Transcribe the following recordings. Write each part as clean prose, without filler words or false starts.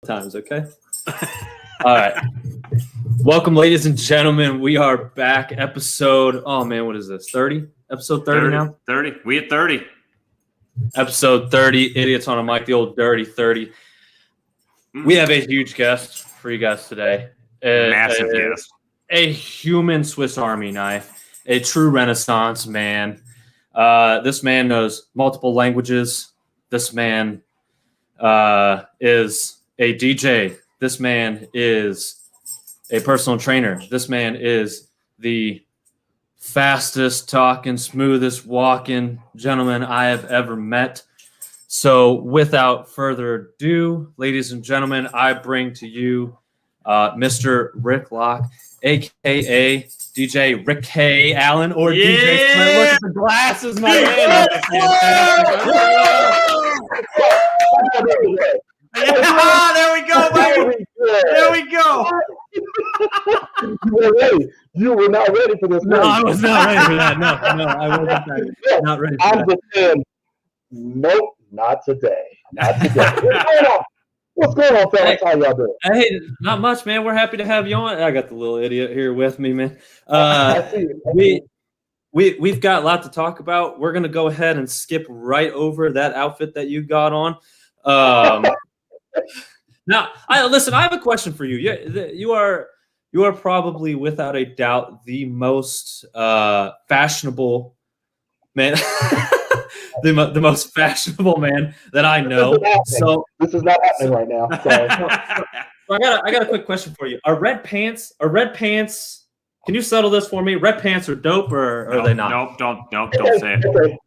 times, okay? All right. Welcome, ladies and gentlemen. We are back. Episode, oh man, what is this? 30? Episode 30 now? 30. We at 30. Episode 30. Idiots on a Mic, the old dirty 30. We have a huge guest for you guys today. Massive guest. A human Swiss Army knife. A true Renaissance man. This man knows multiple languages. This man is a DJ. This man is a personal trainer. This man is the fastest talking, smoothest walking gentleman I have ever met. So without further ado, ladies and gentlemen, I bring to you Mr. Rick Locke, a.k.a. DJ Rick K. Allen, or DJ Smith. Look at the glasses, my man. Yeah, there we go, baby. There we go. You were ready. You were not ready for this. No, I was not ready for that. No, I wasn't ready. Not ready for I'm that. just saying, nope, not today. Not today. What's going on, fellas? How y'all doing? Hey, not much, man. We're happy to have you on. I got the little idiot here with me, man. I see you. We've got a lot to talk about. We're gonna go ahead and skip right over that outfit that you got on. Now, I have a question for you. You are probably without a doubt the most fashionable man, the most fashionable man that I know. So this is not happening right now. So I got a quick question for you. Are red pants? Can you settle this for me? Red pants are dope, or are they not? Nope, don't say it. Okay.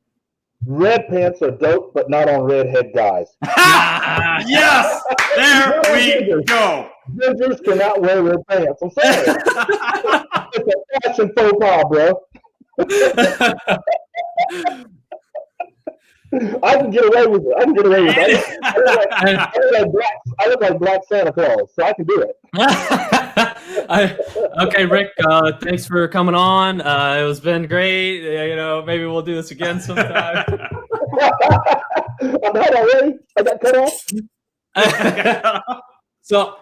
Red pants are dope, but not on redhead guys. Yes, there we go. Gingers cannot wear red pants. I'm sorry. It's a fashion faux pas, bro. I can get away with it. I look like Black Santa Claus, so I can do it. Okay, Rick. Thanks for coming on. It was been great. Maybe we'll do this again sometime. I'm not already. I got cut off. So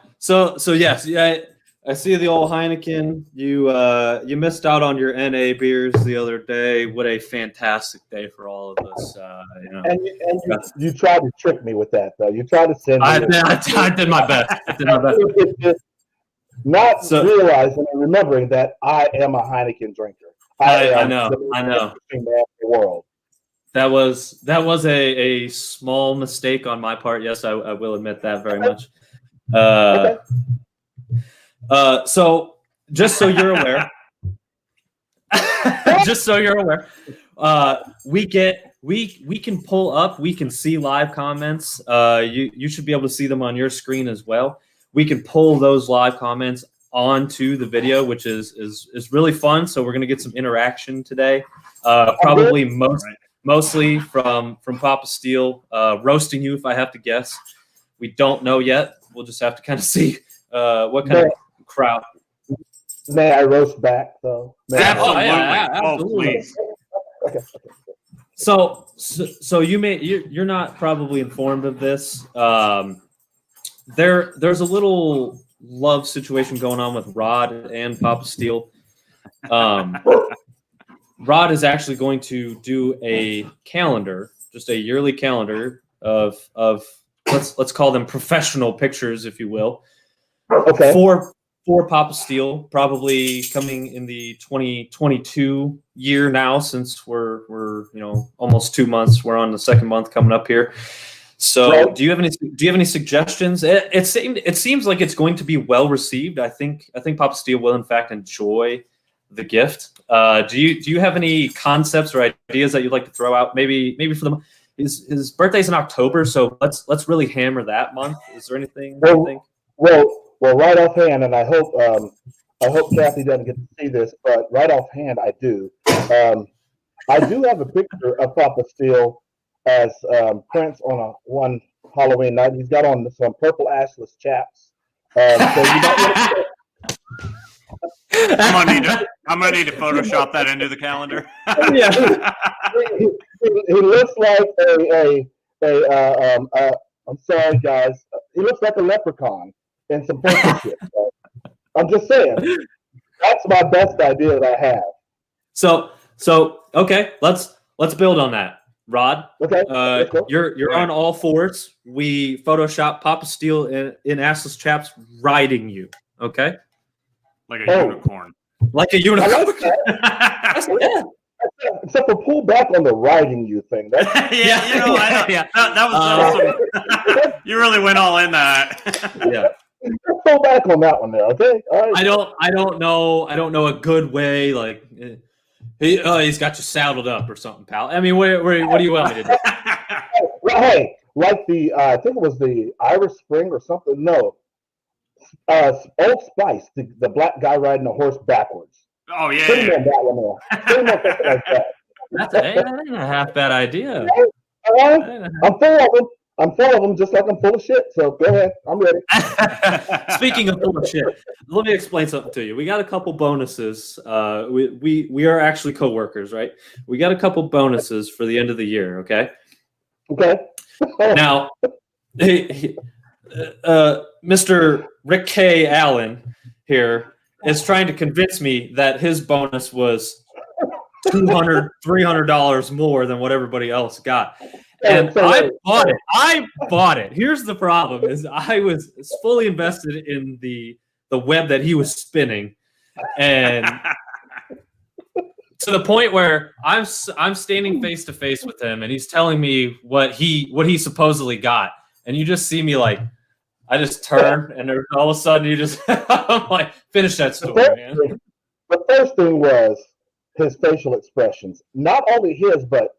yes, yeah. I see the old Heineken. You missed out on your NA beers the other day. What a fantastic day for all of us. And you tried to trick me with that, though. You tried to send me. I did my best. Not realizing and remembering that I am a Heineken drinker. I know. Man in the world. That was a small mistake on my part. Yes, I will admit that very much. Okay. So just so you're aware, we can pull up, we can see live comments. You should be able to see them on your screen as well. We can pull those live comments onto the video, which is really fun. So we're gonna get some interaction today. Probably mostly from Papa Steel, roasting you if I have to guess. We don't know yet. We'll just have to kind of see what kind of crowd. May I roast back though? Absolutely. Absolutely. Please. Okay. So you're not probably informed of this. There's a little love situation going on with Rod and Papa Steel. Rod is actually going to do a calendar, just a yearly calendar of let's call them professional pictures, if you will. Okay. For Papa Steel, probably coming in the 2022 year now, since we're almost 2 months. We're on the second month coming up here. So, right. do you have any suggestions? It seems like it's going to be well received. I think Papa Steel will in fact enjoy the gift. Do you have any concepts or ideas that you'd like to throw out? Maybe for them. His birthday's in October, so let's really hammer that month. Is there anything you think? Well, right offhand, and I hope Kathy doesn't get to see this, but right offhand, I do. I do have a picture of Papa Steel as Prince on one Halloween night. He's got on some purple assless chaps. So you might I'm gonna need to Photoshop that into the calendar. Yeah, he looks like a I'm sorry, guys. He looks like a leprechaun in some purple shit. So I'm just saying. That's my best idea that I have. So okay, let's build on that, Rod. Okay. You're on all fours. We Photoshop Papa Steel in assless chaps riding you. Okay. Like a unicorn. Like a unicorn. I like that. Except for pull back on the riding you thing. That's yeah, I know. Yeah. That was you really went all in that. Yeah. Let's go back on that one there, okay? All right. I don't know a good way. Like he's got you saddled up or something, pal. I mean, what do you want me to do? Well, hey, like the I think it was the Irish Spring or something. No, Old Spice, the black guy riding a horse backwards. Oh yeah. Put him on that one there. Put him on something like that. That ain't a half bad idea. I'm full of them, just like I'm full of shit. So go ahead, I'm ready. Speaking of full of shit, let me explain something to you. We got a couple bonuses. We are actually coworkers, right? We got a couple bonuses for the end of the year. Okay. Okay. Now, Mr. Rick K. Allen here is trying to convince me that his bonus was $200, $300 more than what everybody else got. And I bought it. Here's the problem: is I was fully invested in the web that he was spinning, and to the point where I'm standing face to face with him, and he's telling me what he supposedly got, and you just see me like I just turn, and there, all of a sudden you just I'm like, finish that story, man. The first thing was his facial expressions. Not only his, but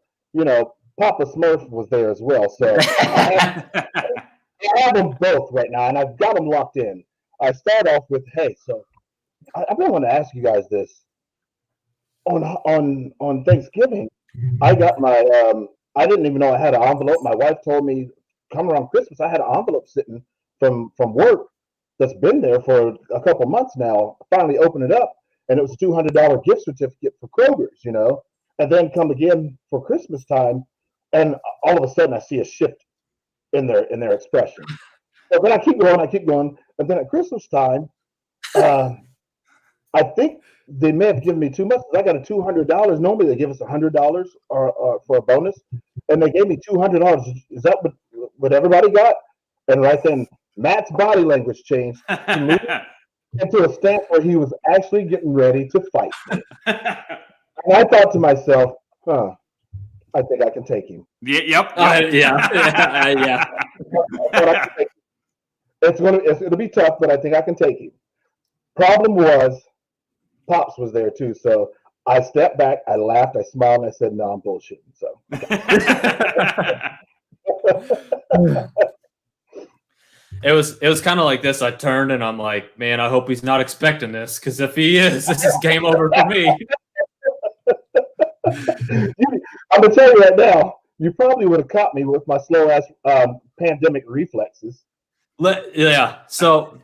Papa Smurf was there as well. So I have them both right now, and I've got them locked in. I start off with, hey, so I really want to ask you guys this. On Thanksgiving, I got my I didn't even know I had an envelope. My wife told me come around Christmas I had an envelope sitting from work that's been there for a couple months now. I finally opened it up, and it was a $200 gift certificate for Kroger's, and then come again for Christmas time, and all of a sudden I see a shift in their expression. So then I keep going, and then at Christmas time, I think they may have given me too much. I got a $200. Normally they give us $100 or for a bonus, and they gave me $200. Is that what everybody got? And right then, Matt's body language changed to me into a stance where he was actually getting ready to fight me. And I thought to myself, I think I can take him. Yep. Yeah. It'll be tough, but I think I can take him. Problem was, Pops was there too, so I stepped back, I laughed, I smiled, and I said, "No, I'm bullshitting." So. It was kind of like this. I turned and I'm like, man, I hope he's not expecting this, because if he is, this is game over for me. I'm gonna tell you right now, you probably would have caught me with my slow ass pandemic reflexes. Yeah. So,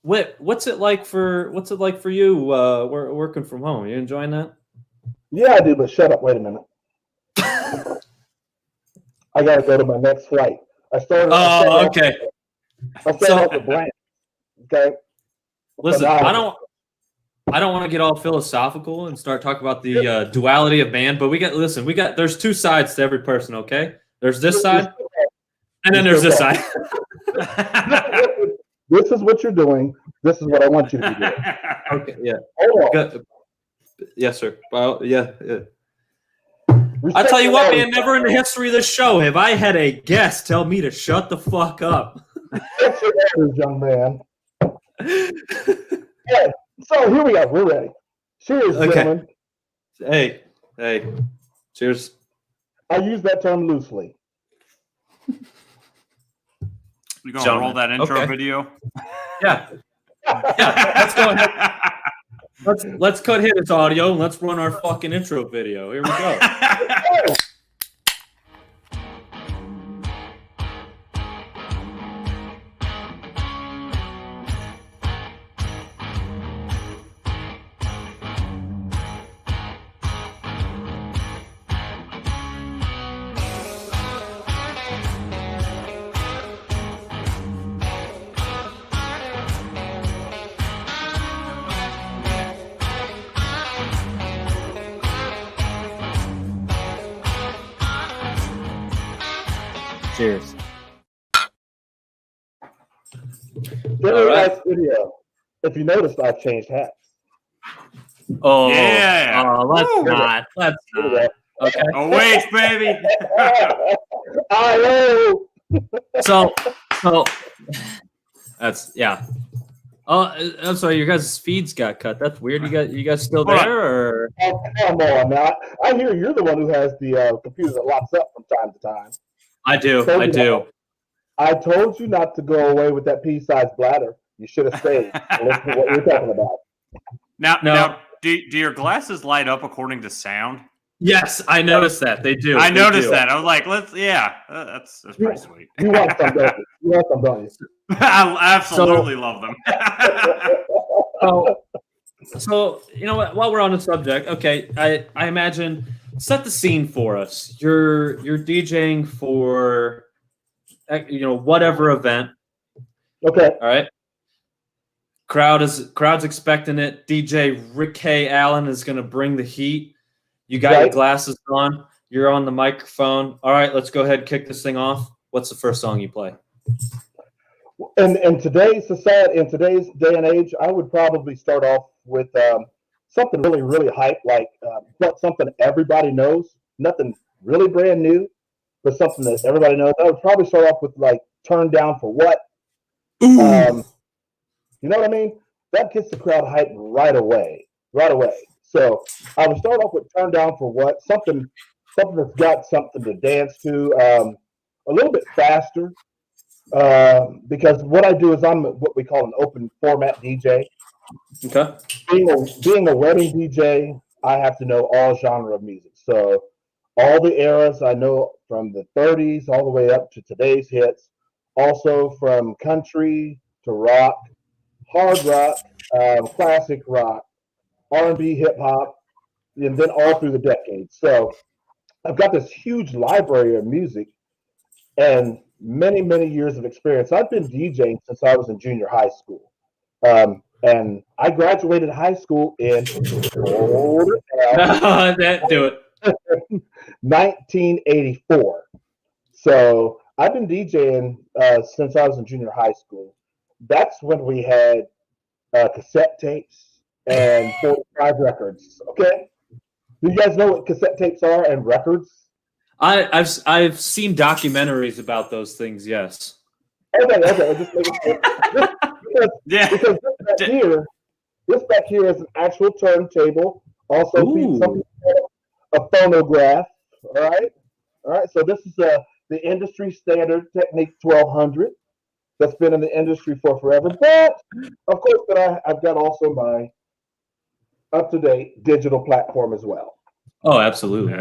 what's it like for you working from home? Are you enjoying that? Yeah, I do. But shut up. Wait a minute. I gotta go to my next flight. Okay. I started off with blank. Okay. Listen, I don't want to get all philosophical and start talking about the duality of man, but there's two sides to every person, okay? There's this side, and then there's this side. This is what you're doing. This is what I want you to do. Okay, yeah. Hold on. Yes, sir. Well, yeah. I tell you what, man, never in the history of this show have I had a guest tell me to shut the fuck up. That's your orders, young man. Yeah. So here we go. We're ready. Cheers, gentlemen. Hey. Cheers. I use that term loosely. You gonna roll that intro video? Yeah. Let's go ahead. Let's cut his audio and let's run our fucking intro video. Here we go. Cheers. Very right. nice video. If you noticed, I've changed hats. Oh, Yeah. let's Woo. not. Let's Look at not. that. Okay. Awake, baby. Hello. So that's yeah. Oh, I'm sorry. Your guys' feeds got cut. That's weird. You guys still Hold on. there? Or Oh, come on now. I hear you're the one who has the computer that locks up from time to time. I do. Told I you do. not- I told you not to go away with that pea-sized bladder. You should have stayed. Listen to what we're talking about. Now, do your glasses light up according to sound? Yes, I noticed that. They do. I They noticed do. that. I was like, that's pretty sweet. You want some, don't you? You want some, don't you? I absolutely love them. So you know what? While we're on the subject, okay, I imagine set the scene for us. You're DJing for whatever event. Okay. All right. Crowd's expecting it. DJ Rick K. Allen is going to bring the heat. You got your glasses on. You're on the microphone. All right, let's go ahead and kick this thing off. What's the first song you play? In today's society, in today's day and age, I would probably start off with something really, really hype, like something everybody knows. Nothing really brand new, but something that everybody knows. I would probably start off with like "Turn Down for What." You know what I mean? That gets the crowd hyped right away. So I would start off with "Turn Down for What," something that's got something to dance to, a little bit faster. Because what I do is I'm what we call an open format DJ. Okay. Being a wedding DJ, I have to know all genre of music. So all the eras I know from the 30s all the way up to today's hits. Also from country to rock, hard rock, classic rock, R&B, hip hop, and then all through the decades. So I've got this huge library of music and many, many years of experience. I've been DJing since I was in junior high school. And I graduated high school in Do it. 1984. So I've been DJing since I was in junior high school. That's when we had cassette tapes and 45 records. Okay. Do you guys know what cassette tapes are and records? I've seen documentaries about those things. Yes. Okay. Just make it because this back here is an actual turntable. Also, something called a phonograph. All right. So this is the industry standard Technique 1200 that's been in the industry for forever. But of course, I've got also my up-to-date digital platform as well. Oh, absolutely.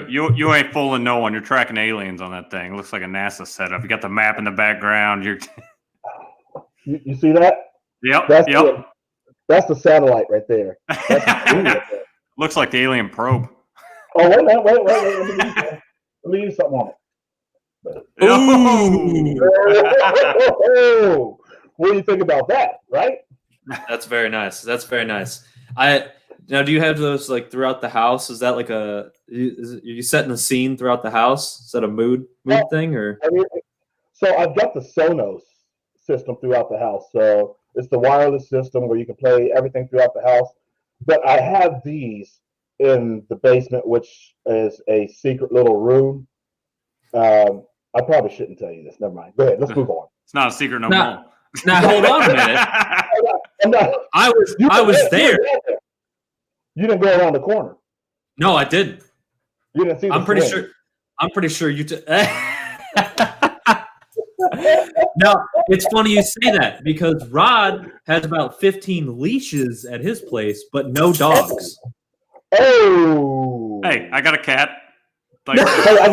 You ain't fooling no one. You're tracking aliens on that thing. It looks like a NASA setup. You got the map in the background. You see that? Yep. That's the satellite right there. Looks like the alien probe. Oh, wait. Let me use something on it. Ooh. What do you think about that, right? That's very nice. Now, do you have those like throughout the house? Is that like are you setting a scene throughout the house? Is that a mood thing or? So I've got the Sonos system throughout the house. So it's the wireless system where you can play everything throughout the house. But I have these in the basement, which is a secret little room. I probably shouldn't tell you this. Never mind. Go ahead. Let's move on. It's not a secret no more. Now hold on a minute. I was there. You didn't go around the corner. No, I didn't. You didn't see. I'm pretty sure you. Now it's funny you say that because Rod has about 15 leashes at his place, but no dogs. Oh. Hey, I got a cat. Like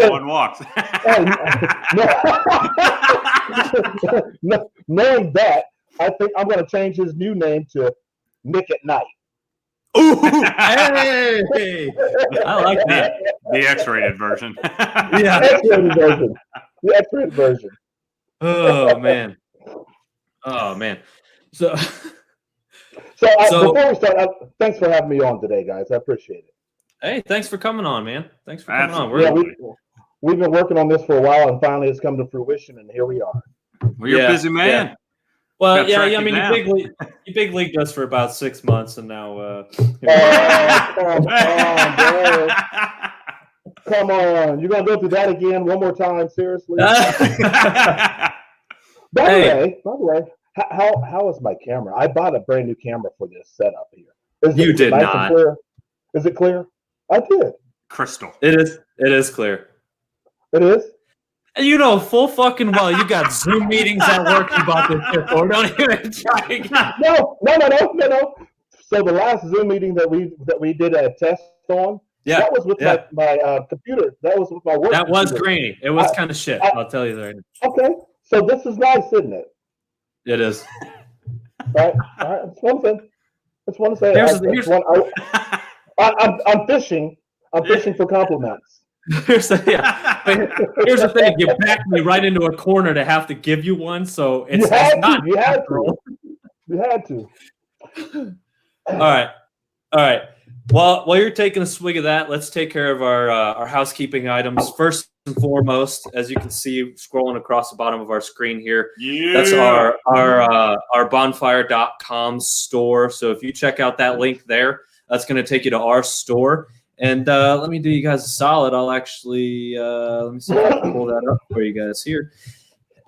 one walks. Knowing that, I think I'm going to change his new name to Nick at Night. Ooh, hey! I like that. The X-rated version. Yeah, The X-rated version. Oh man. So before we start, thanks for having me on today, guys. I appreciate it. Hey, thanks for coming on, man. Thanks for coming on. we've been working on this for a while, and finally it's come to fruition, and here we are. Well, you're a busy man. Yeah. Well, Gotta yeah, track I you mean, down. you big leagued us for about 6 months, and now. Come on, bro. Come on. You're going to go through that again one more time, seriously? By the way, how is my camera? I bought a brand new camera for this setup here. Is it nice and clear? Is it clear? I did. Crystal. It is clear. It is? And you know full fucking well you got Zoom meetings at work you bought this shit for. Don't even try again. No. So the last Zoom meeting that we did a test on, that was with my computer. That was with my work. That was computer. grainy. It was kind of shit. I'll tell you that. Okay. So this is nice, isn't it? It is. All right. That's one thing. That's one to say. I'm fishing. I'm fishing for compliments. Here's the thing. You backed me right into a corner to have to give you one, so it's not. You had to. All right. Well, while you're taking a swig of that, let's take care of our housekeeping items. First and foremost, as you can see, scrolling across the bottom of our screen here, that's our bonfire.com store. So if you check out that link there, that's going to take you to our store. And let me do you guys a solid. I'll actually let me see if I can pull that up for you guys here.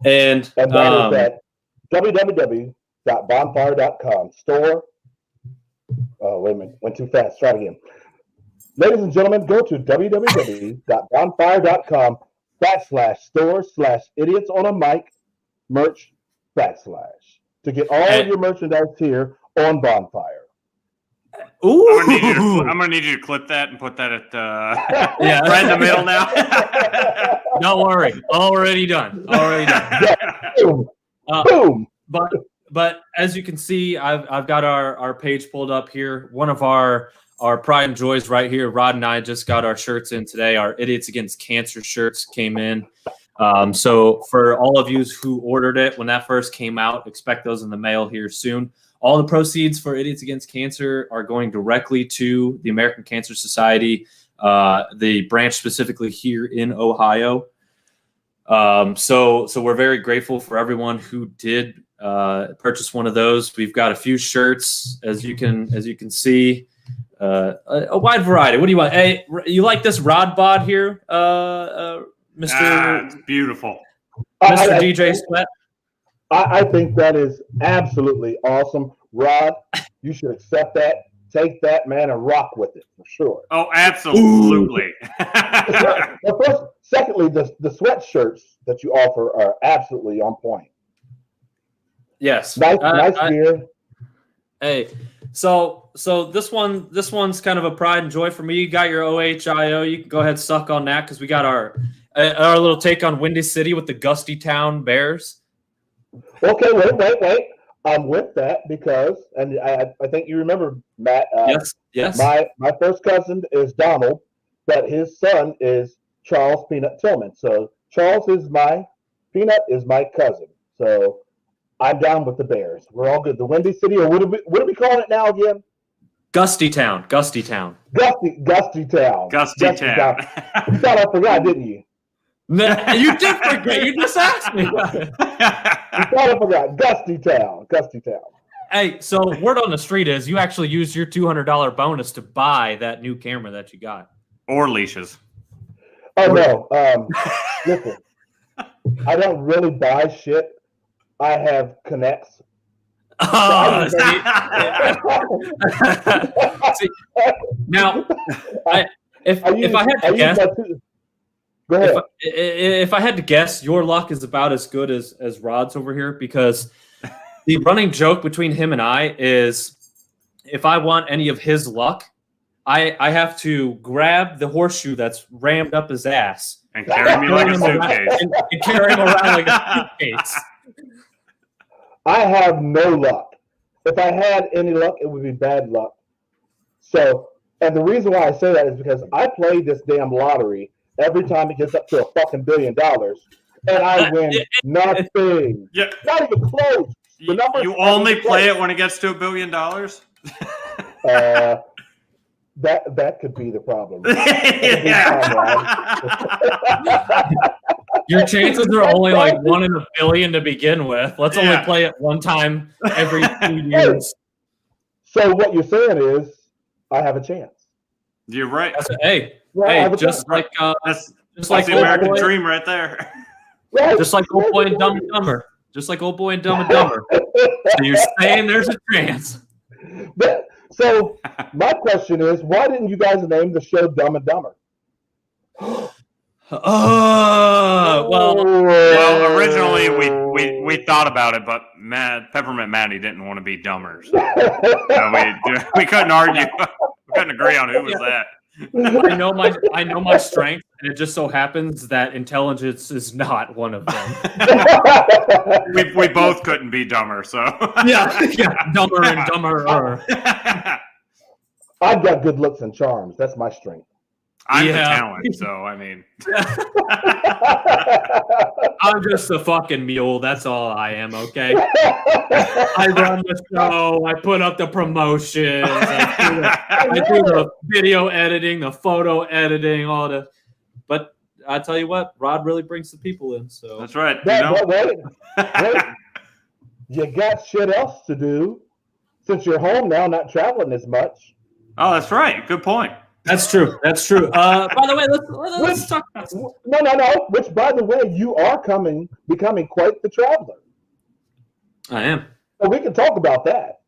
And that is at www.bonfire.com store. Oh, wait a minute. Went too fast. Try it again. Ladies and gentlemen, go to www.bonfire.com/store/idiots on a mic merch / to get all of your merchandise here on Bonfire. Ooh. I'm gonna need you to clip that and put that at right in the middle now. Don't worry, already done. Yeah. Boom. But as you can see, I've got our page pulled up here. One of our pride and joys right here. Rod and I just got our shirts in today. Our Idiots Against Cancer shirts came in. So for all of you who ordered it when that first came out, expect those in the mail here soon. All the proceeds for Idiots Against Cancer are going directly to the American Cancer Society, the branch specifically here in Ohio. So we're very grateful for everyone who did purchase one of those. We've got a few shirts, as you can see, a wide variety. What do you want? Hey, you like this Rod bod here, Mr. It's beautiful, Mr. DJ Sweat? I think that is absolutely awesome. Rod, you should accept that. Take that, man, and rock with it for sure. Oh, absolutely. Secondly, the sweatshirts that you offer are absolutely on point. Yes. Nice gear. Hey, so this one's kind of a pride and joy for me. You got your OHIO. You can go ahead and suck on that because we got our little take on Windy City with the Gusty Town Bears. Okay, wait. I'm with that because, and I think you remember, Matt. Yes. My first cousin is Donald, but his son is Charles Peanut Tillman. So Charles is Peanut is my cousin. So I'm down with the Bears. We're all good. The Windy City, or what are we calling it now again? Gusty Town. Gusty Town. Gusty Town. You thought I forgot, didn't you? You did forget. You just asked me. You thought I forgot. Gusty Town. Hey, so word on the street is you actually used your $200 bonus to buy that new camera that you got. Or leashes. Oh, no. Listen, I don't really buy shit. I have connects. Oh, see, now, if I had to guess, go ahead. If I had to guess, your luck is about as good as Rod's over here because the running joke between him and I is if I want any of his luck, I have to grab the horseshoe that's rammed up his ass and carry me like a suitcase. And carry him around like a suitcase. I have no luck. If I had any luck, it would be bad luck. So, and the reason why I say that is because I play this damn lottery every time it gets up to a fucking $1 billion, and I win nothing. Yeah. Not even close. You only play it when it gets to $1 billion? That could be the problem. Your chances are only like 1 in a billion to begin with. Let's only play it one time every 2 years. So what you're saying is, I have a chance. You're right. Just like That's the American dream right there. Right. Just like Old Boy and Dumb and Dumber. So you're saying there's a chance. So my question is, why didn't you guys name the show Dumb and Dumber? Well, originally we thought about it, but Peppermint Matty didn't want to be dumber. So we couldn't argue. We couldn't agree on who was that. I know my strength, and it just so happens that intelligence is not one of them. we both couldn't be dumber, so yeah, dumber and dumber. I've got good looks and charms. That's my strength. I'm the talent, so I mean, I'm just a fucking mule. That's all I am. Okay, I run the show. I put up the promotions. I do the video editing, the photo editing, all the. But I tell you what, Rod really brings the people in. So that's right. Wait. You got shit else to do since you're home now, not traveling as much. Oh, that's right. Good point. That's true. By the way, let's talk about this. No. Which, by the way, you are becoming quite the traveler. I am. So we can talk about that.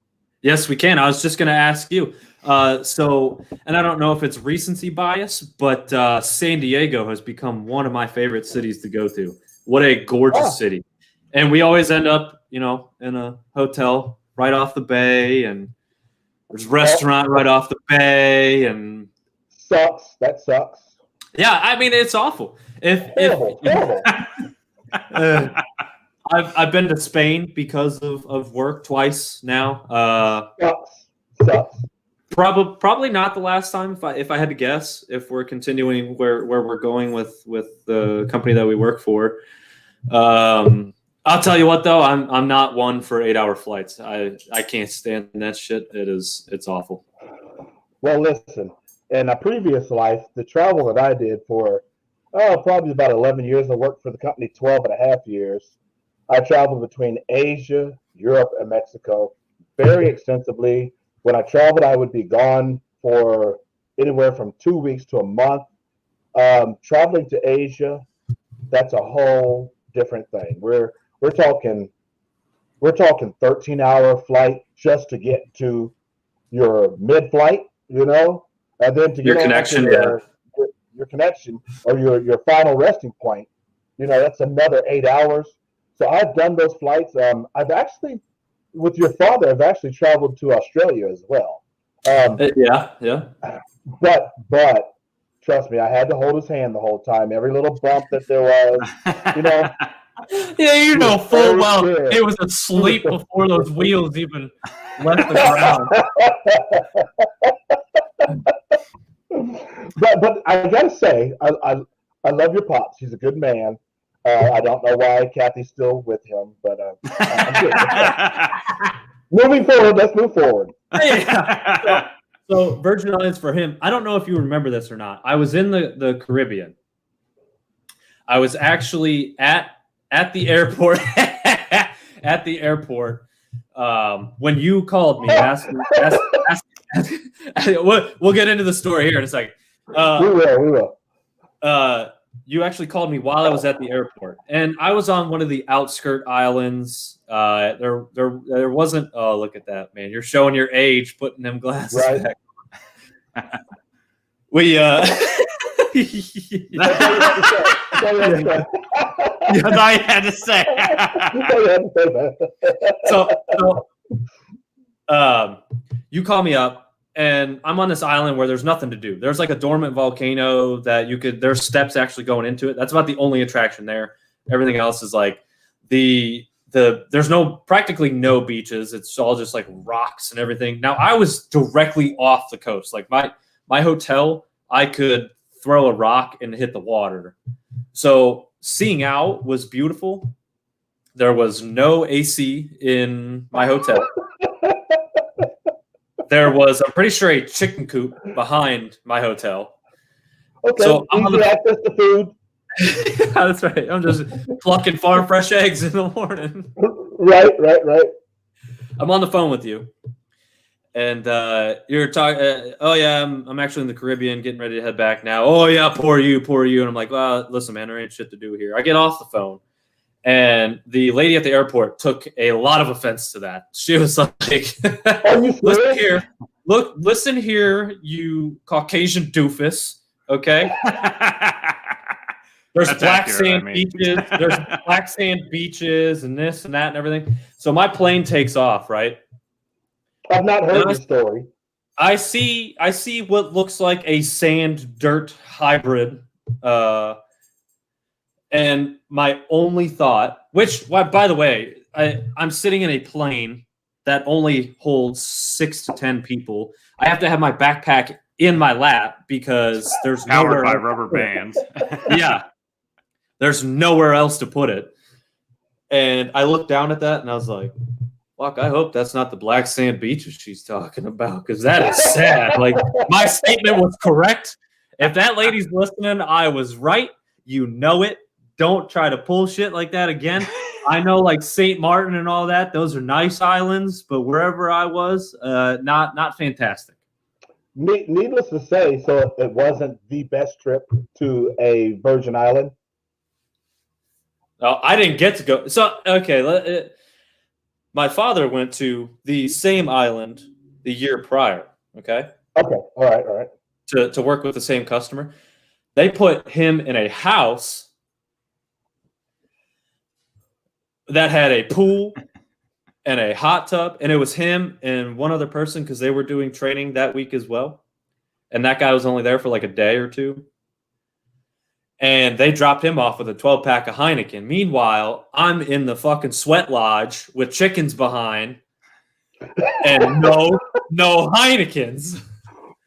Yes, we can. I was just going to ask you. And I don't know if it's recency bias, but San Diego has become one of my favorite cities to go to. What a gorgeous city. And we always end up, in a hotel right off the bay, and there's a restaurant right off the bay, and That sucks. Yeah, I mean, it's awful. Terrible. I've been to Spain because of work twice now. Sucks. Probably not the last time. If I had to guess, if we're continuing where we're going with the company that we work for, I'll tell you what though, I'm not one for 8-hour flights. I can't stand that shit. It's awful. Well, listen. In a previous life, the travel that I did for probably about 11 years, I worked for the company 12 and a half years. I traveled between Asia, Europe, and Mexico very extensively. When I traveled, I would be gone for anywhere from 2 weeks to a month. Traveling to Asia, that's a whole different thing. We're talking 13-hour flight just to get to your mid-flight, and then to get your connection, your connection or your final resting point, that's another 8 hours. So I've done those flights. I've actually, with your father, I've actually traveled to Australia as well. Yeah. But trust me, I had to hold his hand the whole time. Every little bump that there was, Yeah, full well it was asleep before those wheels even left the ground. But I gotta say, I love your pops. He's a good man. I don't know why Kathy's still with him, but I'm good. Moving forward, let's move forward. So Virgin Islands for him. I don't know if you remember this or not. I was in the Caribbean. I was actually at the airport. At the airport, when you called me, we'll get into the story here in a second. We will. You actually called me while I was at the airport, and I was on one of the outskirt islands. There wasn't. Oh, look at that, man! You're showing your age, putting them glasses back. We. That's all you had to say. So, you call me up, and I'm on this island where there's nothing to do. There's like a dormant volcano that there's steps actually going into it. That's about the only attraction there. Everything else is like there's practically no beaches. It's all just like rocks and everything. Now I was directly off the coast. Like my hotel, I could throw a rock and hit the water. So seeing out was beautiful. There was no AC in my hotel. there was, I'm pretty sure, a chicken coop behind my hotel. Okay, So I'm easy access to food. Yeah, that's right. I'm just plucking farm fresh eggs in the morning. Right. I'm on the phone with you, and you're talking. Oh yeah, I'm actually in the Caribbean, getting ready to head back now. Oh yeah, poor you. And I'm like, well, listen, man, there ain't shit to do here. I get off the phone, and the lady at the airport took a lot of offense to that. She was like, "Listen here, listen here, you Caucasian doofus. Okay." There's black sand beaches. There's black sand beaches and this and that and everything. So my plane takes off, right? I've not heard the story. I see what looks like a sand dirt hybrid, and my only thought, which, by the way, I'm sitting in a plane that only holds 6 to 10 people. I have to have my backpack in my lap because there's powered by rubber bands. Yeah. There's nowhere else to put it. And I looked down at that and I was like, fuck, I hope that's not the black sand beaches she's talking about, because that is sad. Like, my statement was correct. If that lady's listening, I was right. You know it. Don't try to pull shit like that again. I know, like St. Martin and all that, those are nice islands, but wherever I was, not fantastic. Needless to say, so it wasn't the best trip to a Virgin Island. Oh, I didn't get to go. So, okay, my father went to the same island the year prior, okay? Okay, all right. To work with the same customer. They put him in a house that had a pool and a hot tub, and it was him and one other person because they were doing training that week as well. And that guy was only there for like a day or two. And they dropped him off with a 12-pack of Heineken. Meanwhile, I'm in the fucking sweat lodge with chickens behind and no Heinekens.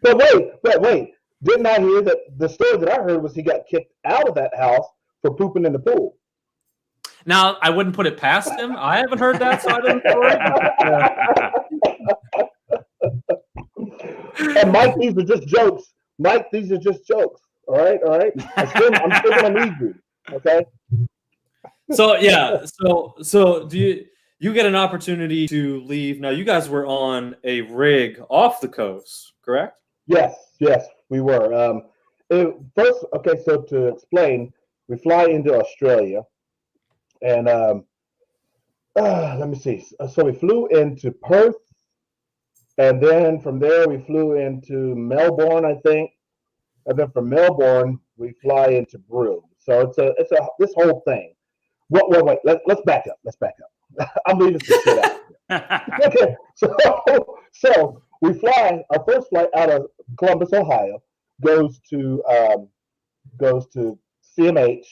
But wait. Didn't I hear that the story that I heard was he got kicked out of that house for pooping in the pool? Now, I wouldn't put it past him. I haven't heard that side of the story. And Mike, these are just jokes. All right. I'm still gonna need you. Okay. So yeah. So do you get an opportunity to leave? Now, you guys were on a rig off the coast, correct? Yes, we were. So to explain, we fly into Australia, and let me see. So we flew into Perth, and then from there we flew into Melbourne, I think. And then from Melbourne, we fly into Broome. So it's this whole thing. Wait. Let's back up. I'm leaving some shit out. Okay. So we fly. Our first flight out of Columbus, Ohio, goes to CMH.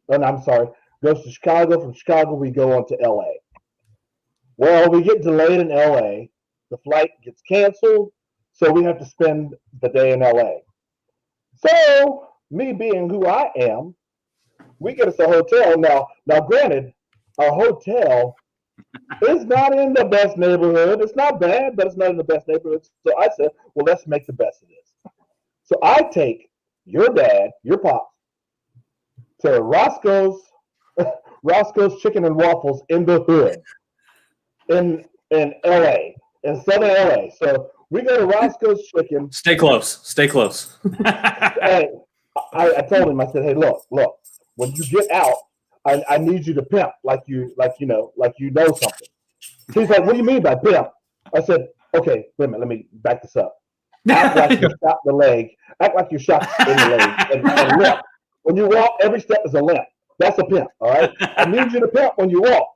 Goes to Chicago. From Chicago, we go on to LA. Well, we get delayed in LA. The flight gets canceled, so we have to spend the day in LA. So, me being who I am, we get us a hotel. Now, granted, our hotel is not in the best neighborhood. It's not bad, but it's not in the best neighborhood. So I said, well, let's make the best of this. So I take your dad, your pop, to Roscoe's Chicken and Waffles in the hood, in LA, in southern LA. So we go to Roscoe's Chicken. Stay close. Hey, I told him, I said, hey, look, when you get out, I need you to pimp like you know something. He's like, what do you mean by pimp? I said, okay, wait a minute, let me back this up. Act like you shot the leg. Act like you shot in the leg and limp. When you walk, every step is a limp. That's a pimp, all right? I need you to pimp when you walk.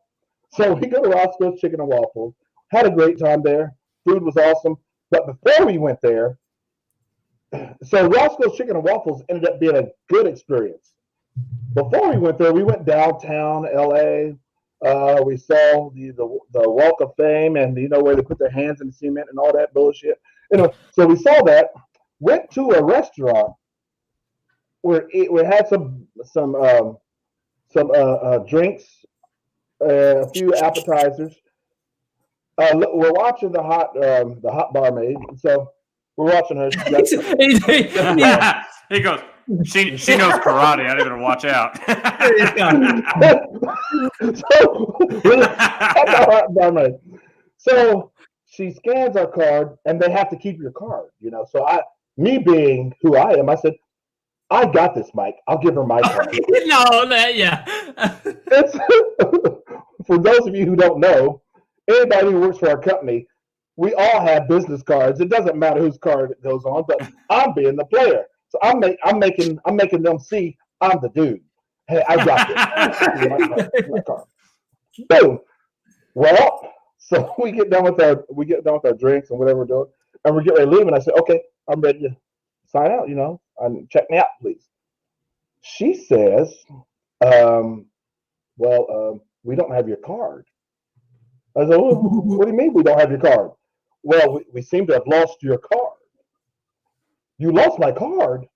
So we go to Roscoe's Chicken and Waffles. Had a great time there. Food was awesome. But before we went there, so Roscoe's Chicken and Waffles ended up being a good experience. Before we went there, we went downtown LA. We saw the Walk of Fame, and where they put their hands in the cement and all that bullshit. So we saw that. Went to a restaurant where we had some drinks, a few appetizers. We're watching the hot barmaid. So we're watching her. He goes, she knows karate. I better watch out. So she scans our card, and they have to keep your card. So me being who I am, I said, I got this, Mike. I'll give her my card. It's, for those of you who don't know, anybody who works for our company, we all have business cards. It doesn't matter whose card it goes on, but I'm being the player. So I'm making them see I'm the dude. Hey, I got this. my card. Boom. Well, so we get done with our drinks and whatever we're doing, and we're getting ready to leave. And I said, okay, I'm ready to sign out. Check me out, please. She says, we don't have your card. I said, well, what do you mean we don't have your card? Well, we seem to have lost your card. You lost my card?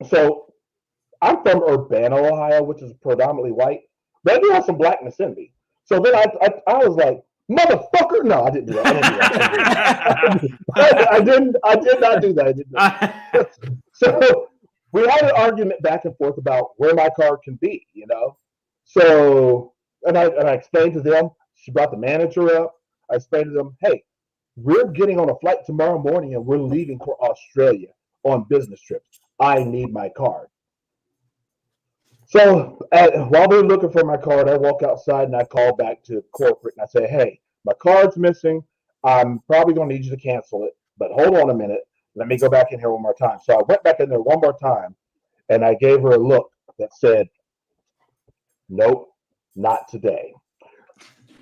So I'm from Urbana, Ohio, which is predominantly white. But I do have some blackness in me. So then I was like, motherfucker. No, I didn't do that. I did not do that. So we had an argument back and forth about where my card can be, So, and I explained to them, she brought the manager up. I explained to them, hey, we're getting on a flight tomorrow morning and we're leaving for Australia on business trips. I need my card. So while they're looking for my card, I walk outside and I call back to corporate and I say, hey, my card's missing. I'm probably going to need you to cancel it, but hold on a minute. Let me go back in here one more time. So I went back in there one more time and I gave her a look that said, nope, not today.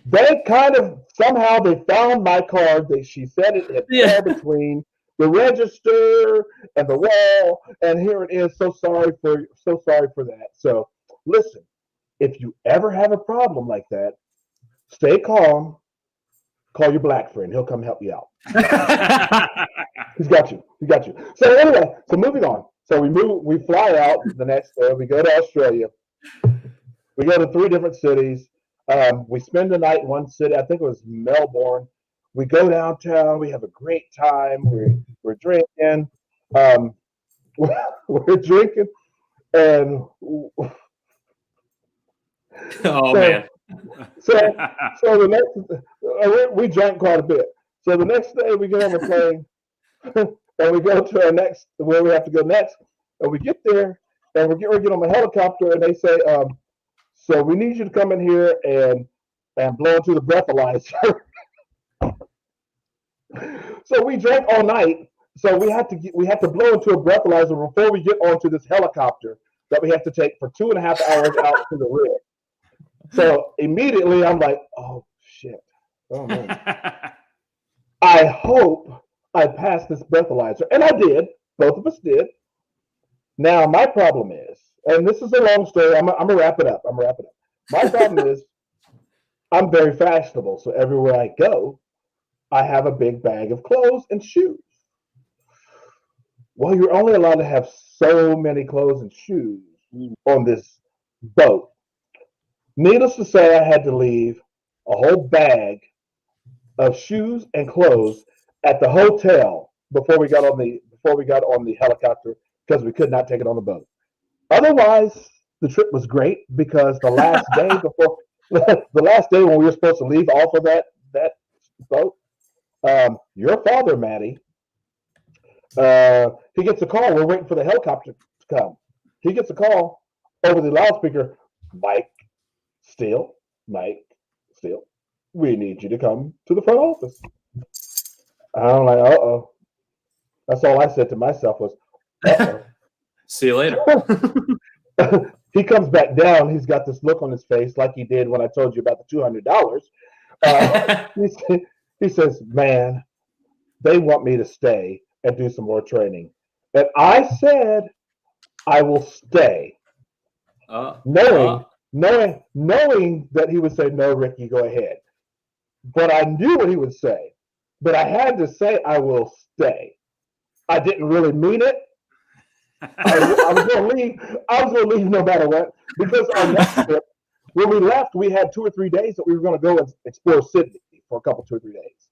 They kind of somehow they found my card. She said it there between the register and the wall, and here it is. So sorry for that. So listen, if you ever have a problem like that, stay calm. Call your black friend. He'll come help you out. He's got you. So anyway, so moving on. So we fly out the next day. We go to Australia. We go to 3 different cities. We spend the night in one city. I think it was Melbourne. We go downtown. We have a great time. We're drinking. We're drinking, and man. So the next we drank quite a bit. So the next day we get on the plane, and we go to our next where we have to go next, and we get there, and we're getting ready to get on the helicopter, and they say, so we need you to come in here and blow into the breathalyzer. So we drank all night. So we had to blow into a breathalyzer before we get onto this helicopter that we have to take for 2.5 hours out to the rig. So immediately I'm like, oh shit. Oh man. I hope I passed this breathalyzer. And I did. Both of us did. Now my problem is, and this is a long story, I'm gonna wrap it up. My problem is I'm very fashionable. So everywhere I go, I have a big bag of clothes and shoes. Well, you're only allowed to have so many clothes and shoes on this boat. Needless to say, I had to leave a whole bag of shoes and clothes at the hotel before we got on the helicopter because we could not take it on the boat. Otherwise, the trip was great because the last day when we were supposed to leave off of that boat, your father, Maddie, he gets a call. We're waiting for the helicopter to come. He gets a call over the loudspeaker. Mike, Steele, we need you to come to the front office. I'm like, uh-oh. That's all I said to myself was, uh-oh. See you later. He comes back down. He's got this look on his face like he did when I told you about the $200. He says, man, they want me to stay and do some more training. And I said, I will stay. Knowing that he would say, no, Ricky, go ahead. But I knew what he would say. But I had to say, I will stay. I didn't really mean it. I was going to leave. I was going to leave no matter what. Because our next trip, when we left, we had 2 or 3 days that we were going to go and explore Sydney for a couple, 2 or 3 days.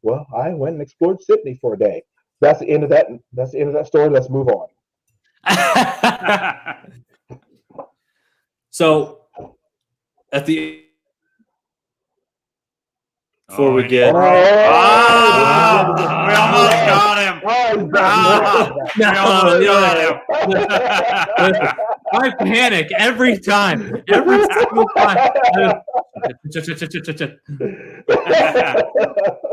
Well, I went and explored Sydney for a day. That's the end of that. That's the end of that story. Let's move on. So, at the before we get, we almost got him. I panic every time. Every single time.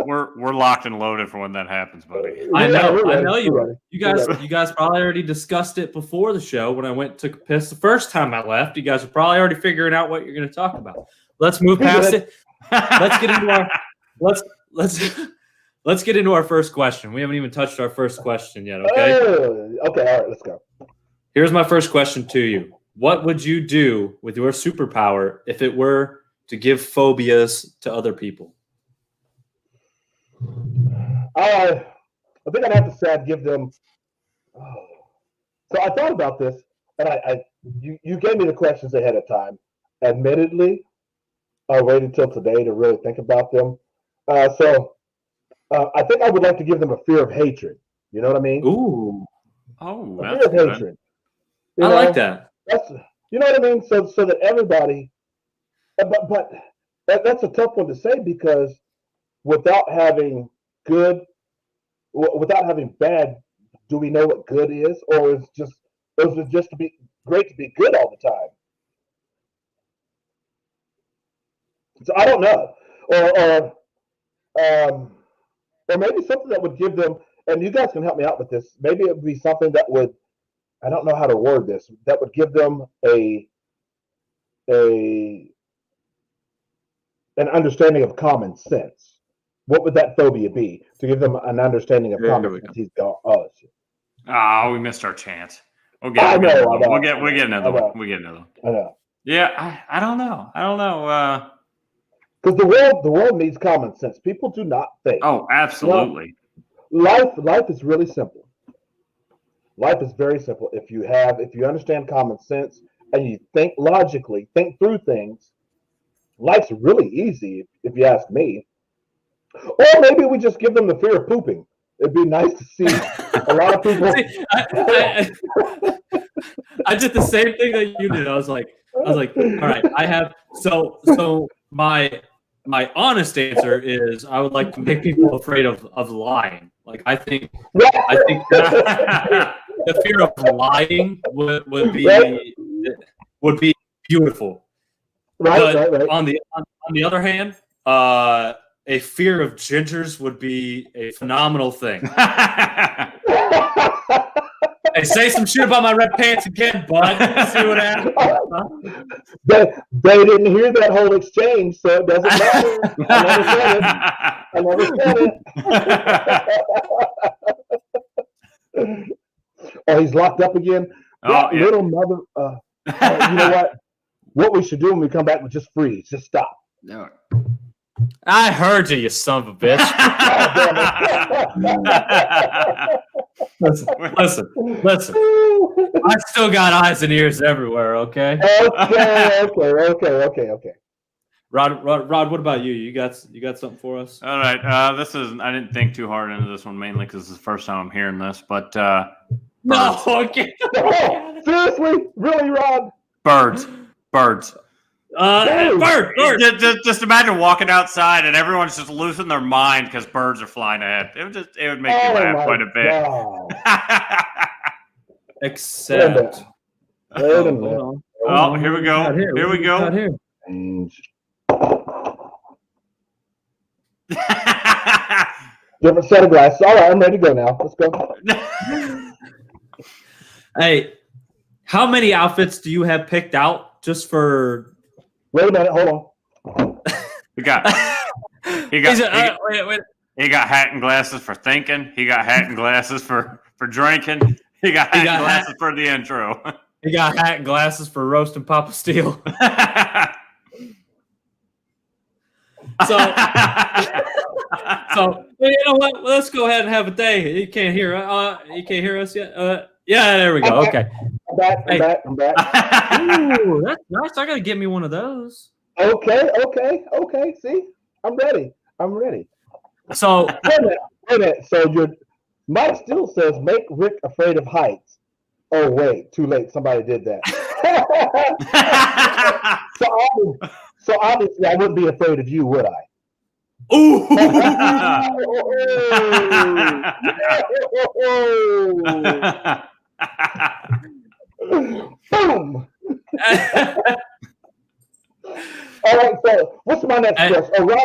We're locked and loaded for when that happens, buddy. I know you. You guys probably already discussed it before the show when I went and took a piss the first time I left. You guys are probably already figuring out what you're going to talk about. Let's move past it. Let's get into our let's get into our first question. We haven't even touched our first question yet. Okay. Okay. All right. Let's go. Here's my first question to you. What would you do with your superpower if it were to give phobias to other people? I think I'd have to say I'd give them. So I thought about this, and you gave me the questions ahead of time. Admittedly, I waited until today to really think about them. So I think I would like to give them a fear of hatred. You know what I mean? Ooh. Oh, A that's fear of good. hatred. I like that. You know what I mean? So that everybody, but that's a tough one to say because without having good, without having bad, do we know what good is, or is it just to be great to be good all the time? So I don't know, or maybe something that would give them. And you guys can help me out with this. Maybe it would be something that would. I don't know how to word this. That would give them an understanding of common sense. What would that phobia be? To give them an understanding of common sense. He's gone. Oh, we missed our chance. We'll get another one. We'll get another one. I know. Yeah, I don't know. Because the world needs common sense. People do not think. Oh, absolutely. Life is really simple. Life is very simple. If you understand common sense and you think logically, think through things, life's really easy if you ask me. Or maybe we just give them the fear of pooping. It'd be nice to see a lot of people. See, I did the same thing that you did. I was like, all right, I have so my honest answer is I would like to make people afraid of lying. Like I think the fear of lying would be beautiful. Right. On the other hand, a fear of gingers would be a phenomenal thing. Hey, say some shit about my red pants again, bud. See what happens. They didn't hear that whole exchange, so it doesn't matter. I never said it. Oh, he's locked up again. That little mother. You know what? What we should do when we come back, we just freeze. Just stop. No. I heard you, you son of a bitch. Listen. I still got eyes and ears everywhere, okay? Okay. Rod, what about you? You got something for us? All right. I didn't think too hard into this one, mainly because it's the first time I'm hearing this, but no, okay. Seriously? Really, Rod? Birds. Bird. Just imagine walking outside and everyone's just losing their mind because birds are flying ahead. It would make me laugh quite a bit. Except. Wait a minute. Oh, here we go. Here we go. Different set of glasses. All right, I'm ready to go now. Let's go. Hey, how many outfits do you have picked out just for? Wait a minute. Hold on. He got hat and glasses for thinking. He got hat and glasses for drinking. He got hat and glasses for the intro. He got hat and glasses for roasting Papa Steele. So you know what? Let's go ahead and have a day. You can't hear us yet. Yeah, there we go. Okay. I'm back. Ooh, that's nice. I gotta get me one of those. Okay. See, I'm ready. So Wait a minute. So your Mike still says make Rick afraid of heights. Oh wait, too late. Somebody did that. so obviously I wouldn't be afraid of you, would I? ooh. Boom. All right. So what's my next question? Oh,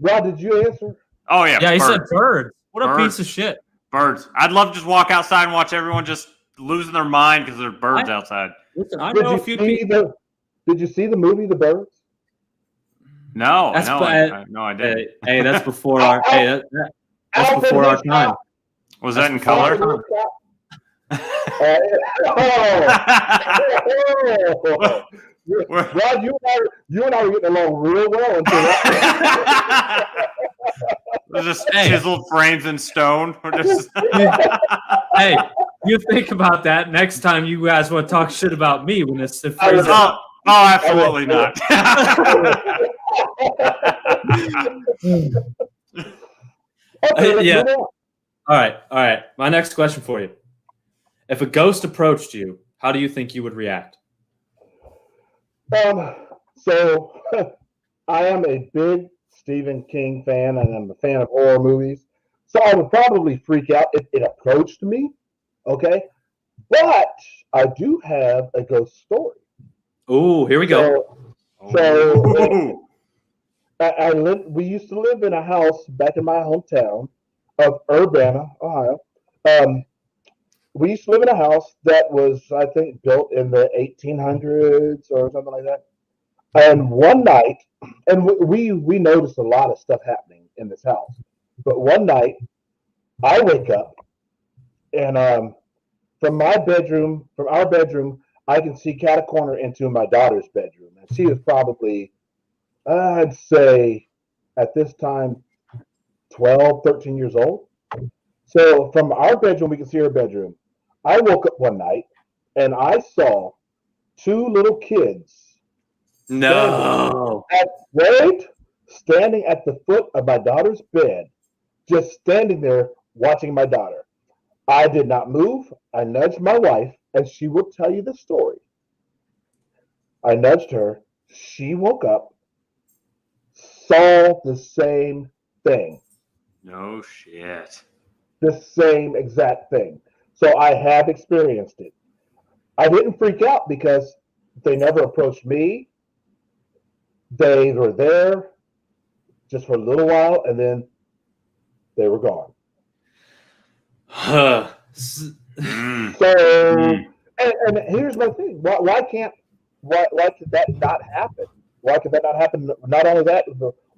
Rob, did you answer? Oh yeah. Yeah, he birds. said birds. What a Birds. piece of shit. Birds. I'd love to just walk outside and watch everyone just losing their mind because there's birds outside. Listen, I know a few people. Did you see the movie The Birds? No, That's I didn't. Hey, that's before our. That's before our time. Was that in color? Rod, you and I were getting along real well until that. There's just chiseled frames in stone. Hey, you think about that next time you guys want to talk shit about me when it's the phrase. Oh, absolutely not. Okay, Yeah. move on. All right. My next question for you: if a ghost approached you, how do you think you would react? So I am a big Stephen King fan, and I'm a fan of horror movies. So I would probably freak out if it approached me. Okay, but I do have a ghost story. Oh, here we go. So we used to live in a house back in my hometown of Urbana, Ohio. We used to live in a house that was, I think, built in the 1800s or something like that. And one night, and we noticed a lot of stuff happening in this house. But one night, I wake up, and from our bedroom, I can see cat a corner into my daughter's bedroom. And she was probably, I'd say, at this time, 12, 13 years old. So from our bedroom, we can see her bedroom. I woke up one night, and I saw two little kids No. standing at the foot of my daughter's bed, just standing there watching my daughter. I did not move. I nudged my wife, and she will tell you the story. I nudged her. She woke up, saw the same thing. No shit. The same exact thing. So I have experienced it. I didn't freak out because they never approached me. They were there just for a little while, and then they were gone. So, and here's my thing: why could that not happen? Why could that not happen? Not only that,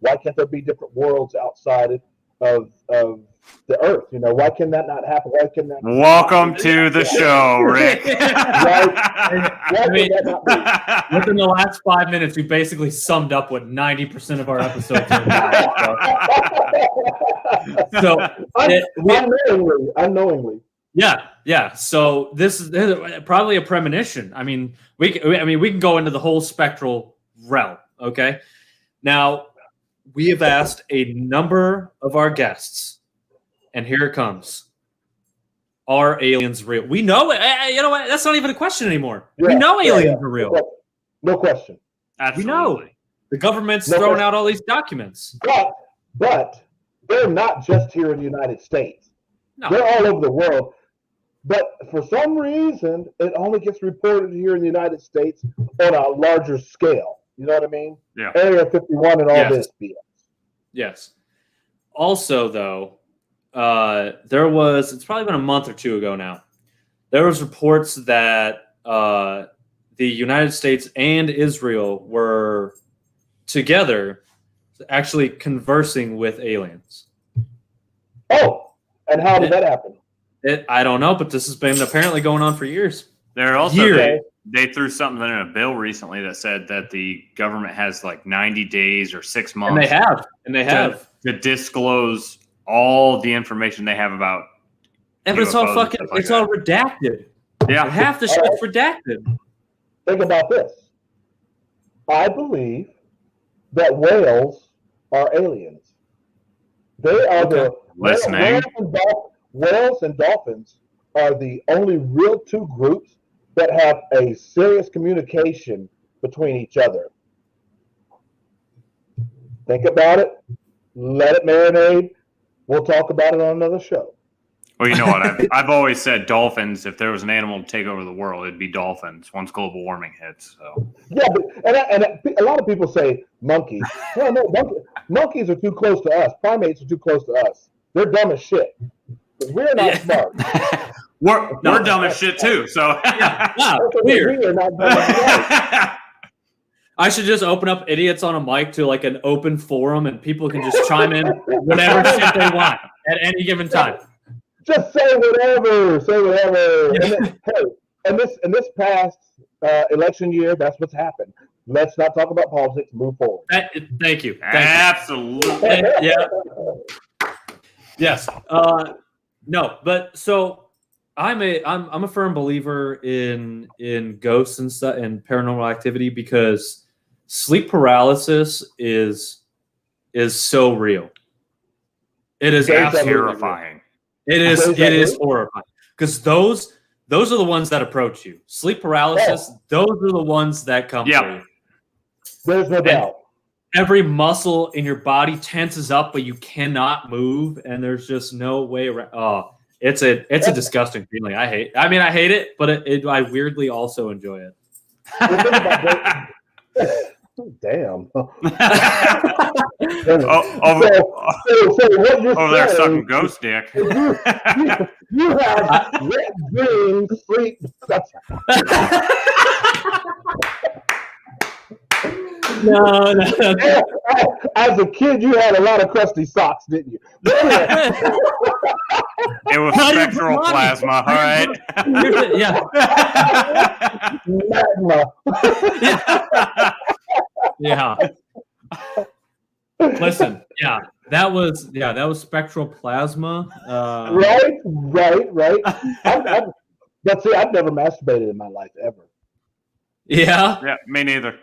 why can't there be different worlds outside of the Earth? You know, why can that not happen? Why can that? Welcome to the show, Rick. Within the last 5 minutes, we basically summed up what 90% of our episodes are about. Unknowingly. Yeah. So this is probably a premonition. I mean, we can go into the whole spectral realm. Okay. Now, we have asked a number of our guests, and here it comes. Are aliens real? We know it. You know what? That's not even a question anymore. We know aliens are real. No question. Absolutely. We know. The government's throwing out all these documents. But they're not just here in the United States. No. They're all over the world. But for some reason, it only gets reported here in the United States on a larger scale. You know what I mean? Yeah. Area 51 and all this BS. Yes. Also, though, it's probably been a month or two ago now. There was reports that the United States and Israel were together actually conversing with aliens. Oh, and how did that happen? I don't know, but this has been apparently going on for years. There also they threw something in a bill recently that said that the government has like 90 days or 6 months. And they have to disclose all the information they have about. And but it's all fucking, it's all redacted. Yeah, half the shit's redacted. Think about this. I believe that whales are aliens. They are Listening. whales and dolphins are the only real two groups that have a serious communication between each other. Think about it. Let it marinate. We'll talk about it on another show. Well, you know what? I've always said dolphins. If there was an animal to take over the world, it'd be dolphins once global warming hits. So Yeah, but, a lot of people say monkeys. Well, no, monkeys are too close to us. Primates are too close to us. They're dumb as shit. We're not smart. we're dumb as shit too. So weird. We are not dumb as shit. I should just open up idiots on a mic to like an open forum, and people can just chime in whatever shit they want at any given time. Just say whatever. Say whatever. And this past election year, that's what's happened. Let's not talk about politics. Move forward. Thank you. Absolutely. Yeah. Yes. No, but so I'm a firm believer in ghosts and stuff and paranormal activity because sleep paralysis is so real. It is absolutely terrifying. Real. It is horrifying because those are the ones that approach you. Sleep paralysis, those are the ones that come for you. There's no doubt. Every muscle in your body tenses up, but you cannot move, and there's just no way around. Oh, it's a disgusting feeling. I hate it, but I weirdly also enjoy it. Damn. So what you're over there sucking ghost dick. You have wet dreams, sleep. No. As a kid, you had a lot of crusty socks, didn't you? It was spectral plasma, all right? Yeah. Magma. Yeah. Listen, that was spectral plasma. Right. But see, I've never masturbated in my life ever. Yeah. Yeah, me neither.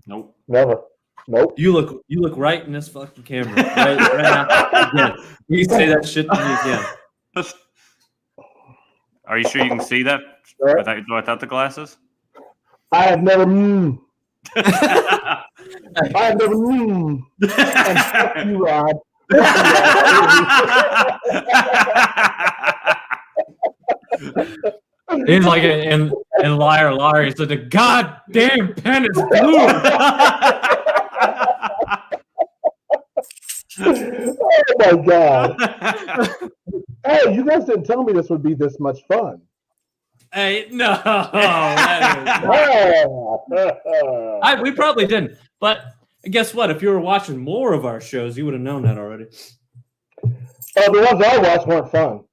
Nope. Never. Nope. You look right in this fucking camera. Right now. Again. You say that shit to me again. Are you sure you can see that without the glasses? I have never. I have never. And fuck you, Rod. He's like in Liar. He said, "The goddamn pen is blue." Oh my god! Hey, you guys didn't tell me this would be this much fun. Hey, no, we probably didn't. But guess what? If you were watching more of our shows, you would have known that already. The ones I watched weren't fun.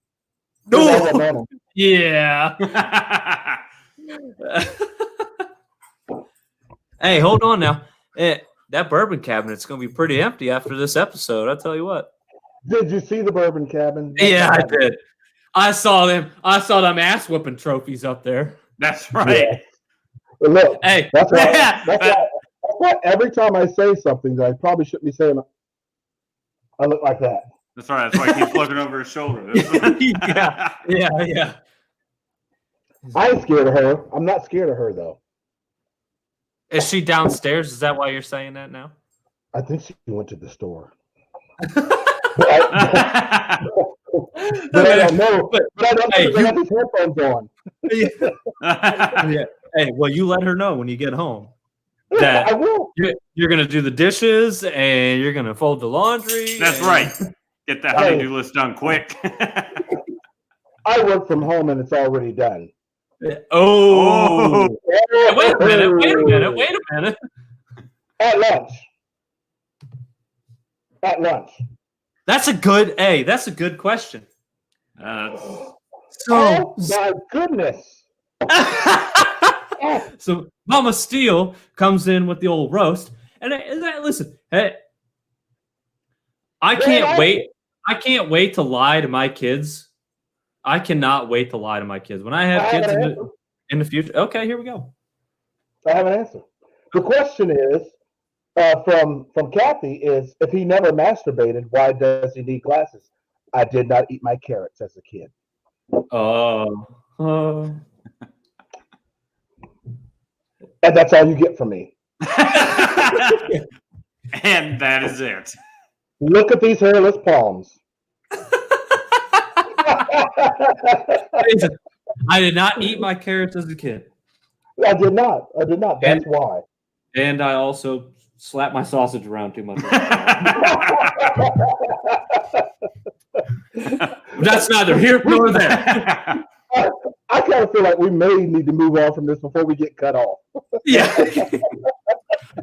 No. Yeah. Hey, hold on now. That bourbon cabinet's going to be pretty empty after this episode. I'll tell you what. Did you see the bourbon cabin? Yeah, I did. I saw them ass whooping trophies up there. That's right. Yeah. Well, look, hey, that's why every time I say something that I probably shouldn't be saying, I look like that. That's right. That's why he keeps looking over his shoulder. Yeah. I ain't scared of her. I'm not scared of her, though. Is she downstairs? Is that why you're saying that now? I think she went to the store. But I don't know. But I don't know. I got these headphones on. Yeah. Hey, well, you let her know when you get home that I will. You're going to do the dishes and you're going to fold the laundry. That's right. Get the honey-do list done quick. I work from home and it's already done. Oh. Yeah, wait a minute. At lunch. That's a good question. Oh my goodness. So Mama Steele comes in with the old roast. And listen, hey, I can't wait to lie to my kids. I cannot wait to lie to my kids. When I have kids in the future. Okay, here we go. I have an answer. The question is from Kathy is if he never masturbated, why does he need glasses? I did not eat my carrots as a kid. Oh. And that's all you get from me. And that is it. Look at these hairless palms. I did not eat my carrots as a kid. I did not. That's why. And I also slapped my sausage around too much. That's neither here nor there. I kind of feel like we may need to move on from this before we get cut off. Yeah.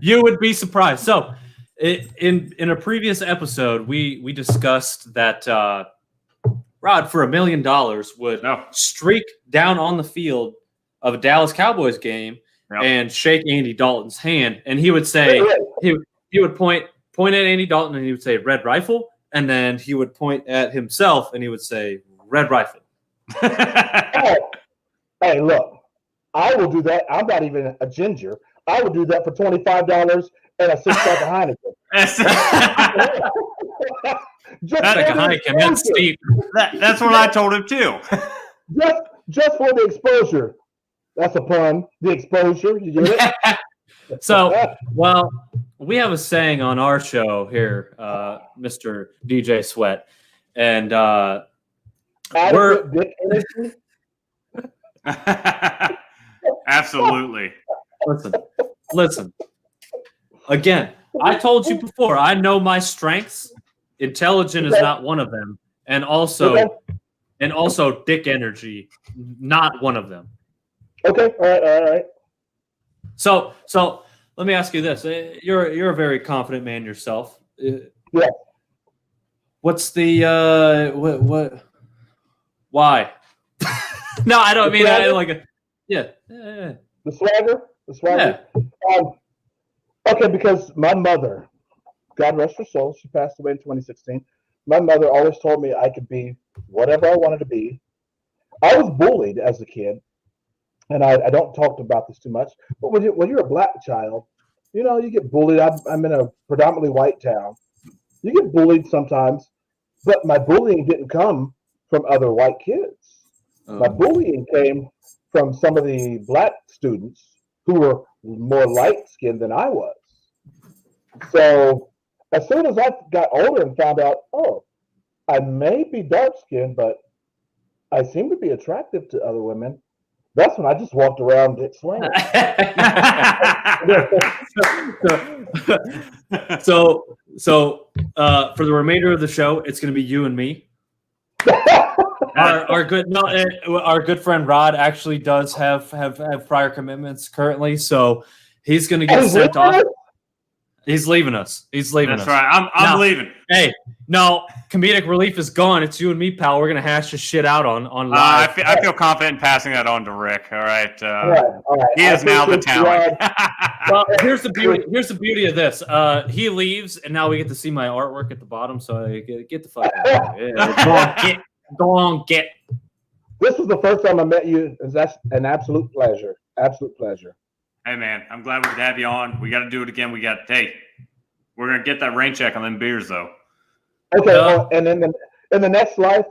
You would be surprised. So, in a previous episode, we discussed that Rod, for $1 million, would streak down on the field of a Dallas Cowboys game and shake Andy Dalton's hand, and he would say he would point at Andy Dalton and he would say red rifle, and then he would point at himself and he would say red rifle. Hey, look, I will do that. I'm not even a ginger. I would do that for $25 and a 6-pack of Heineken. Just like a Heineken, that's steep. That's what I told him too. just for the exposure. That's a pun. The exposure. You get it? So, well, we have a saying on our show here, Mr. DJ Sweat, and we're absolutely. Listen. Again, I told you before, I know my strengths. Intelligent is not one of them, and also dick energy, not one of them. Okay, all right. So let me ask you this: you're a very confident man yourself. Yeah. What's the what? Why? No, I don't mean I like a yeah. The swagger. Yeah. Okay, because my mother, God rest her soul, she passed away in 2016. My mother always told me I could be whatever I wanted to be. I was bullied as a kid, and I don't talk about this too much, but when you're a black child, you get bullied. I'm in a predominantly white town. You get bullied sometimes, but my bullying didn't come from other white kids. My bullying came from some of the black students who were more light-skinned than I was. So as soon as I got older and found out, I may be dark-skinned, but I seem to be attractive to other women, that's when I just walked around dick swinging. So for the remainder of the show, it's going to be you and me. Our good friend Rod actually does have prior commitments currently, so he's going to get sent off. He's leaving us. That's right. I'm leaving. Hey, no, comedic relief is gone. It's you and me, pal. We're gonna hash this shit out on live. I feel confident in passing that on to Rick. All right. All right. He is now the talent. Well, here's the beauty of this. He leaves, and now we get to see my artwork at the bottom. So I get the fuck out. Yeah, go on, get. This was the first time I met you. That's an absolute pleasure. Absolute pleasure. Hey, man, I'm glad we could have you on. We got to do it again. We're going to get that rain check on them beers, though. Okay, and then in the next life,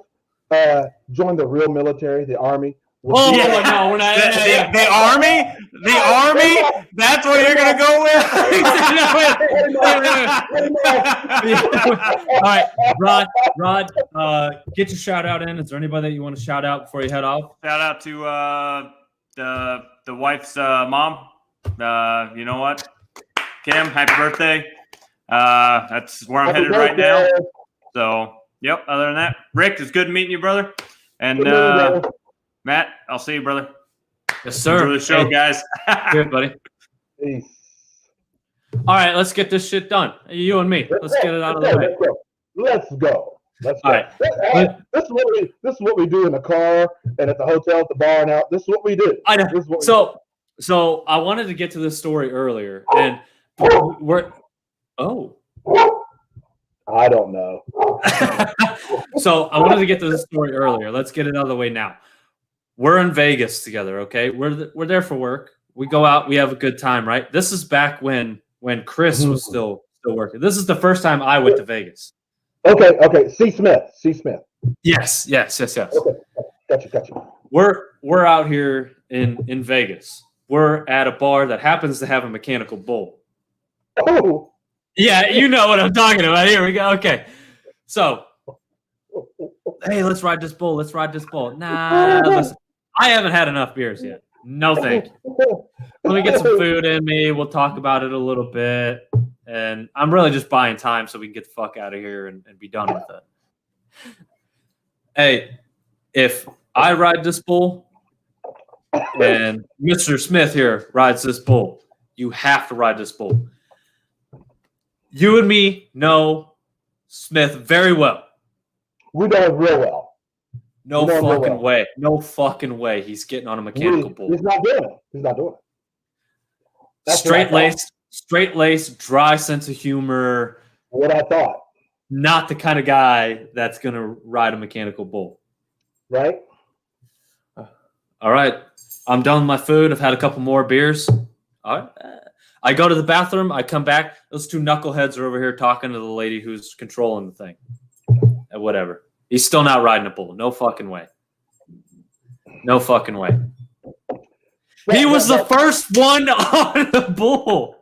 join the real military, the Army. No, we're not. The Army? The Army? That's what you're going to go with? All right, Rod, get your shout-out in. Is there anybody that you want to shout out before you head off? Shout out to the wife's mom. You know what? Kim, happy birthday. That's where I'm headed right now. So, yep, other than that, Rick, it's good meeting you, brother. And Matt, I'll see you, brother. Yes, sir. Enjoy the show, guys. Good, buddy. Peace. All right, let's get this shit done. You and me. Let's get it out of the way. Let's go. All right. This is what we do in the car and at the hotel, at the bar, and out. This is what we do. I know. So I wanted to get to this story earlier, and we're. Oh. I don't know. So I wanted to get to this story earlier. Let's get it out of the way now. We're in Vegas together, okay? We're there for work. We go out. We have a good time, right? This is back when Chris was still working. This is the first time I went to Vegas. Okay. C. Smith. Yes. Okay, gotcha. We're out here in Vegas. We're at a bar that happens to have a mechanical bull. Oh. Yeah, you know what I'm talking about. Here we go. Okay. So, hey, let's ride this bull. Nah, listen. I haven't had enough beers yet. No, thank you. Let me get some food in me. We'll talk about it a little bit. And I'm really just buying time so we can get the fuck out of here and be done with it. Hey, if I ride this bull and Mr. Smith here rides this bull, you have to ride this bull. You and me know Smith very well. We know him real well. No fucking way he's getting on a mechanical bull. He's not doing it. That's Straight lace, dry sense of humor. What I thought. Not the kind of guy that's going to ride a mechanical bull. Right? All right. I'm done with my food. I've had a couple more beers. All right. I go to the bathroom. I come back. Those two knuckleheads are over here talking to the lady who's controlling the thing. Whatever. He's still not riding a bull. No fucking way. He was the first one on the bull.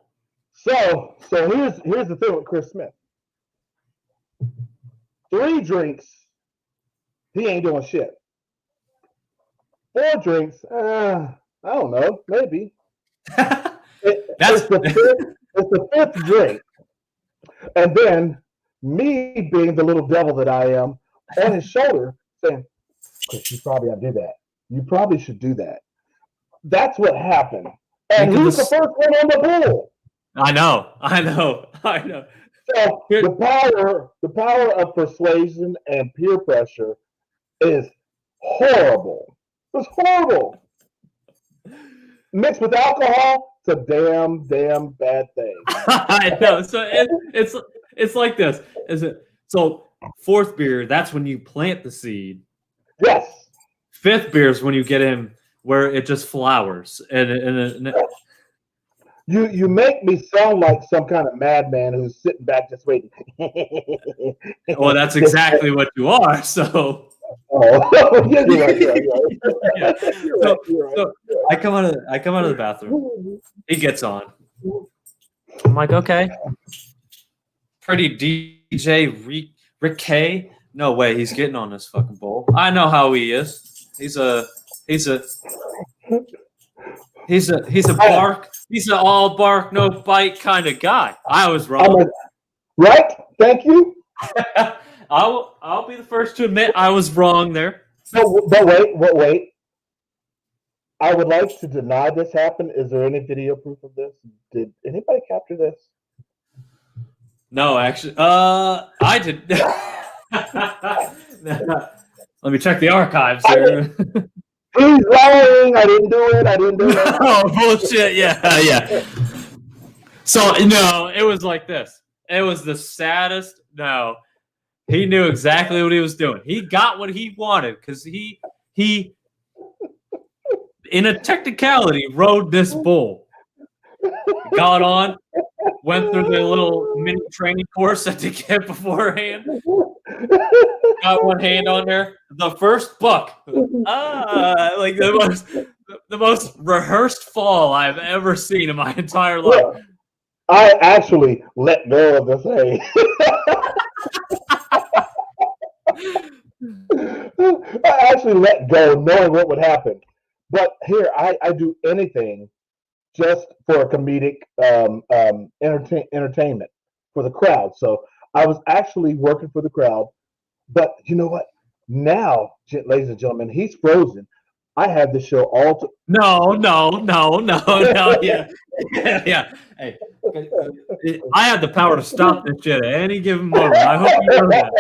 So here's the thing with Chris Smith. 3 drinks, he ain't doing shit. 4 drinks, I don't know, maybe. It's the fifth drink. And then me being the little devil that I am, on his shoulder saying, Chris, you probably ought to do that. You probably should do that. That's what happened. And he's the first one on the bull. I know. So the power of persuasion and peer pressure is horrible. It's horrible. Mixed with alcohol, it's a damn bad thing. I know. So it's like this. Is it? So 4th beer, that's when you plant the seed. Yes. 5th beer is when you get him where it just flowers. And You make me sound like some kind of madman who's sitting back just waiting. Well, that's exactly what you are. So. Oh, yeah, you're right. Yeah. So I come out of the bathroom. He gets on. I'm like, okay. Pretty DJ Rick K. No way, he's getting on this fucking bull. I know how he is. He's a bark. He's an all bark, no bite kind of guy. I was wrong. Right? Thank you. I'll be the first to admit I was wrong there. But wait. I would like to deny this happened. Is there any video proof of this? Did anybody capture this? No, actually, I did. Let me check the archives here. He's lying. I didn't do it. Oh, bullshit. Yeah. So, no, it was like this. It was the saddest. No, he knew exactly what he was doing. He got what he wanted because he, in a technicality, rode this bull. Got on, went through the little mini training course that they get beforehand. Got one hand on there. The first buck. Like the most rehearsed fall I've ever seen in my entire life. Look, I actually let go of the thing. I actually let go knowing what would happen. But here, I do anything just for a comedic entertainment for the crowd. So I was actually working for the crowd. But you know what? Now, ladies and gentlemen, he's frozen. I have this show all to... No, yeah. Hey, I have the power to stop this shit at any given moment. I hope you know that.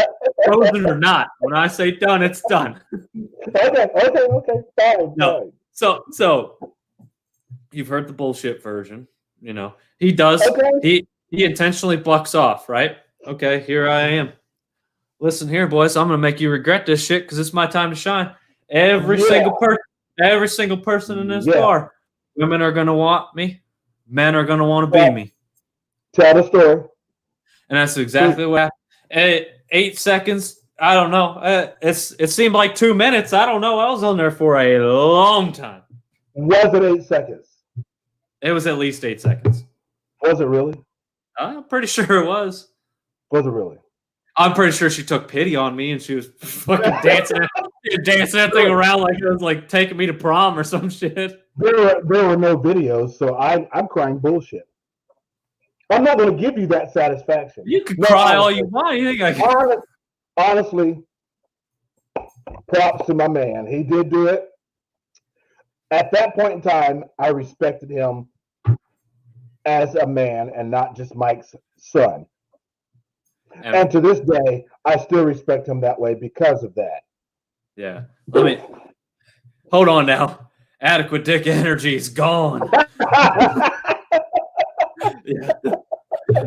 Frozen or not, when I say done, it's done. Okay. Fine. No. So you've heard the bullshit version. You know, he does. Okay. He intentionally bucks off, right? Okay, here I am. Listen here, boys. I'm gonna make you regret this shit because it's my time to shine. Every single person in this bar Women are going to want me. Men are going to want to be me. Tell the story. And that's exactly what happened. 8 seconds. I don't know. It seemed like 2 minutes. I don't know. I was on there for a long time. Was it 8 seconds? It was at least 8 seconds. Was it really? I'm pretty sure it was. Was it really? I'm pretty sure she took pity on me and she was fucking dancing that thing around like it was like taking me to prom or some shit. There were no videos, so I'm crying bullshit. I'm not going to give you that satisfaction. You can cry all you want. You think I can? Honestly, props to my man. He did do it. At that point in time, I respected him as a man and not just Mike's son. And to this day, I still respect him that way because of that. Yeah. Let me hold on now. Adequate dick energy is gone. Yeah.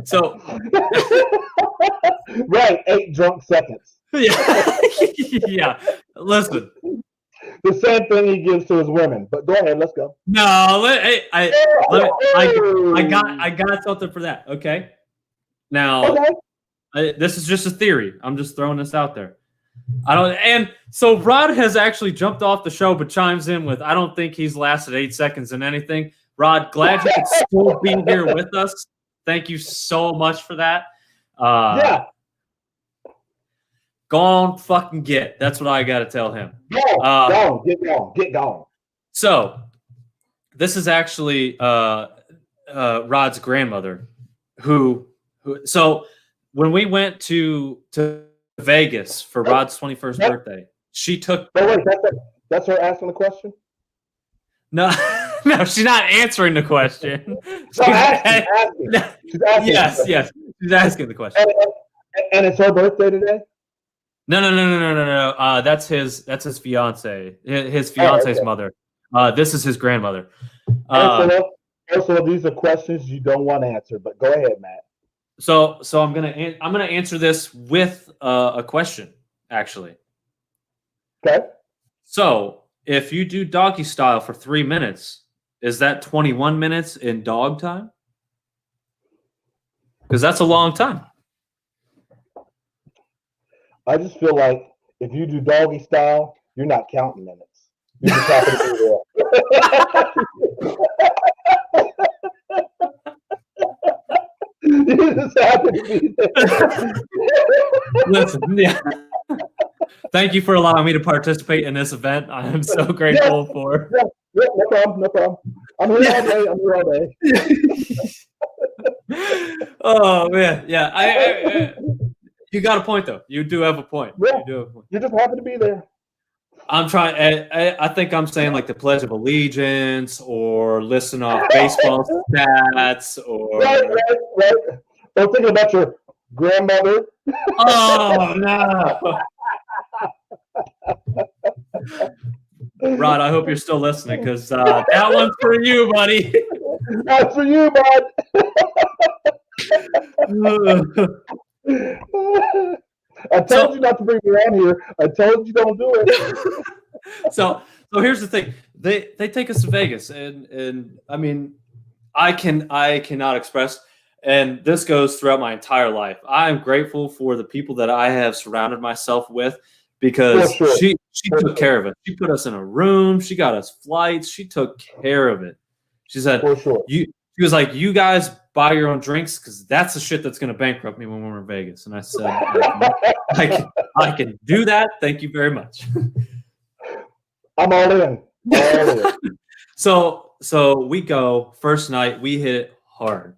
So right, 8 drunk seconds. Yeah. Yeah. Listen. The same thing he gives to his women. But go ahead, let's go. No, I got something for that. Okay. Now, this is just a theory. I'm just throwing this out there. And so Rod has actually jumped off the show, but chimes in with, I don't think he's lasted 8 seconds in anything. Rod, glad you could still be here with us. Thank you so much for that. Yeah. Go on, fucking get. That's what I got to tell him. Get going. So, this is actually Rod's grandmother, who. So, when we went to Vegas for Rod's 21st birthday, she took. Oh wait, that's her asking the question. No, no, she's not answering the question. She's asking. Yes, she's asking the question. And it's her birthday today. No. That's his fiance. His fiance's mother. This is his grandmother. Ursula, these are questions you don't want answered, but go ahead, Matt. So I'm gonna answer this with a question, actually. Okay. So if you do doggy style for 3 minutes, is that 21 minutes in dog time? Because that's a long time. I just feel like if you do doggy style, you're not counting minutes. You just happen to be there. You just happen to be there. Listen, yeah. Thank you for allowing me to participate in this event. I am so grateful for. Yeah, no problem. I'm here all day. Oh man, yeah. I you got a point though. You do have a point. Yeah. You do have a point. You just happen to be there. I'm trying. I think I'm saying like the Pledge of Allegiance, or listen off baseball stats, or right. Don't think about your grandmother. Oh no. Rod, I hope you're still listening, because that one's for you, buddy. That's for you, bud. I told you not to bring me around here. I told you don't do it. So here's the thing. They take us to Vegas, and I mean, I cannot express, and this goes throughout my entire life. I am grateful for the people that I have surrounded myself with, because she took care of it. She put us in a room. She got us flights. She took care of it. She said, she was like, you guys buy your own drinks, because that's the shit that's going to bankrupt me when we're in Vegas. And I said, I can do that. Thank you very much. I'm all in. So we go first night. We hit it hard.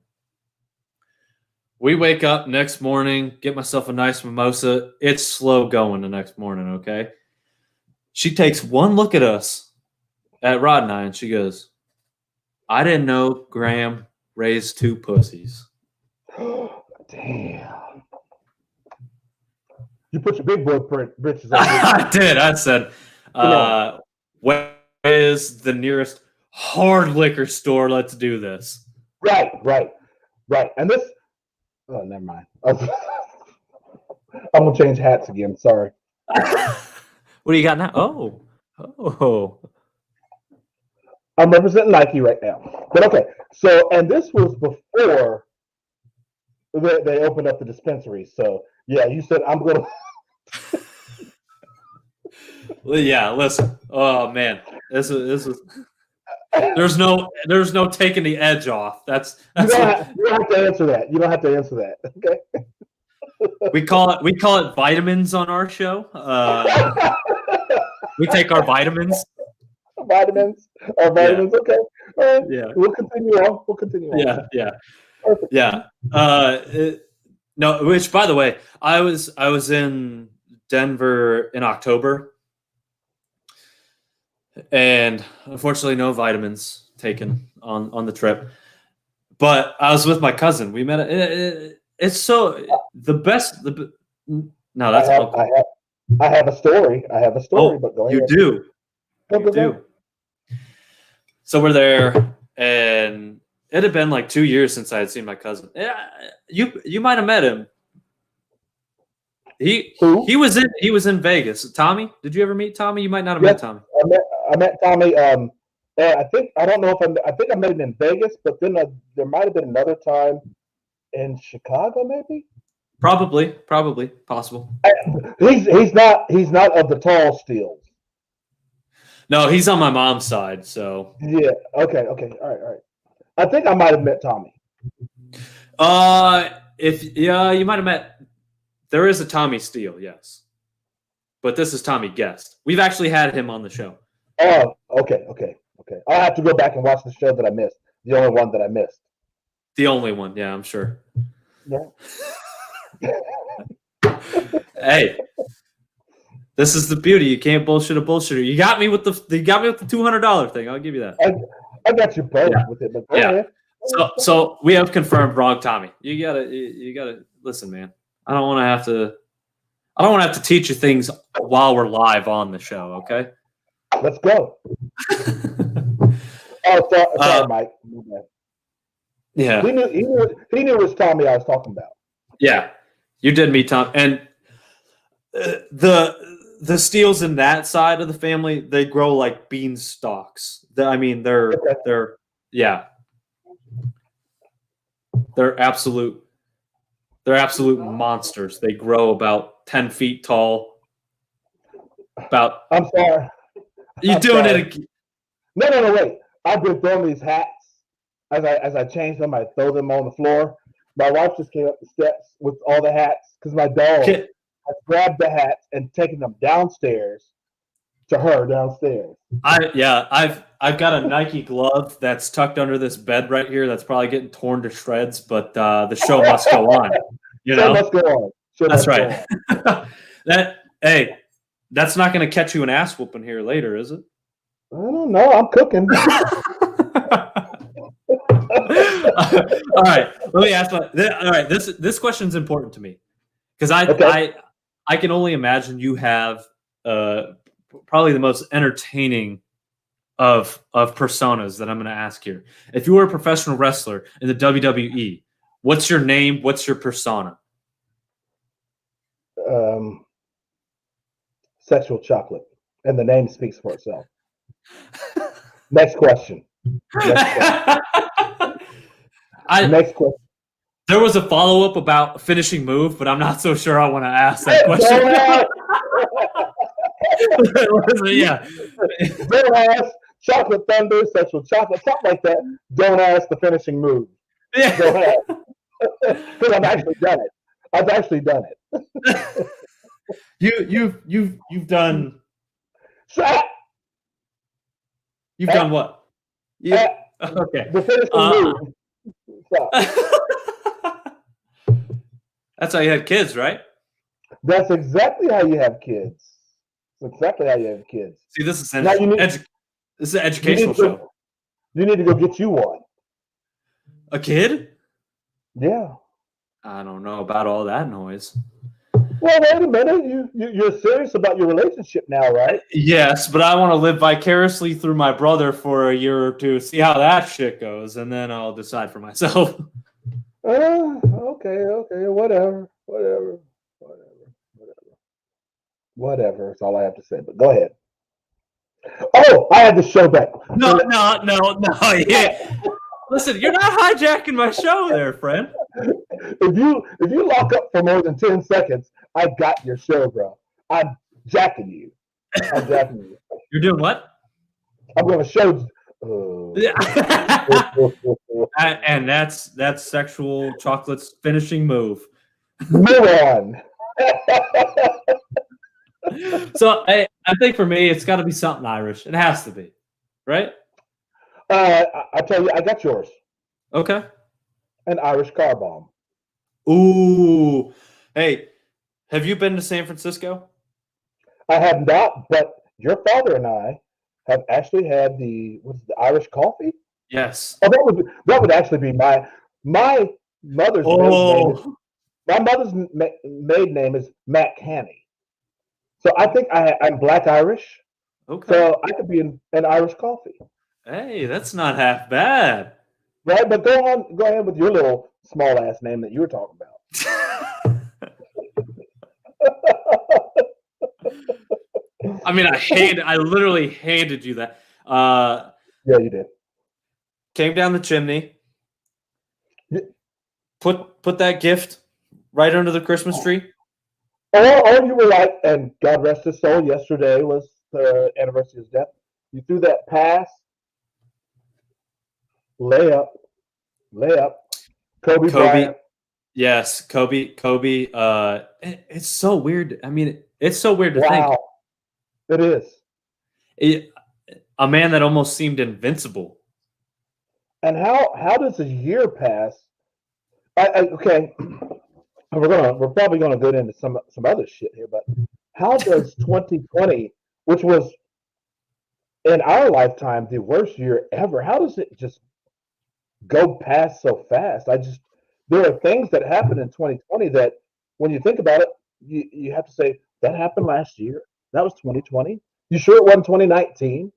We wake up next morning, get myself a nice mimosa. It's slow going the next morning, okay? She takes one look at us, at Rod and I, and she goes, I didn't know Graham raised 2 pussies. Damn. You put your big boy britches on. I did. I said, where is the nearest hard liquor store? Let's do this. Right. And this... Oh, never mind. I'm going to change hats again. Sorry. What do you got now? Oh. I'm representing Nike right now. But okay, so and this was before they opened up the dispensary. So yeah, you said I'm gonna. Well, yeah, listen. Oh man, this is. There's no taking the edge off. That's You what don't have to answer that. You don't have to answer that. Okay. we call it. We call it vitamins on our show. We take our vitamins. Vitamins or Yeah, vitamins. Okay. All right. yeah, We'll continue on. We'll continue on. yeah. Perfect. Yeah. No, which by the way, I was in Denver in October, and unfortunately no vitamins taken on the trip. But I was with my cousin. We met. It's so the best. No, that's alcohol. I have a story. Oh, But go ahead. you do. Go You do. ahead. So we're there, and it had been like 2 years since I had seen my cousin. Yeah, you might have met him. Who? He was in Vegas. Tommy, did you ever meet Tommy? You might not have met Tommy. I met Tommy. I think I don't know if I think I met him in Vegas, but then there might have been another time in Chicago, maybe. Probably possible. He's not of the tall steels. No, he's on my mom's side. So Yeah. Okay. All right. I think I might have met Tommy. you might have met. There is a Tommy Steele, yes, but this is Tommy Guest. We've actually had him on the show. Oh, okay. I'll have to go back and watch the show that I missed. The only one that I missed. The only one, yeah, I'm sure. Yeah. Hey, this is the beauty. You can't bullshit a bullshitter. You got me with the $200 thing. I'll give you that. I got you both with it, but go ahead. So we have confirmed wrong Tommy. You gotta listen, man. I don't want to have to teach you things while we're live on the show. Okay. Let's go. Sorry, Mike. Yeah. He knew it was Tommy I was talking about. Yeah, you did meet Tom, and the Steels in that side of the family, they grow like beanstalks. They're absolute monsters. They grow about 10 feet tall. I'm sorry. You doing it again? No, wait. I've been throwing these hats as I change them. I throw them on the floor. My wife just came up the steps with all the hats because my dog has grabbed the hats and taken them downstairs to her downstairs. I've got a Nike glove that's tucked under this bed right here. That's probably getting torn to shreds, but the show must go on. Show must go on. That's right. That's not going to catch you an ass whooping here later, is it? I don't know. I'm cooking. All right. Let me ask. All right. This question's important to me because I can only imagine you have probably the most entertaining of personas that I'm going to ask here. If you were a professional wrestler in the WWE, what's your name? What's your persona? Sexual chocolate, and the name speaks for itself. Next question. Next question. There was a follow-up about finishing move, but I'm not so sure I want to ask that question. Yeah. Don't ask chocolate thunder, sexual chocolate, something like that. Don't ask the finishing move. Yeah. Don't ask. Because I've actually done it. You've done. Shut. You've done what? Okay. The finishing move. That's how you had kids, right? That's exactly how you have kids. That's exactly how you have kids. See, this is this is an educational show. You need to go get you one. A kid? Yeah. I don't know about all that noise. Well, wait a minute. You're serious about your relationship now, right? Yes, but I want to live vicariously through my brother for a year or two, see how that shit goes, and then I'll decide for myself. Okay. Whatever. That's all I have to say. But go ahead. Oh, I had the show back. No. Yeah. Listen, you're not hijacking my show there, friend. If you lock up for more than 10 seconds, I got your show, bro. I'm jacking you. You're doing what? I'm going to show. And that's sexual chocolate's finishing move. Move on. So I think for me, it's got to be something Irish. It has to be, right? I tell you, I got yours. Okay. An Irish car bomb. Ooh. Hey, have you been to San Francisco? I have not, but your father and I have actually had the Irish coffee. Yes. Oh, that would actually be my mother's maiden name. My mother's maiden name is Matt Canny. So I think I'm Black Irish. Okay. So I could be an Irish coffee. Hey, that's not half bad. Right, but go ahead with your little small ass name that you were talking about. I mean, I literally handed you that. Yeah, you did. Came down the chimney. Yeah. Put that gift right under the Christmas tree. Or you were right, and God rest his soul, yesterday was the anniversary of his death. You threw that pass, layup, Kobe Bryant. Yes, Kobe. It's so weird. I mean, it's so weird to think. It is. A man that almost seemed invincible. And how does a year pass? Okay, we're probably gonna go into some other shit here, but how does 2020, which was in our lifetime the worst year ever, how does it just go past so fast? There are things that happened in 2020 that when you think about it, you have to say that happened last year. That was 2020. You sure it wasn't 2019?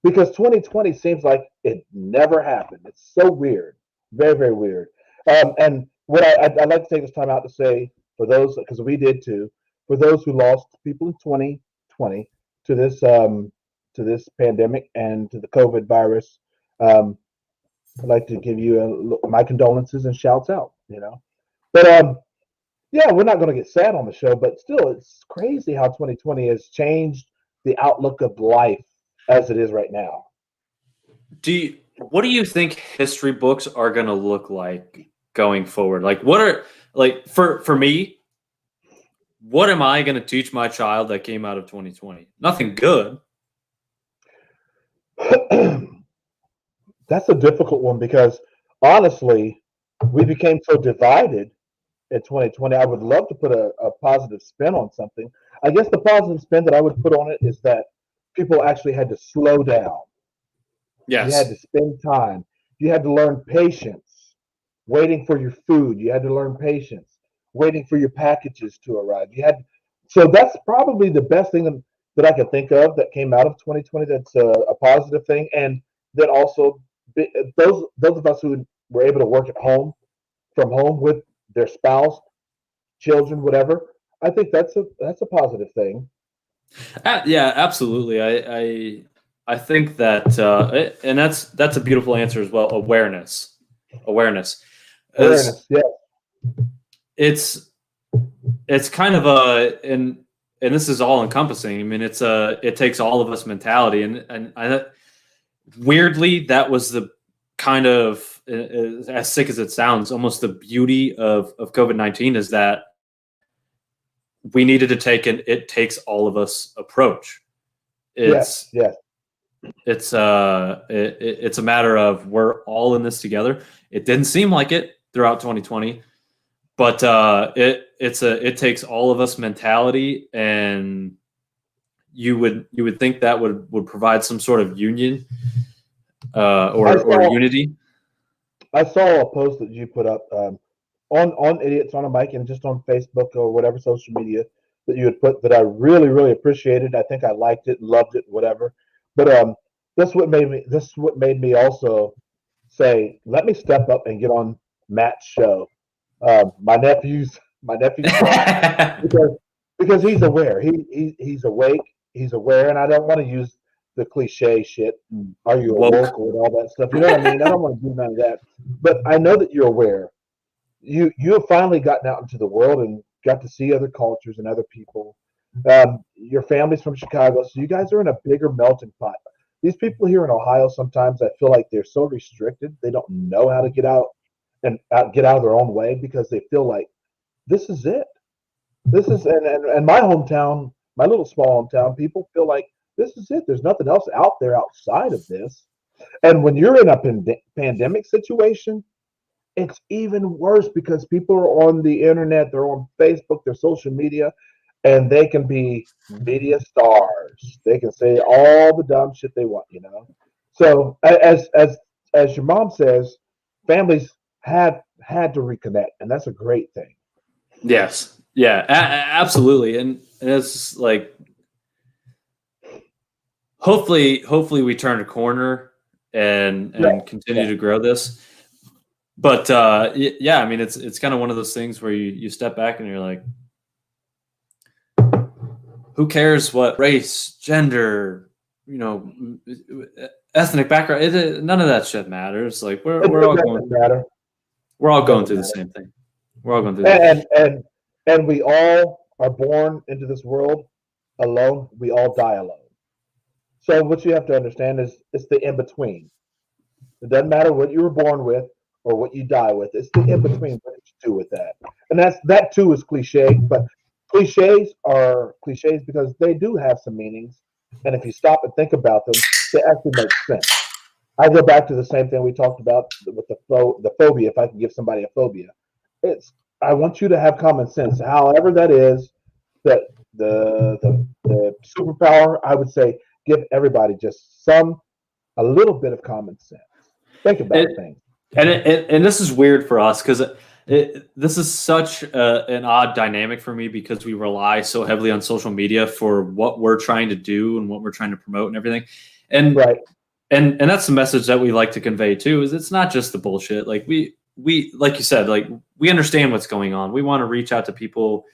Because 2020 seems like it never happened. It's so weird, very, very weird. And what I'd like to take this time out to say for those, because we did too, for those who lost people in 2020 to this pandemic and to the COVID virus, I'd like to give you my condolences and shouts out. But yeah, we're not going to get sad on the show, but still, it's crazy how 2020 has changed the outlook of life as it is right now. What do you think history books are going to look like going forward? Like, what are, like, for me, what am I going to teach my child that came out of 2020? Nothing good. That's a difficult one because honestly, we became so divided in 2020. I would love to put a positive spin on something. I guess the positive spin that I would put on it is that people actually had to slow down. Yes. You had to spend time. You had to learn patience, waiting for your food. You had to learn patience, waiting for your packages to arrive. So that's probably the best thing that I could think of that came out of 2020. That's a positive thing, and that also those of us who were able to work from home with their spouse, children, whatever. I think that's a positive thing. Yeah, absolutely. I think that, and that's a beautiful answer as well. Awareness. Yeah. It's kind of and this is all encompassing. I mean, it takes all of us mentality, and weirdly, that was the kind of, as sick as it sounds, almost the beauty of COVID-19 is that we needed to take an it takes all of us approach. It's a matter of we're all in this together. It didn't seem like it throughout 2020, but it takes all of us mentality, and you would think that would provide some sort of union or unity. I saw a post that you put up on Idiots on a Mic and just on Facebook or whatever social media that you had put that I really, really appreciated. I think I liked it, loved it, whatever. But this what made me also say, let me step up and get on Matt's show. My nephew's because he's aware. He's awake. He's aware, and I don't want to use the cliche shit. Are you Woke. woke and all that stuff? You know what I mean? I don't want to do none of that. But I know that you're aware. You have finally gotten out into the world and got to see other cultures and other people. Your family's from Chicago, so you guys are in a bigger melting pot. These people here in Ohio, sometimes I feel like they're so restricted, they don't know how to get out and get out of their own way because they feel like this is it. This is and my hometown, my little small hometown, people feel like this is it. There's nothing else out there outside of this. And when you're in a pandemic situation, it's even worse because people are on the internet, they're on Facebook, they're social media, and they can be media stars. They can say all the dumb shit they want, you know. So as your mom says, families have had to reconnect, and that's a great thing. Yes. Yeah, absolutely. And it's like, hopefully we turn a corner and continue to grow this. But yeah, I mean, it's kind of one of those things where you step back and you're like, who cares what race, gender, you know, ethnic background? None of that shit matters. Like we're all going through the same thing. We're all going through and we all are born into this world alone. We all die alone. So what you have to understand is it's the in between. It doesn't matter what you were born with or what you die with. It's the in between. What you do with that, and that too is cliche. But cliches are cliches because they do have some meanings, and if you stop and think about them, they actually make sense. I go back to the same thing we talked about with the phobia. If I can give somebody a phobia, it's I want you to have common sense. However, that is that the superpower. I would say give everybody just a little bit of common sense. Think about things. And this is weird for us because this is such an odd dynamic for me because we rely so heavily on social media for what we're trying to do and what we're trying to promote and everything. And right. And that's the message that we like to convey too, is it's not just the bullshit. Like we like you said, like we understand what's going on. We want to reach out to people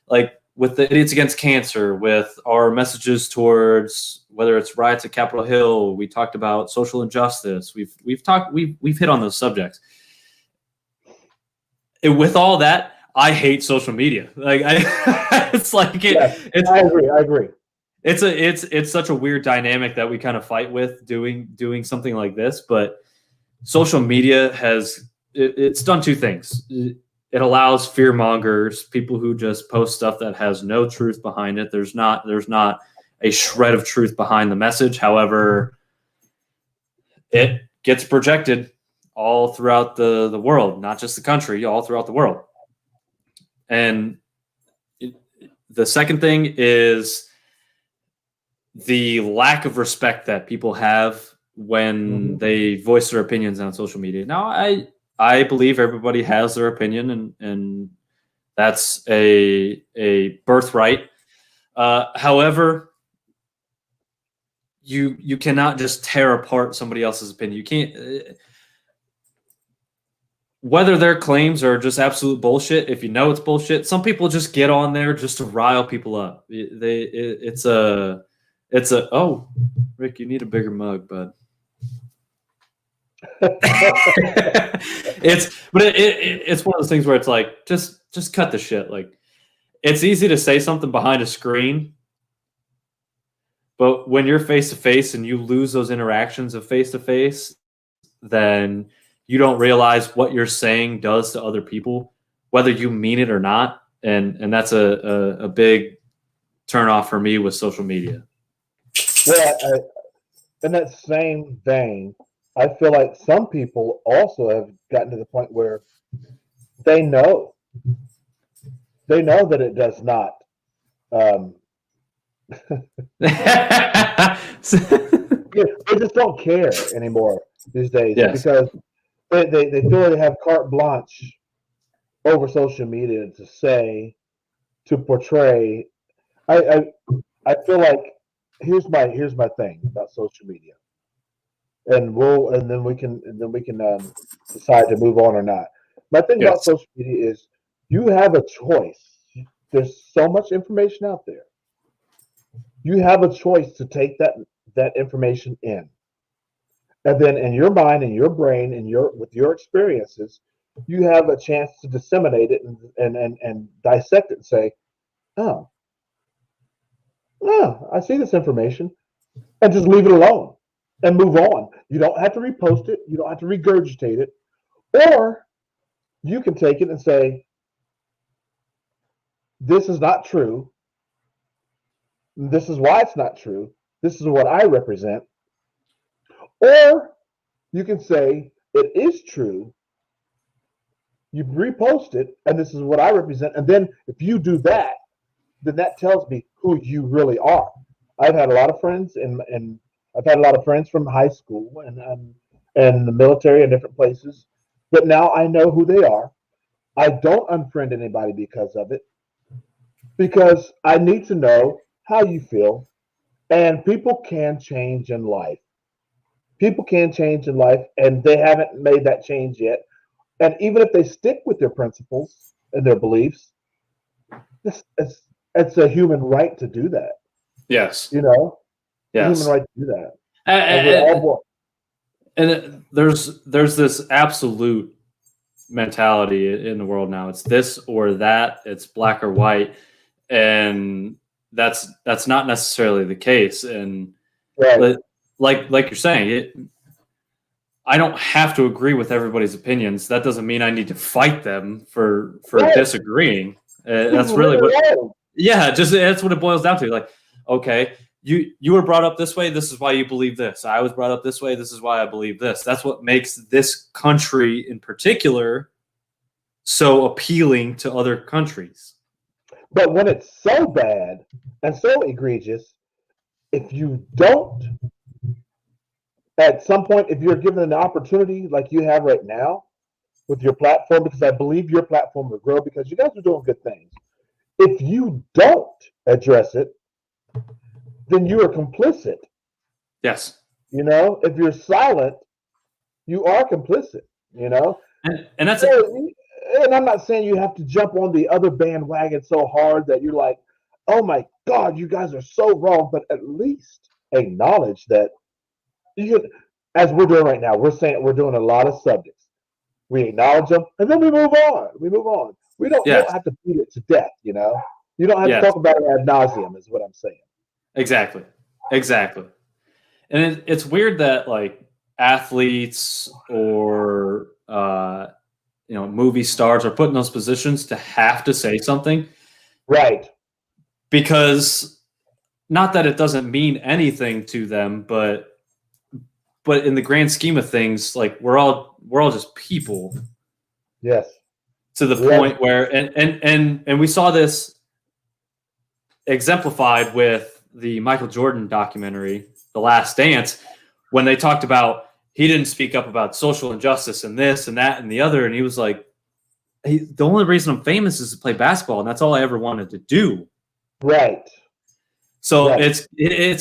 like with the Idiots Against Cancer, with our messages towards whether it's riots at Capitol Hill. We talked about social injustice. We've hit on those subjects. With all that, I hate social media. Like it's like I agree. It's such a weird dynamic that we kind of fight with doing something like this, but social media it's done two things. It allows fear mongers, people who just post stuff that has no truth behind it. There's not a shred of truth behind the message. However, it gets projected all throughout the world, not just the country, all throughout the world. And the second thing is the lack of respect that people have when they voice their opinions on social media. Now, I believe everybody has their opinion, and that's a birthright. However, you cannot just tear apart somebody else's opinion. You can't. Whether their claims are just absolute bullshit, if you know it's bullshit, some people just get on there just to rile people up. It's a oh, Rick, you need a bigger mug, bud. It's one of those things where it's like just cut the shit. Like it's easy to say something behind a screen, but when you're face to face and you lose those interactions of face to face, then you don't realize what you're saying does to other people, whether you mean it or not. And that's a big turn off for me with social media. Well, in that same vein, I feel like some people also have gotten to the point where they know that it does not. They just don't care anymore these days because they feel they have carte blanche over social media to portray. I feel like here's my thing about social media, and then we can decide to move on or not. My thing about social media is you have a choice. There's so much information out there. You have a choice to take that information in. And then in your mind, in your brain, with your experiences, you have a chance to disseminate it and dissect it and say, oh, I see this information, and just leave it alone and move on. You don't have to repost it. You don't have to regurgitate it. Or you can take it and say, this is not true. This is why it's not true. This is what I represent. Or you can say, it is true. You repost it, and this is what I represent. And then if you do that, then that tells me who you really are. I've had a lot of friends, and I've had a lot of friends from high school and the military and different places. But now I know who they are. I don't unfriend anybody because of it, because I need to know how you feel. And people can change in life. People can change in life, and they haven't made that change yet. And even if they stick with their principles and their beliefs, it's a human right to do that. Yes. You know? Yes. A human right to do that. And there's this absolute mentality in the world now. It's this or that. It's black or white, and that's not necessarily the case. And right. like you're saying, I don't have to agree with everybody's opinions. That doesn't mean I need to fight them for right. disagreeing. That's really what. Yeah, just that's what it boils down to. Like, okay. You were brought up this way. This is why you believe this. I was brought up this way. This is why I believe this. That's what makes this country in particular so appealing to other countries. But when it's so bad and so egregious, if you don't, at some point, if you're given an opportunity like you have right now with your platform, because I believe your platform will grow because you guys are doing good things. If you don't address it, then you are complicit. Yes. You know, if you're silent, you are complicit, you know? And that's and I'm not saying you have to jump on the other bandwagon so hard that you're like, oh my God, you guys are so wrong, but at least acknowledge that you can, as we're doing right now, we're doing a lot of subjects. We acknowledge them and then we move on. We don't have to beat it to death, you know? You don't have to talk about it ad nauseum, is what I'm saying. Exactly. And it's weird that like athletes or movie stars are put in those positions to have to say something, right? Because not that it doesn't mean anything to them, but in the grand scheme of things, like we're all just people. Yes. To the point where and we saw this exemplified with the Michael Jordan documentary, The Last Dance, when they talked about he didn't speak up about social injustice and this and that and the other. And he was like, the only reason I'm famous is to play basketball. And that's all I ever wanted to do. Right. So it's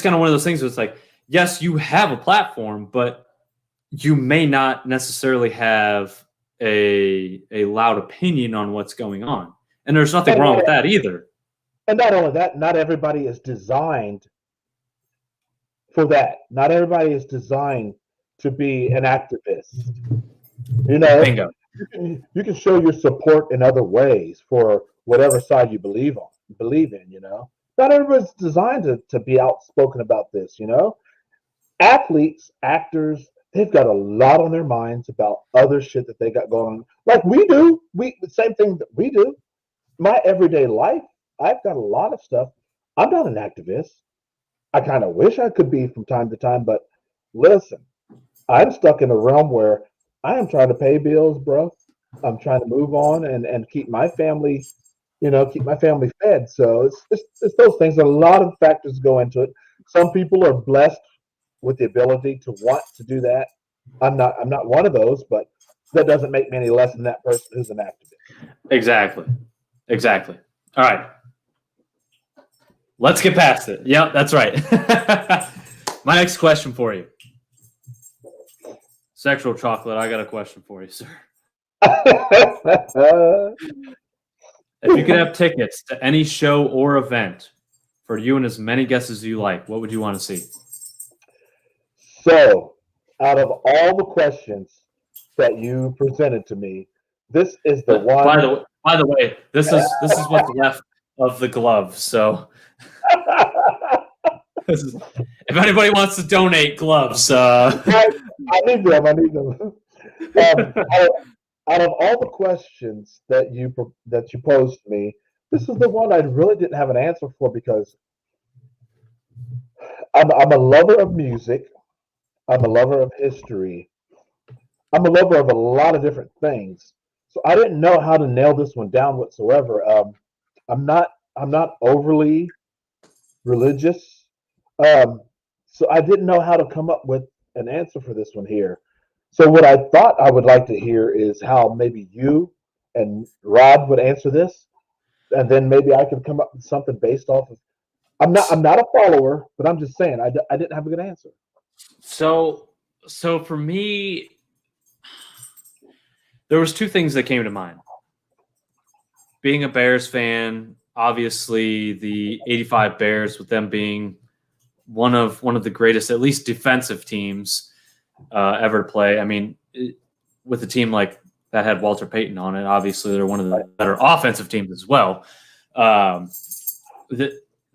kind of one of those things where it's like, yes, you have a platform, but you may not necessarily have a loud opinion on what's going on. And there's nothing wrong with that either. And not only that, not everybody is designed for that. Not everybody is designed to be an activist. You know, bingo. You can show your support in other ways for whatever side you believe in, you know. Not everybody's designed to be outspoken about this, you know. Athletes, actors, they've got a lot on their minds about other shit that they got going on. Like we do. The same thing that we do. My everyday life, I've got a lot of stuff. I'm not an activist. I kind of wish I could be from time to time, but listen, I'm stuck in a realm where I am trying to pay bills, bro. I'm trying to move on and keep my family, fed. So it's those things. A lot of factors go into it. Some people are blessed with the ability to want to do that. I'm not one of those, but that doesn't make me any less than that person who's an activist. Exactly. All right. Let's get past it. Yeah, that's right. My next question for you. Sexual chocolate, I got a question for you, sir. If you could have tickets to any show or event for you and as many guests as you like, what would you want to see? So, out of all the questions that you presented to me, this is the one. By the way, this is what's left of the glove. So, if anybody wants to donate gloves, I need them. I need them. Out of all the questions that you posed to me, this is the one I really didn't have an answer for because I'm a lover of music. I'm a lover of history. I'm a lover of a lot of different things. So I didn't know how to nail this one down whatsoever. I'm not overly religious, so I didn't know how to come up with an answer for this one here. So what I thought I would like to hear is how maybe you and Rod would answer this, and then maybe I could come up with something based off of. I'm not a follower, but I'm just saying I didn't have a good answer. So for me, there was two things that came to mind. Being a Bears fan, obviously the '85 Bears, with them being one of the greatest, at least defensive teams ever to play. I mean, with a team like that had Walter Payton on it, obviously they're one of the better offensive teams as well.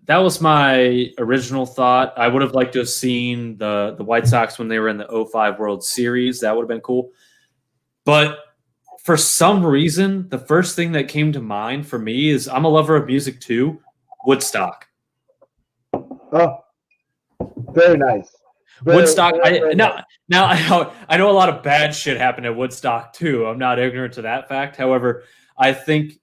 That was my original thought. I would have liked to have seen the White Sox when they were in the '05 World Series. That would have been cool. But for some reason, the first thing that came to mind for me is I'm a lover of music too. Woodstock. Oh, very nice. Woodstock. Now I know a lot of bad shit happened at Woodstock too. I'm not ignorant to that fact. However, I think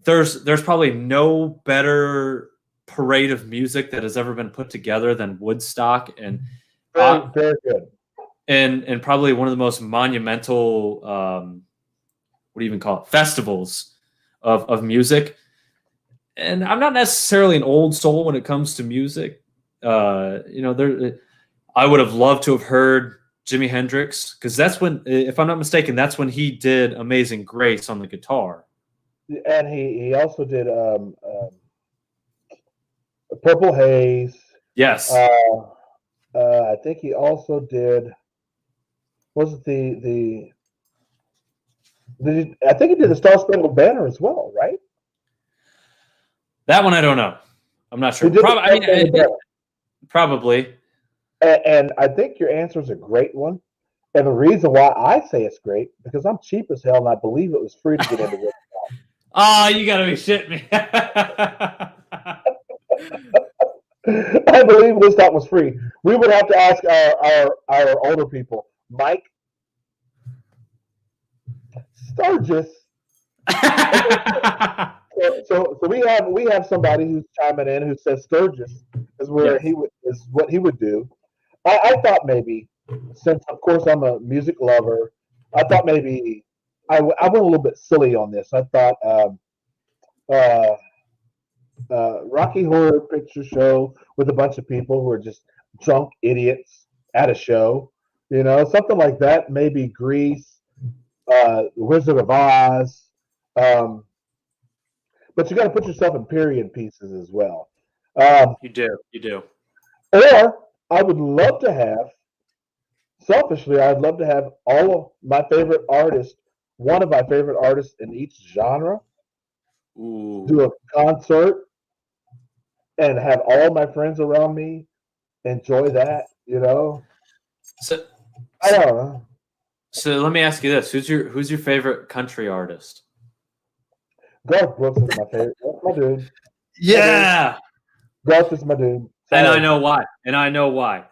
there's probably no better parade of music that has ever been put together than Woodstock, and very good. And probably one of the most monumental, what do you even call it, festivals of music. And I'm not necessarily an old soul when it comes to music. I would have loved to have heard Jimi Hendrix, because that's when, if I'm not mistaken, that's when he did Amazing Grace on the guitar. And he also did Purple Haze. Yes. I think he also did. Was it I think he did the Star Spangled Banner as well, right? That one I don't know. I'm not sure. Probably. And I think your answer is a great one. And the reason why I say it's great, because I'm cheap as hell, and I believe it was free to get into it. Oh, you gotta be shitting me. I believe Woodstock was free. We would have to ask our older people. Mike Sturgis. So we have somebody who's chiming in who says Sturgis is where is what he would do. I thought maybe, since of course I'm a music lover, I thought maybe I went a little bit silly on this. I thought Rocky Horror Picture Show with a bunch of people who are just drunk idiots at a show, something like that. Maybe Grease, Wizard of Oz, but you got to put yourself in period pieces as well. You do. Or I would love to have, selfishly, I'd love to have all of my favorite artists, one of my favorite artists in each genre, do a concert, and have all my friends around me enjoy that, So I don't know. So let me ask you this: who's your favorite country artist? Garth Brooks is my favorite. That's my dude. Yeah, Garth is my dude. Sorry. And I know why.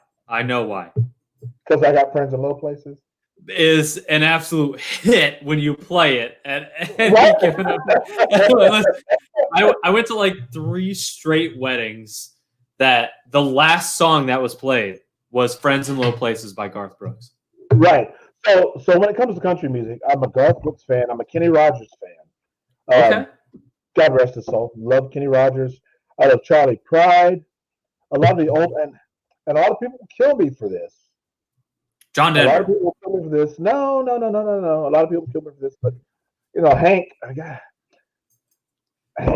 Because I got friends in low places. Is an absolute hit when you play it. And I went to like 3 straight weddings that the last song that was played was "Friends in Low Places" by Garth Brooks. Right. So when it comes to country music, I'm a Garth Brooks fan. I'm a Kenny Rogers fan. Okay. God rest his soul. Love Kenny Rogers. I love Charlie Pride. I love the old, and a lot of people kill me for this. John Denver. A lot of people kill me for this. No. A lot of people kill me for this, but Hank.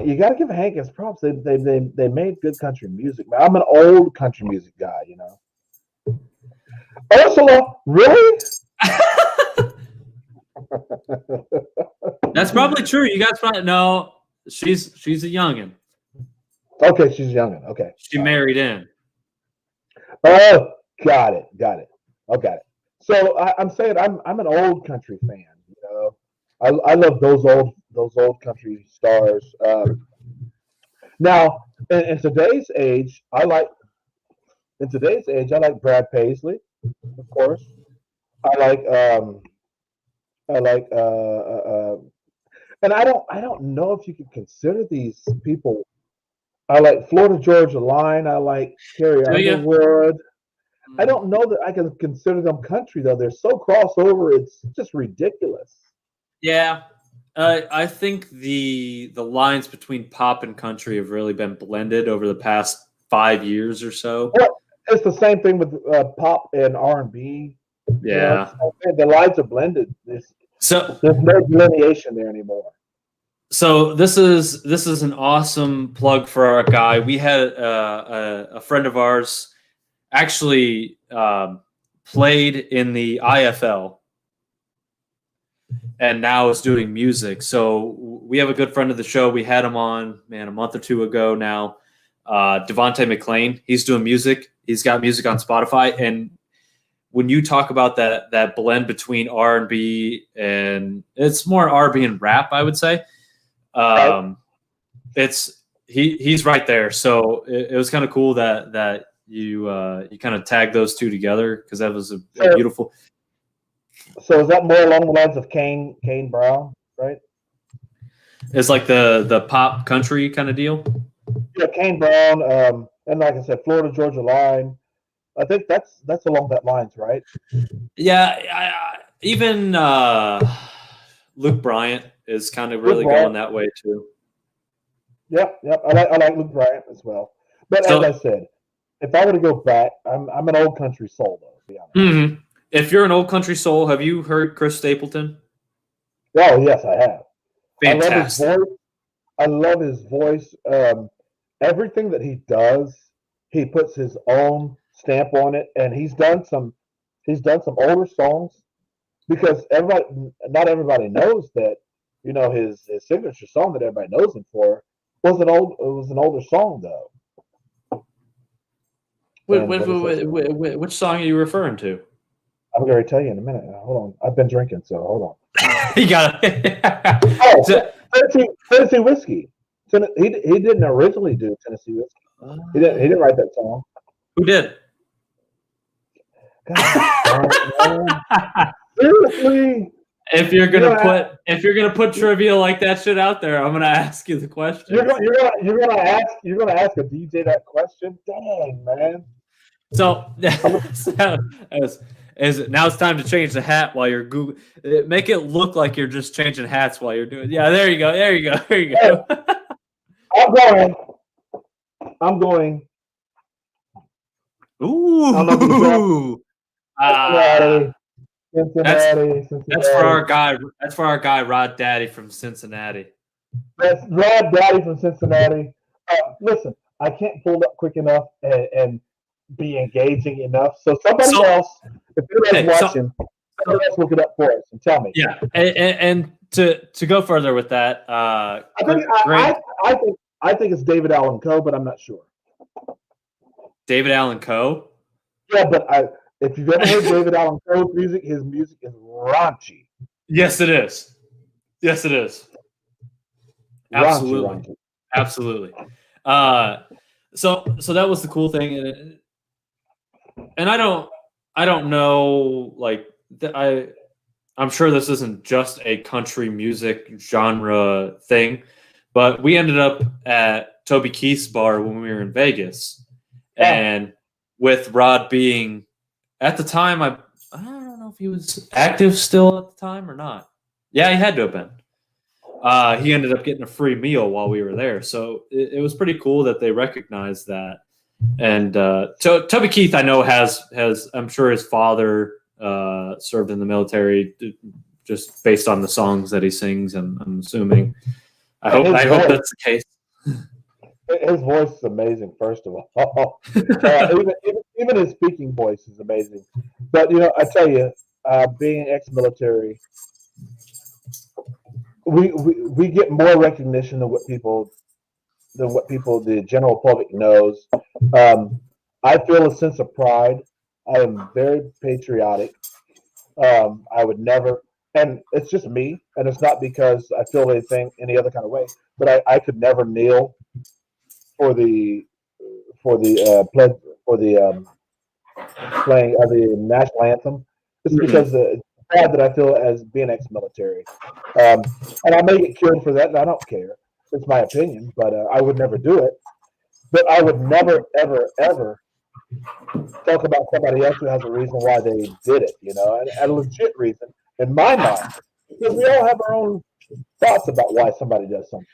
You got to give Hank his props. They made good country music. Man, I'm an old country music guy, you know. Ursula, really? That's probably true. You guys probably no. She's a youngin. Okay, she's youngin. Okay, She married in. oh, got it. Okay, so I'm saying I'm an old country fan. You know, I love those old country stars. Now, in today's age, I like Brad Paisley, of course. I like I like and I don't know if you could consider these people. I like Florida Georgia Line. I like Carrie Do you? Underwood. I don't know that I can consider them country though. They're so crossover. It's just ridiculous. Yeah. I think the lines between pop and country have really been blended over the past 5 years or so. Well, it's the same thing with pop and R&B. Yeah. You know, the lines are blended. There's So no delineation there anymore. So this is an awesome plug for our guy. We had a friend of ours actually played in the IFL and now is doing music. So we have a good friend of the show. We had him on, man, a month or two ago now. Devontae McLean. He's doing music. He's got music on Spotify. And when you talk about that blend between R&B and it's more R&B and rap, I would say. He's right there. So it was kind of cool that you kind of tagged those two together because that was a beautiful. So is that more along the lines of Kane Brown, right? It's like the pop country kind of deal. Yeah, Kane Brown, and like I said, Florida Georgia Line. I think that's along that lines, right? Yeah, even Luke Bryant is kind of really going that way too. Yep. I like Luke Bryant as well. But as I said, if I were to go back, I'm an old country soul though. To be honest. Mm-hmm. If you're an old country soul, have you heard Chris Stapleton? Oh yes, I have. Fantastic. I love his voice. Everything that he does, he puts his own stamp on it, and he's done some older songs because not everybody knows that, you know, his signature song that everybody knows him for was an older song though. Which song are you referring to? I'm going to tell you in a minute. Hold on. I've been drinking, so hold on. You got it. Tennessee Whiskey. He didn't originally do Tennessee Whiskey. He didn't write that song. Who did? God, seriously. If you're gonna put trivia like that shit out there, I'm gonna ask you the question. You're gonna ask a DJ that question? Dang, man. So now it's time to change the hat while you're Google. Make it look like you're just changing hats while you're doing. Yeah, there you go. Hey, I'm going. Ooh. Cincinnati. That's for our guy. That's for our guy Rod Daddy from Cincinnati. That's Rod Daddy from Cincinnati. Listen, I can't pull it up quick enough and be engaging enough. So somebody else, if anybody's watching, somebody else look it up for us and tell me. Yeah, and to go further with that, I think it's David Allan Coe, but I'm not sure. David Allan Coe. Yeah, but if you've ever heard David Allan Coe's music, his music is raunchy. Yes, it is. Absolutely. Raunchy. Absolutely. So that was the cool thing, and I don't know, like I'm sure this isn't just a country music genre thing, but we ended up at Toby Keith's bar when we were in Vegas, and with Rod being at the time, I don't know if he was active still at the time or not. Yeah, he had to have been. He ended up getting a free meal while we were there, so it was pretty cool that they recognized that. And Toby Keith, I know has I'm sure his father served in the military, just based on the songs that he sings, and I'm assuming. I hope that's the case. His voice is amazing, first of all. Even his speaking voice is amazing. But, I tell you, being ex-military, we get more recognition than what the general public knows. I feel a sense of pride. I am very patriotic. I would never, and it's just me, and it's not because I feel anything any other kind of way, but I could never kneel for the pledge for the playing of the national anthem. It's because the pride that I feel as being ex-military, and I may get killed for that, and I don't care. It's my opinion, but I would never do it. But I would never, ever, ever talk about somebody else who has a reason why they did it, and a legit reason in my mind, because we all have our own thoughts about why somebody does something,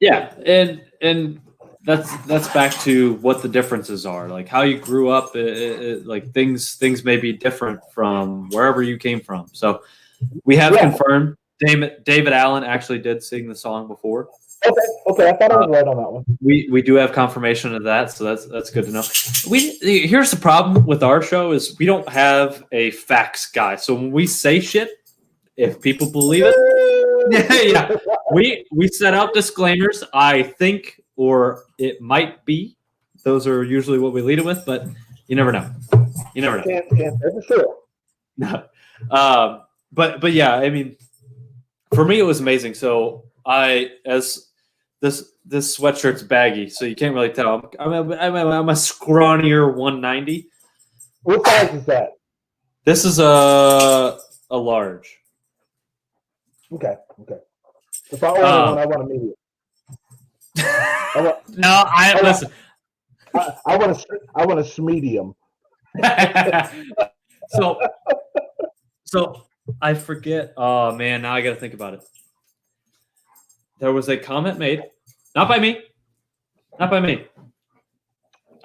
Yeah, and that's back to what the differences are, like how you grew up. Like things may be different from wherever you came from. So we have confirmed David Allen actually did sing the song before. Okay, I thought I was right on that one. We do have confirmation of that, so that's good to know. Here's the problem with our show is we don't have a facts guy. So when we say shit, if people believe it, yeah, we set out disclaimers. I think, or it might be. Those are usually what we lead it with, but you never know. You never know. Can't for sure. No. But yeah, I mean, for me it was amazing. So this sweatshirt's baggy, so you can't really tell. I'm a scrawnier 190. What size is that? This is a large. Okay. If I order one, I want a medium. Listen. I want a medium. So I forget. Oh man, now I got to think about it. There was a comment made, not by me. I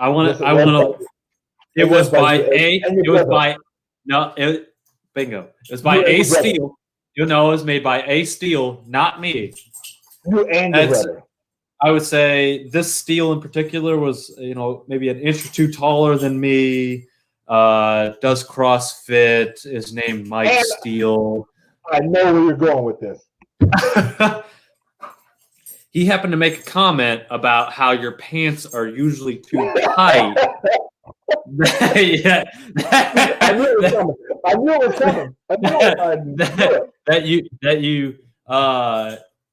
want to. It was by bingo. It was by A Steel. It was made by A Steel, not me. You and your brother. I would say this Steel in particular was, maybe an inch or two taller than me. Does CrossFit. Is named Mike Steele. I know where you're going with this. He happened to make a comment about how your pants are usually too tight. Yeah. I knew it was coming.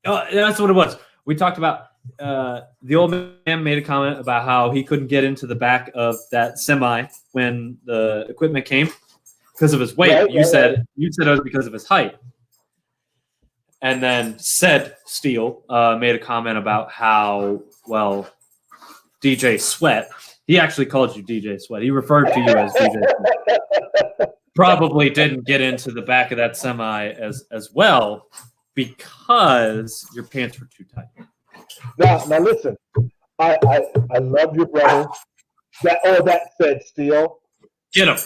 That's what it was. We talked about the old man made a comment about how he couldn't get into the back of that semi when the equipment came because of his weight. You said it was because of his height. And then said Steele made a comment about how, DJ Sweat, he actually called you DJ Sweat. He referred to you as DJ Sweat. Probably didn't get into the back of that semi as well because your pants were too tight. Now listen, I love your brother. That said Steele. Get him.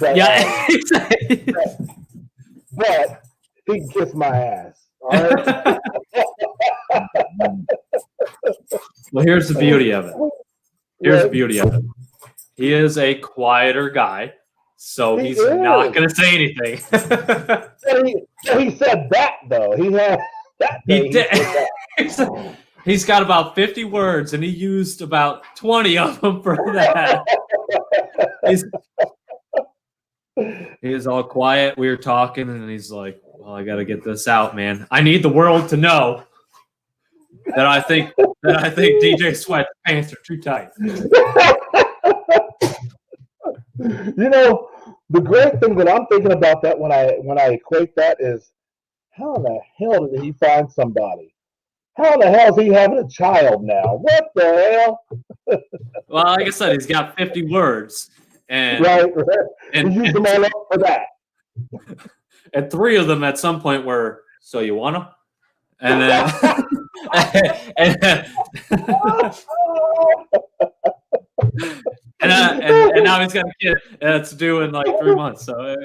But he can kiss my ass. All right? Well, here's the beauty of it. He is a quieter guy, so he's not going to say anything. He said that, though. He had that. He did. He's got about 50 words, and he used about 20 of them for that. He's all quiet. We were talking, and he's like, "Well, I got to get this out, man. I need the world to know that I think DJ Sweat's pants are too tight." The great thing that I'm thinking about that when I equate that is, how in the hell did he find somebody? How in the hell is he having a child now? What the hell? Well, like I said, he's got 50 words. And, right. And used them all up for that. And 3 of them at some point were, "So you want them?" And then, and now he's got a kid that's due in like 3 months. So right.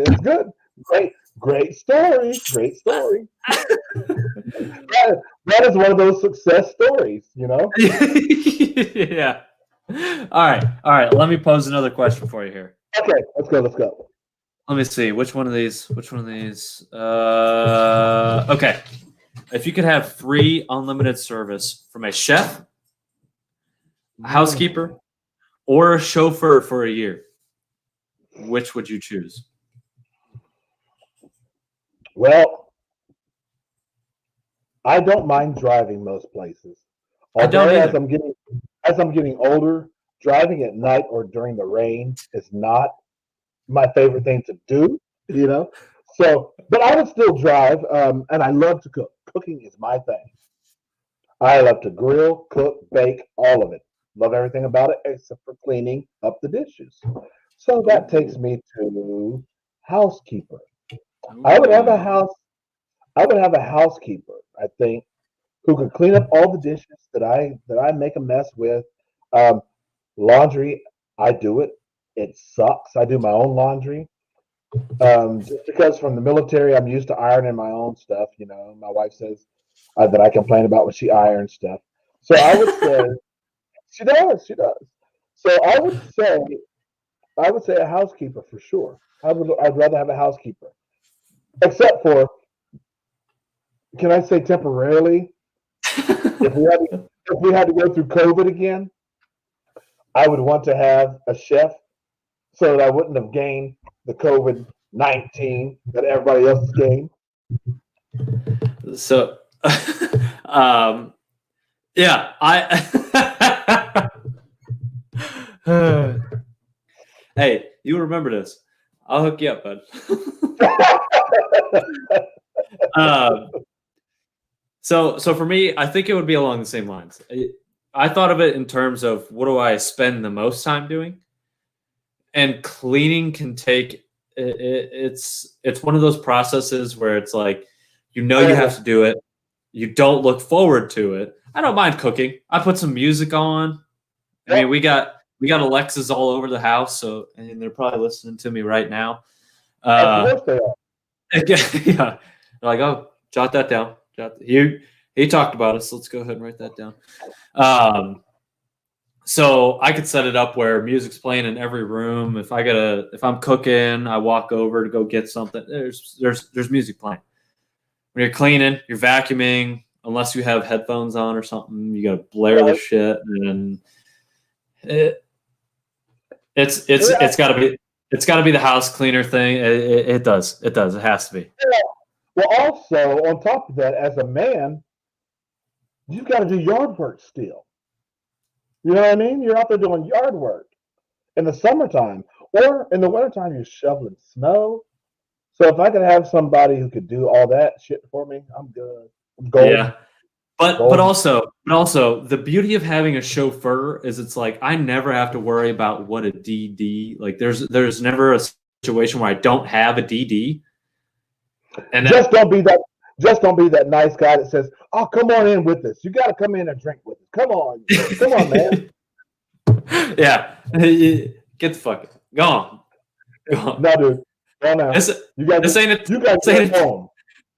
It's good. Great story. Great story. that is one of those success stories, you know? Yeah. All right. Let me pose another question for you here. Okay, let's go. Let me see. Which one of these? Okay. If you could have free unlimited service from a chef, a housekeeper, or a chauffeur for a year, which would you choose? Well, I don't mind driving most places. I don't Although either. as I'm getting older, driving at night or during the rain is not my favorite thing to do, you know. So, but I would still drive, and I love to cook. Cooking is my thing. I love to grill, cook, bake, all of it. Love everything about it except for cleaning up the dishes. So that takes me to housekeeper. I would have a Ooh. house. I would have a housekeeper. I think who could clean up all the dishes that I make a mess with. Um, Laundry, I do it. It sucks. I do my own laundry. Just because from the military, I'm used to ironing my own stuff. You know, my wife says that I complain about when she irons stuff. So I would say she does. She does. So I would say a housekeeper for sure. I'd rather have a housekeeper, except for can I say temporarily if we had to go through COVID again, I would want to have a chef so that I wouldn't have gained the COVID-19 that everybody else has gained. So, yeah, hey, you remember this? I'll hook you up, bud. um, so for me, I think it would be along the same lines. I thought of it in terms of what do I spend the most time doing, and cleaning can take. It's one of those processes where it's like you have to do it. You don't look forward to it. I don't mind cooking. I put some music on. I mean, we got Alexas all over the house, so and they're probably listening to me right now. Of course they are. Yeah, they're like, oh, jot that down. He talked about it, so let's go ahead and write that down. So I could set it up where music's playing in every room. If I'm cooking, I walk over to go get something. There's music playing. When you're cleaning, you're vacuuming, unless you have headphones on or something, you gotta blare the shit, and it's gotta be the house cleaner thing. It does. It has to be. Yeah. Well, also on top of that, as a man, you've got to do yard work still. You know what I mean? You're out there doing yard work in the summertime, or in the wintertime, you're shoveling snow. So if I could have somebody who could do all that shit for me, I'm good. I'm golden. Yeah. But also the beauty of having a chauffeur is it's like I never have to worry about what a DD like. There's never a situation where I don't have a DD. And just don't be that nice guy that says, "Oh, come on in with us. You got to come in and drink with us. Come on, man." Yeah, get the fuck go on. No, dude, go on now. This ain't home.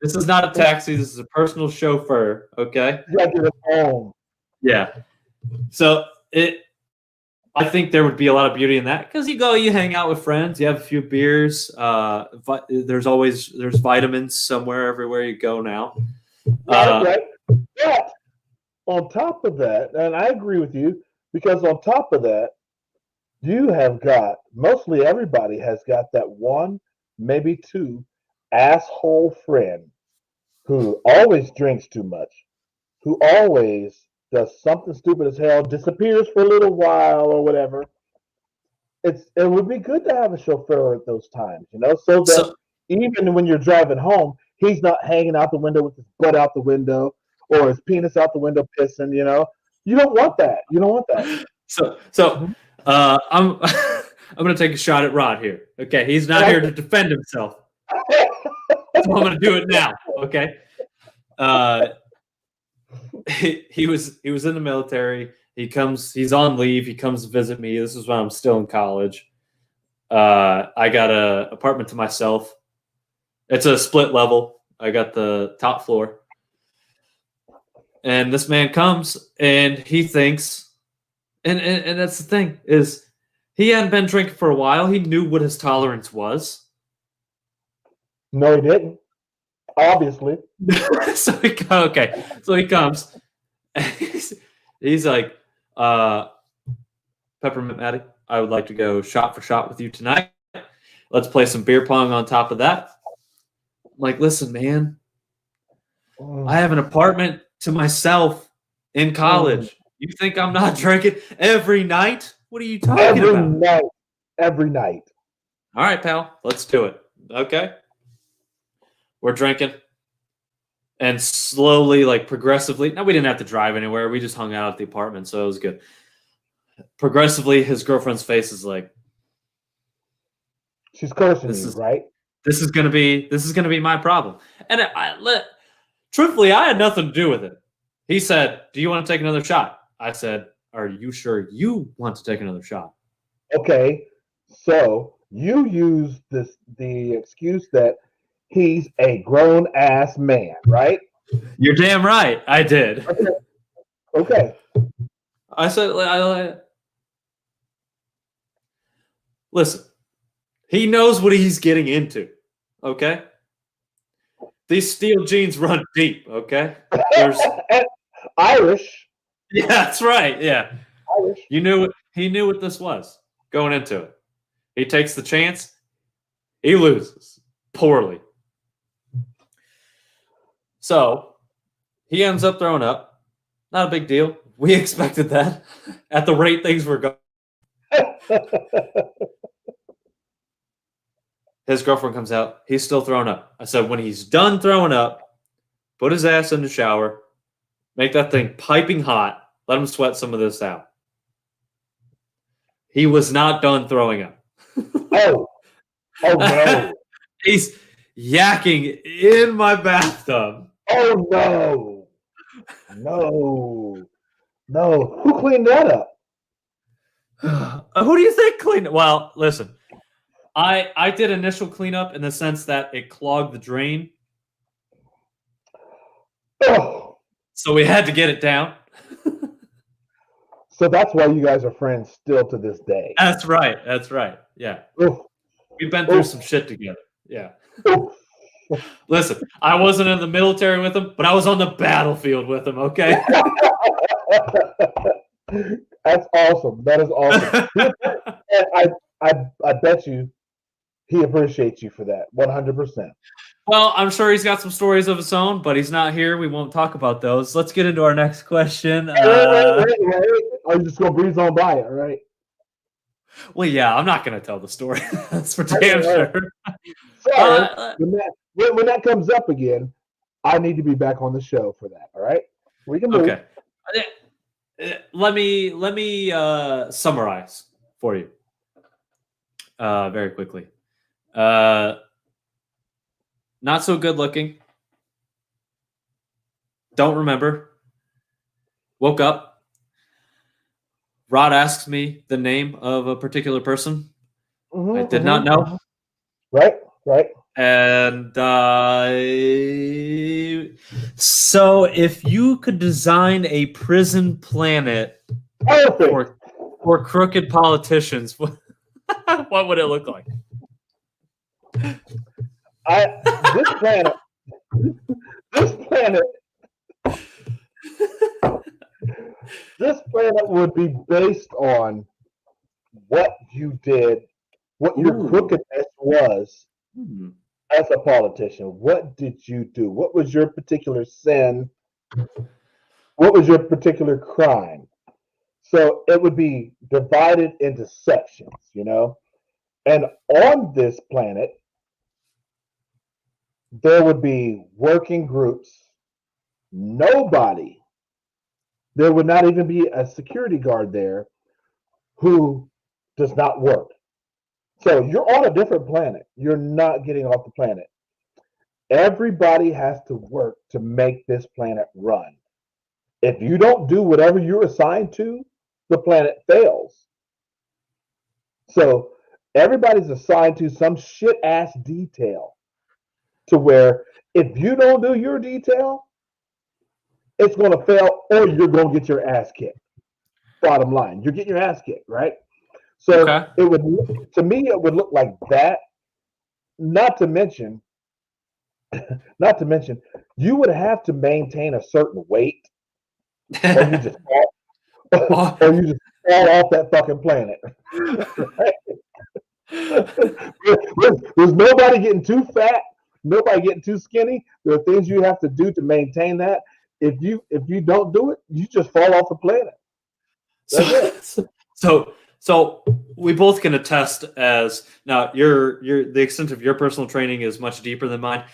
This is not a taxi. This is a personal chauffeur. Okay. You gotta get us home. Yeah. So I think there would be a lot of beauty in that because you hang out with friends, you have a few beers. There's vitamins somewhere, everywhere you go now. Right. But on top of that, and I agree with you, because on top of that, mostly everybody has got that one, maybe two asshole friend who always drinks too much, who always does something stupid as hell, disappears for a little while or whatever. It would be good to have a chauffeur at those times, so that even when you're driving home, he's not hanging out the window with his butt out the window or his penis out the window pissing. You don't want that. You don't want that. I'm I'm gonna take a shot at Rod here. Okay, he's not here to defend himself. So I'm gonna do it now. Okay. He was in the military. He's on leave. He comes to visit me. This is when I'm still in college. I got an apartment to myself. It's a split level. I got the top floor. And this man comes and he thinks, and that's the thing, is he hadn't been drinking for a while. He knew what his tolerance was. No, he didn't. Obviously. So he comes. And he's like, Peppermint Matty, I would like to go shot for shot with you tonight. Let's play some beer pong on top of that. I'm like, listen, man, I have an apartment to myself in college. You think I'm not drinking every night? What are you talking about? Every night. All right, pal, let's do it. Okay. We're drinking. And slowly, like progressively, now we didn't have to drive anywhere. We just hung out at the apartment, so it was good. Progressively, his girlfriend's face is like, she's cursing you, right? This is gonna be my problem. And truthfully, I had nothing to do with it. He said, "Do you want to take another shot?" I said, "Are you sure you want to take another shot?" Okay, so you use the excuse that he's a grown ass man, right? You're damn right. I did. Okay. I said, listen, he knows what he's getting into. Okay. These steel jeans run deep. Okay. Irish. Yeah, that's right. Yeah. Irish. He knew what this was going into it. He takes the chance. He loses poorly. So he ends up throwing up. Not a big deal. We expected that at the rate things were going. His girlfriend comes out. He's still throwing up. I said, when he's done throwing up, put his ass in the shower, make that thing piping hot, let him sweat some of this out. He was not done throwing up. Oh no. He's yakking in my bathtub. Oh no. No. Who cleaned that up? Who do you think cleaned it? Well, listen. I did initial cleanup in the sense that it clogged the drain. Oh. So we had to get it down. So that's why you guys are friends still to this day. That's right. Yeah. Oof. We've been through some shit together. Yeah. Listen, I wasn't in the military with him, but I was on the battlefield with him, okay? That's awesome. That is awesome. I bet you he appreciates you for that 100%. Well, I'm sure he's got some stories of his own, but he's not here. We won't talk about those. Let's get into our next question. Wait. I'm just going to breeze on by it, all right? Well, yeah, I'm not going to tell the story. That's for damn sure. So, when that comes up again, I need to be back on the show for that, all right? We can move. Okay. Let me summarize for you very quickly. Not so good looking. Don't remember. Woke up. Rod asks me the name of a particular person. I did not know. Right. And so if you could design a prison planet for crooked politicians, what would it look like? This planet would be based on what you did, what your crookedness was as a politician. What did you do? What was your particular sin? What was your particular crime? So it would be divided into sections, And on this planet, there would be working groups. There would not even be a security guard there who does not work. So you're on a different planet. You're not getting off the planet. Everybody has to work to make this planet run. If you don't do whatever you're assigned to, the planet fails. So everybody's assigned to some shit ass detail. to where if you don't do your detail, it's going to fail, or you're going to get your ass kicked. Bottom line, you're getting your ass kicked, right? So Okay. it would, to me, it would look like that. Not to mention, you would have to maintain a certain weight, or you just fall, Oh. or you just fall off that fucking planet. There's nobody getting too fat, nobody getting too skinny. There are things you have to do to maintain that. If you don't do it, you just fall off the planet. So we both can attest as now your the extent of your personal training is much deeper than mine.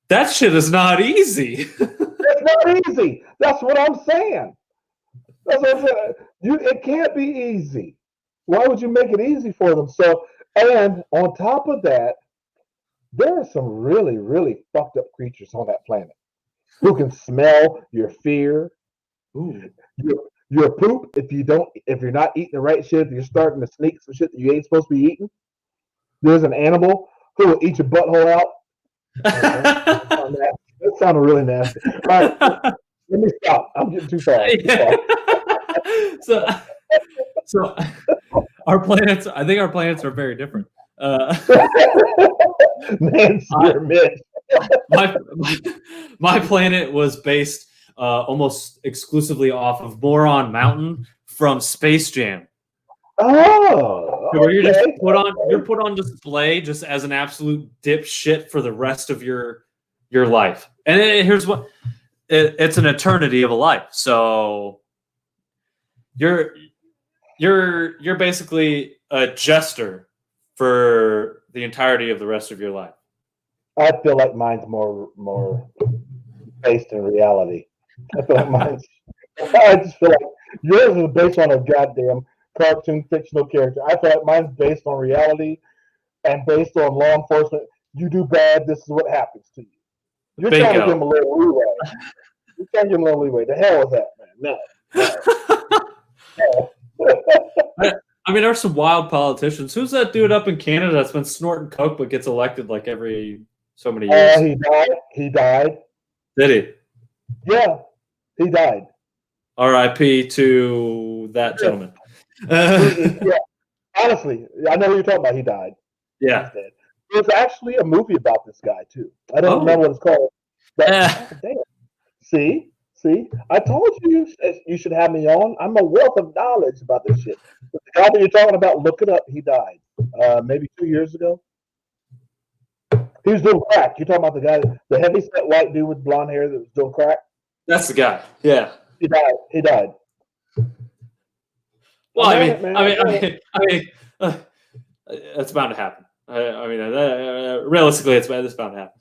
That shit is not easy. It's not easy. That's what I'm saying. That's what I'm saying. It can't be easy. Why would you make it easy for them? So, and on top of that, there are some really, really fucked up creatures on that planet who can smell your fear, your poop. If you're not eating the right shit, if you're starting to sneak some shit that you ain't supposed to be eating, there's an animal who will eat your butthole out. That sounded really nasty. All right, let me stop. I'm getting too far. So our planets, I think our planets are very different. My planet was based almost exclusively off of Boron Mountain from Space Jam. Oh, where you're just put on display just as an absolute dipshit for the rest of your life. And here's what it's an eternity of a life. So you're basically a jester for the entirety of the rest of your life. I feel like mine's more based in reality. I feel like mine's. I just feel like yours is based on a goddamn cartoon fictional character. I feel like mine's based on reality and based on law enforcement. You do bad, this is what happens to you. You're trying to give them a little leeway. You're trying to give them a little leeway. The hell is that, man? No. I mean, there's some wild politicians. Who's that dude up in Canada that's been snorting coke but gets elected like every so many years? He died. Did he? Yeah, he died. R.I.P. to that gentleman. Yeah. Honestly, I know who you're talking about. He died. Yeah. There's actually a movie about this guy too. I don't remember what it's called. But, damn. See, I told you should have me on. I'm a wealth of knowledge about this shit. But the guy that you're talking about, look it up. He died maybe 2 years ago. He was doing crack. You're talking about the guy, the heavy-set white dude with blonde hair that was doing crack? That's the guy. Yeah. He died. Well, I mean, it's bound to happen. Realistically, it's bound to happen.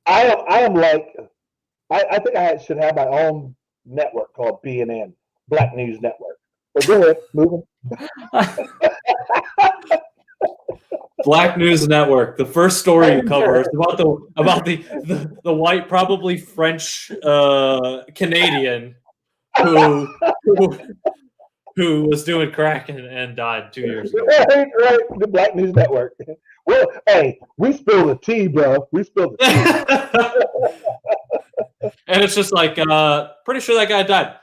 I am like, I think I should have my own network called BNN, Black News Network. But go ahead, moving. Black News Network. The first story you cover is about the white, probably French Canadian who was doing crack and died 2 years ago. Right. The Black News Network. Well, hey, we spilled the tea, bro. We spilled the tea. And it's just like, pretty sure that guy died.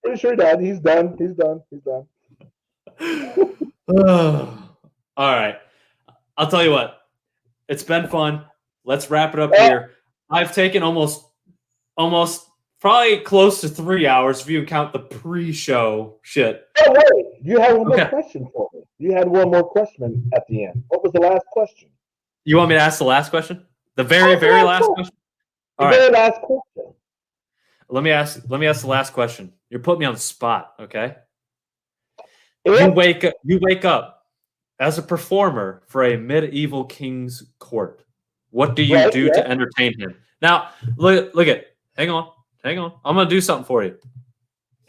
Pretty sure he died. He's done. All right. I'll tell you what. It's been fun. Let's wrap it up here. I've taken almost probably close to 3 hours if you count the pre-show shit. Oh, wait. You had one more question for me. You had one more question at the end. What was the last question? You want me to ask the last question? The very last question? All right. Last question. Let me ask the last question. You're putting me on the spot, okay? You wake up as a performer for a medieval king's court. What do you do to entertain him? Now, look at. Hang on. I'm gonna do something for you.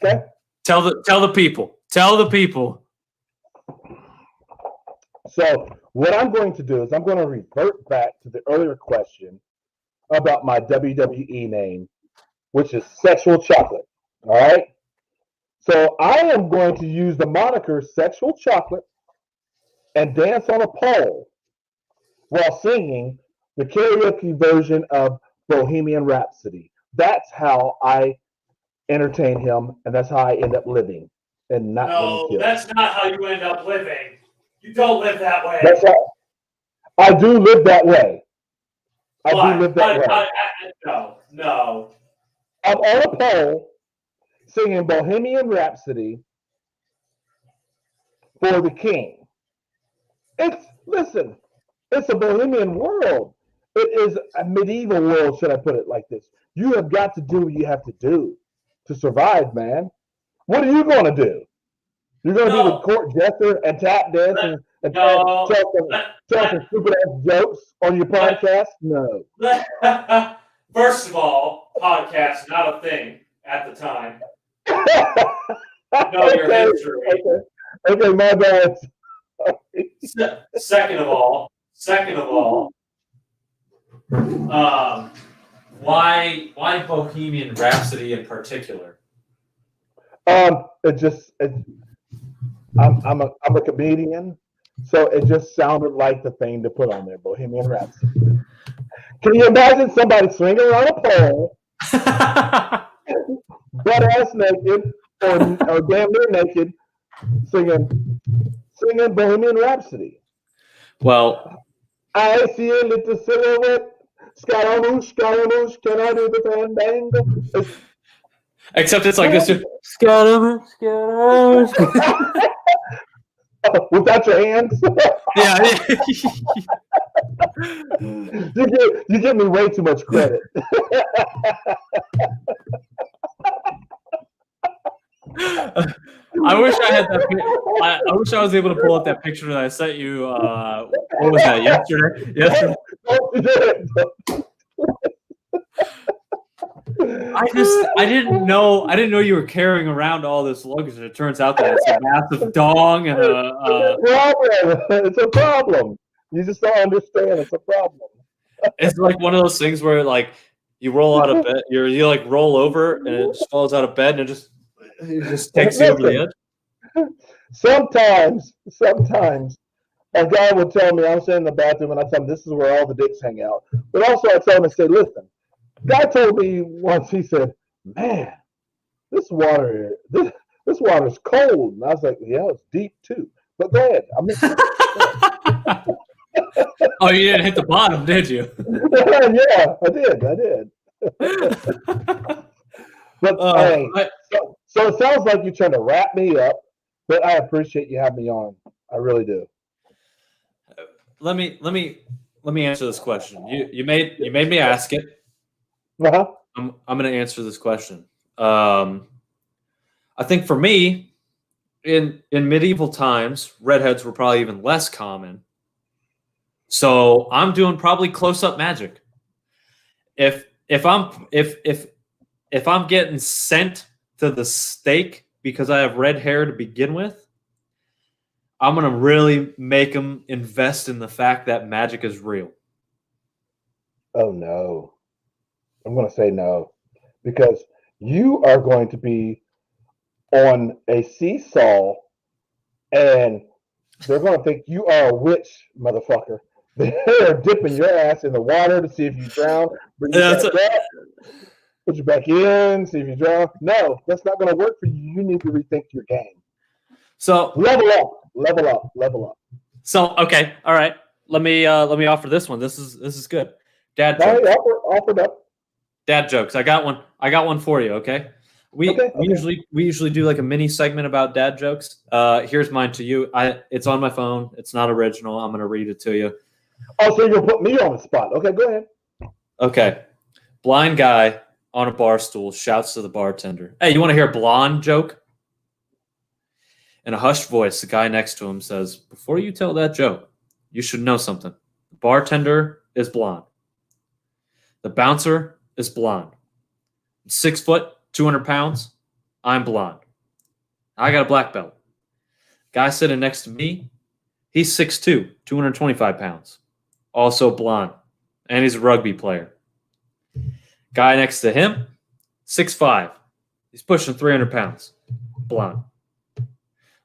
Okay. Tell the people. So what I'm going to do is I'm going to revert back to the earlier question about my WWE name, which is Sexual Chocolate. All right. So I am going to use the moniker Sexual Chocolate and dance on a pole while singing the karaoke version of Bohemian Rhapsody. That's how I entertain him, and that's how I end up living and not getting killed. That's not how you end up living. You don't live that way. That's how I do live that way. I do live that way. No. I'm on a pole singing Bohemian Rhapsody for the king. Listen, it's a Bohemian world. It is a medieval world, should I put it like this. You have got to do what you have to do to survive, man. What are you going to do? You're going to be the court jester and tap dance and tell some stupid ass jokes on your podcast? No. First of all, podcast not a thing at the time. Know your history. Okay, my bad. Second of all, why Bohemian Rhapsody in particular? I'm a comedian, so it just sounded like the thing to put on there, Bohemian Rhapsody. Can you imagine somebody swinging around a pole, butt ass naked, or damn near naked, singing Bohemian Rhapsody? Well, I see a little silhouette, Scaramouche, can I do the fandango? Except it's like this. Scaramouche. Without your hands? Yeah. You give me way too much credit. I wish I had that. I wish I was able to pull up that picture that I sent you. What was that? Yesterday. I didn't know you were carrying around all this luggage, and it turns out that it's a massive dong and It's a problem. You just don't understand. It's a problem. It's like one of those things where like you roll out of bed, you like roll over and it just falls out of bed and it just takes you over the edge. Sometimes a guy would tell me, I'm sitting in the bathroom and I tell him this is where all the dicks hang out. But also I tell him and say, listen, guy told me once, he said, man, this water's cold. And I was like, yeah, it's deep too. But go ahead. Oh, you didn't hit the bottom, did you? Yeah, I did. But hey, so it sounds like you're trying to wrap me up, but I appreciate you having me on. I really do. Let me answer this question. You made me ask it. Uh-huh. I'm going to answer this question. I think for me, in medieval times, redheads were probably even less common. So I'm doing probably close-up magic. If I'm getting sent to the stake because I have red hair to begin with, I'm going to really make them invest in the fact that magic is real. Oh, no. I'm going to say no. Because you are going to be on a seesaw and they're going to think you are a witch, motherfucker. They're dipping your ass in the water to see if you drown. Bring you back up, put you back in, see if you drown. No, that's not going to work for you. You need to rethink your game. So level up. So okay, all right. Let me offer this one. This is good. Dad jokes. Offered up. Dad jokes. I got one for you. Okay. We usually do like a mini segment about dad jokes. Here's mine to you. It's on my phone. It's not original. I'm gonna read it to you. Oh, so you're gonna put me on the spot? Okay, go ahead. Okay. Blind guy on a bar stool shouts to the bartender, "Hey, you want to hear a blonde joke?" In a hushed voice, the guy next to him says, "Before you tell that joke, you should know something. The bartender is blonde. The bouncer is blonde. 6 foot, 200 pounds. I'm blonde. I got a black belt. Guy sitting next to me, he's 6'2", 225 pounds. Also blonde. And he's a rugby player. Guy next to him, 6'5". He's pushing 300 pounds. Blonde.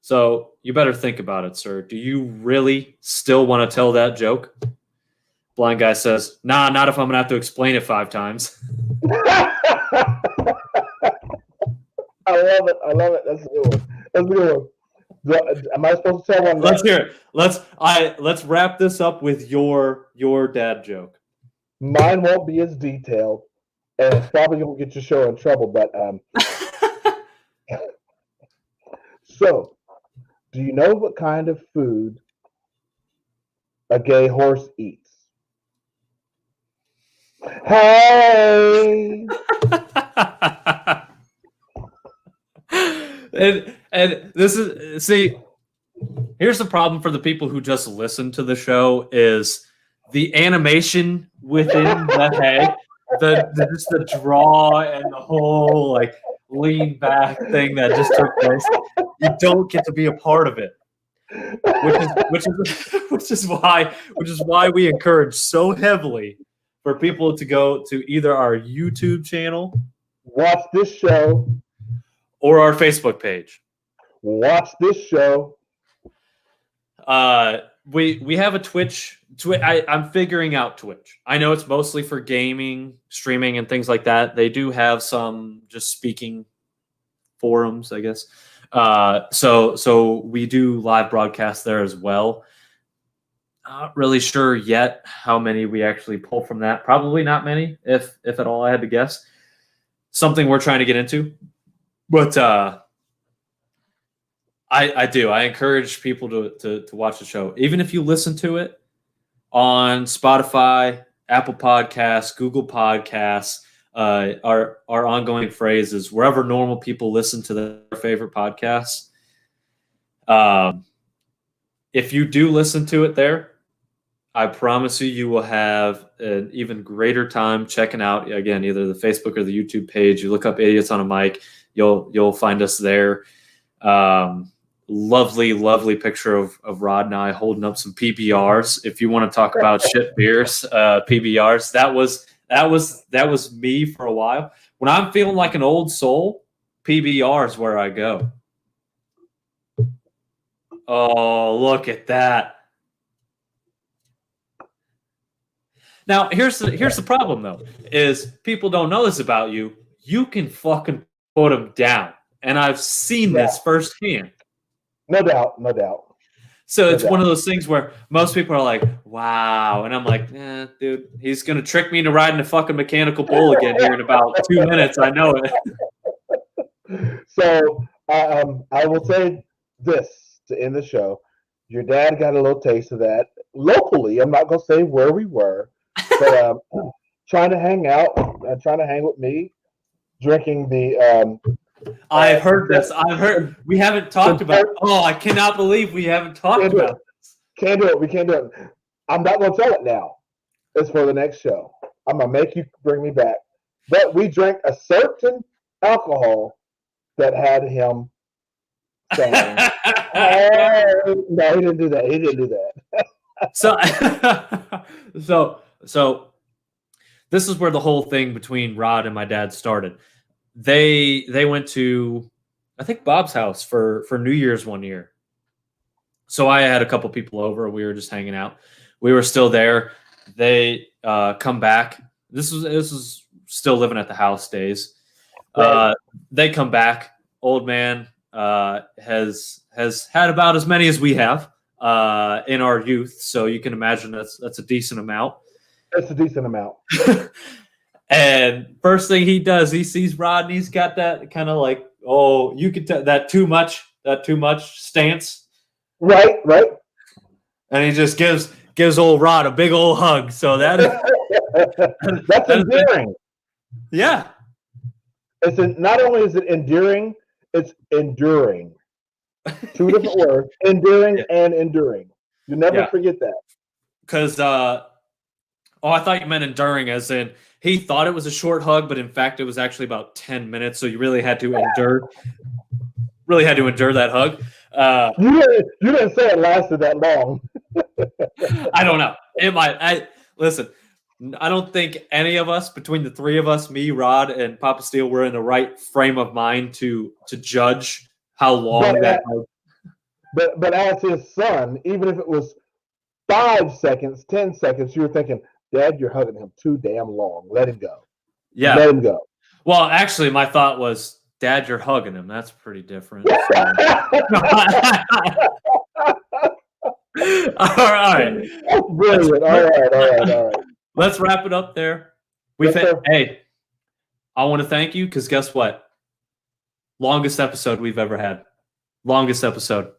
So you better think about it, sir. Do you really still want to tell that joke? Blind guy says, "Nah, not if I'm gonna have to explain it 5 times." I love it. I love it. That's a good one. That's a good one. Am I supposed to tell one? Let's hear it. Let's wrap this up with your dad joke. Mine won't be as detailed, and it's probably going to get your show in trouble. But so, do you know what kind of food a gay horse eats? Hey! and this is here's the problem for the people who just listen to the show is the animation within the head, just the draw and the whole like lean back thing that just took place. You don't get to be a part of it. Which is why we encourage so heavily for people to go to either our YouTube channel, watch this show, or our Facebook page. Watch this show. We have a Twitch. I'm figuring out Twitch. I know it's mostly for gaming, streaming, and things like that. They do have some just speaking forums, I guess. So we do live broadcasts there as well. Not really sure yet how many we actually pull from that. Probably not many, if at all. I had to guess. Something we're trying to get into, but I do. I encourage people to watch the show, even if you listen to it on Spotify, Apple Podcasts, Google Podcasts. Our ongoing phrase is wherever normal people listen to their favorite podcasts. If you do listen to it there, I promise you will have an even greater time checking out, again, either the Facebook or the YouTube page. You look up Idiots on a Mic, you'll find us there. Lovely picture of Rod and I holding up some PBRs. If you want to talk about shit beers, PBRs, that was me for a while. When I'm feeling like an old soul, PBR is where I go. Oh, look at that. Now, here's the problem, though, is people don't know this about you. You can fucking put them down. And I've seen this firsthand. No doubt. So it's one of those things where most people are like, wow. And I'm like, dude, he's going to trick me into riding a fucking mechanical bull again here in about 2 minutes. I know it. So I will say this to end the show. Your dad got a little taste of that locally. I'm not going to say where we were, but trying to hang out, trying to hang with me, drinking the I've heard this. We haven't talked about it. Oh, I cannot believe we haven't talked about this. Can't do it. We can't do it. I'm not going to tell it now. It's for the next show. I'm going to make you bring me back. But we drank a certain alcohol that had him saying, oh, no, he didn't do that. So this is where the whole thing between Rod and my dad started. They went to, I think, Bob's house for New Year's one year. So I had a couple people over. We were just hanging out. We were still there. They come back. This was still living at the house days. Right. They come back. Old man has had about as many as we have in our youth. So you can imagine that's a decent amount. That's a decent amount. And first thing he does, he sees Rod and he's got that kind of like, oh, you could tell that too much stance. Right. And he just gives old Rod a big old hug. So that's endearing. Yeah. Not only is it endearing, it's enduring. Two different words, endearing and enduring. You never forget that. Because, I thought you meant enduring as in he thought it was a short hug, but in fact, it was actually about 10 minutes. So you really had to endure that hug. You didn't say it lasted that long. I don't know. It might. Listen, I don't think any of us, between the three of us, me, Rod, and Papa Steele, were in the right frame of mind to judge how long that hug. But as his son, even if it was 5 seconds, 10 seconds, you were thinking, Dad, you're hugging him too damn long. Let him go. Yeah. Let him go. Well, actually, my thought was, Dad, you're hugging him. That's pretty different. So. All right. That's brilliant. All right. Let's wrap it up there. Hey, I want to thank you because guess what? Longest episode we've ever had. Longest episode.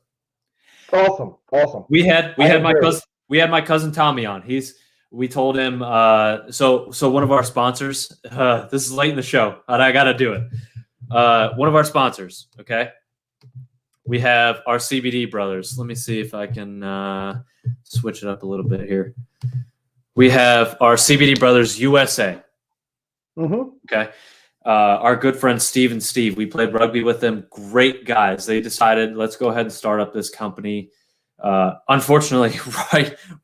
Awesome. We had my cousin Tommy on. We told him so one of our sponsors. This is late in the show, but I got to do it. One of our sponsors. Okay. We have our CBD brothers. Let me see if I can switch it up a little bit here. We have our CBD brothers USA. Mm-hmm. Okay. Our good friend Steve and Steve. We played rugby with them. Great guys. They decided, let's go ahead and start up this company. Unfortunately,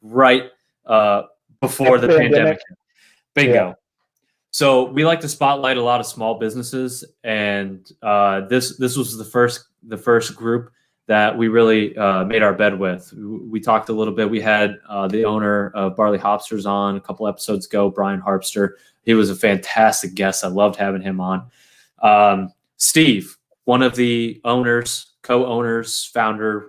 right before the pandemic. Bingo. Yeah. So we like to spotlight a lot of small businesses, and this was the first group that we really made our bed with. We talked a little bit. We had the owner of Barley Hopsters on a couple episodes ago, Brian Harpster. He was a fantastic guest. I loved having him on. Steve, one of the owners, co-owners, founder,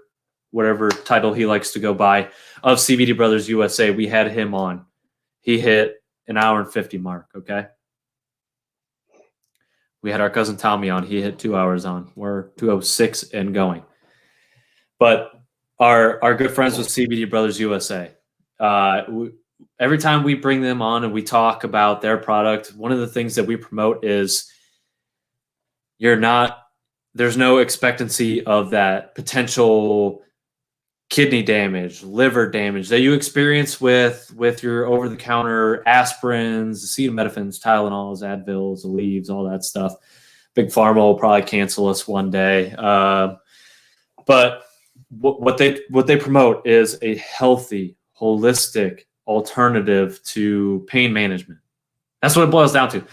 whatever title he likes to go by, of CBD Brothers USA, we had him on. He hit an hour and 50 mark, okay? We had our cousin Tommy on. He hit 2 hours on. We're 2:06 and going. But our good friends with CBD Brothers USA, every time we bring them on and we talk about their product, one of the things that we promote is there's no expectancy of that potential kidney damage, liver damage that you experience with your over-the-counter aspirins, acetaminophen, Tylenols, Advils, Aleve, all that stuff. Big Pharma will probably cancel us one day. But what they promote is a healthy, holistic alternative to pain management. That's what it boils down to.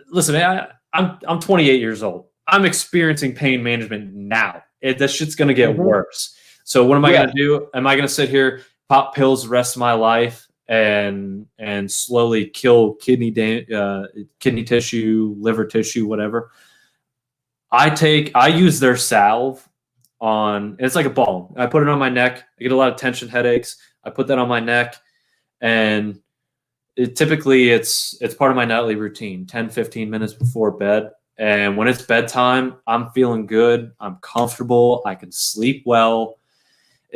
Listen, I'm 28 years old. I'm experiencing pain management now. That shit's going to get worse. So what am I going to do? Am I going to sit here, pop pills the rest of my life and slowly kill kidney tissue, liver tissue, whatever? I use their salve on, it's like a balm. I put it on my neck. I get a lot of tension headaches. I put that on my neck, and typically it's part of my nightly routine, 10, 15 minutes before bed. And when it's bedtime, I'm feeling good. I'm comfortable. I can sleep well.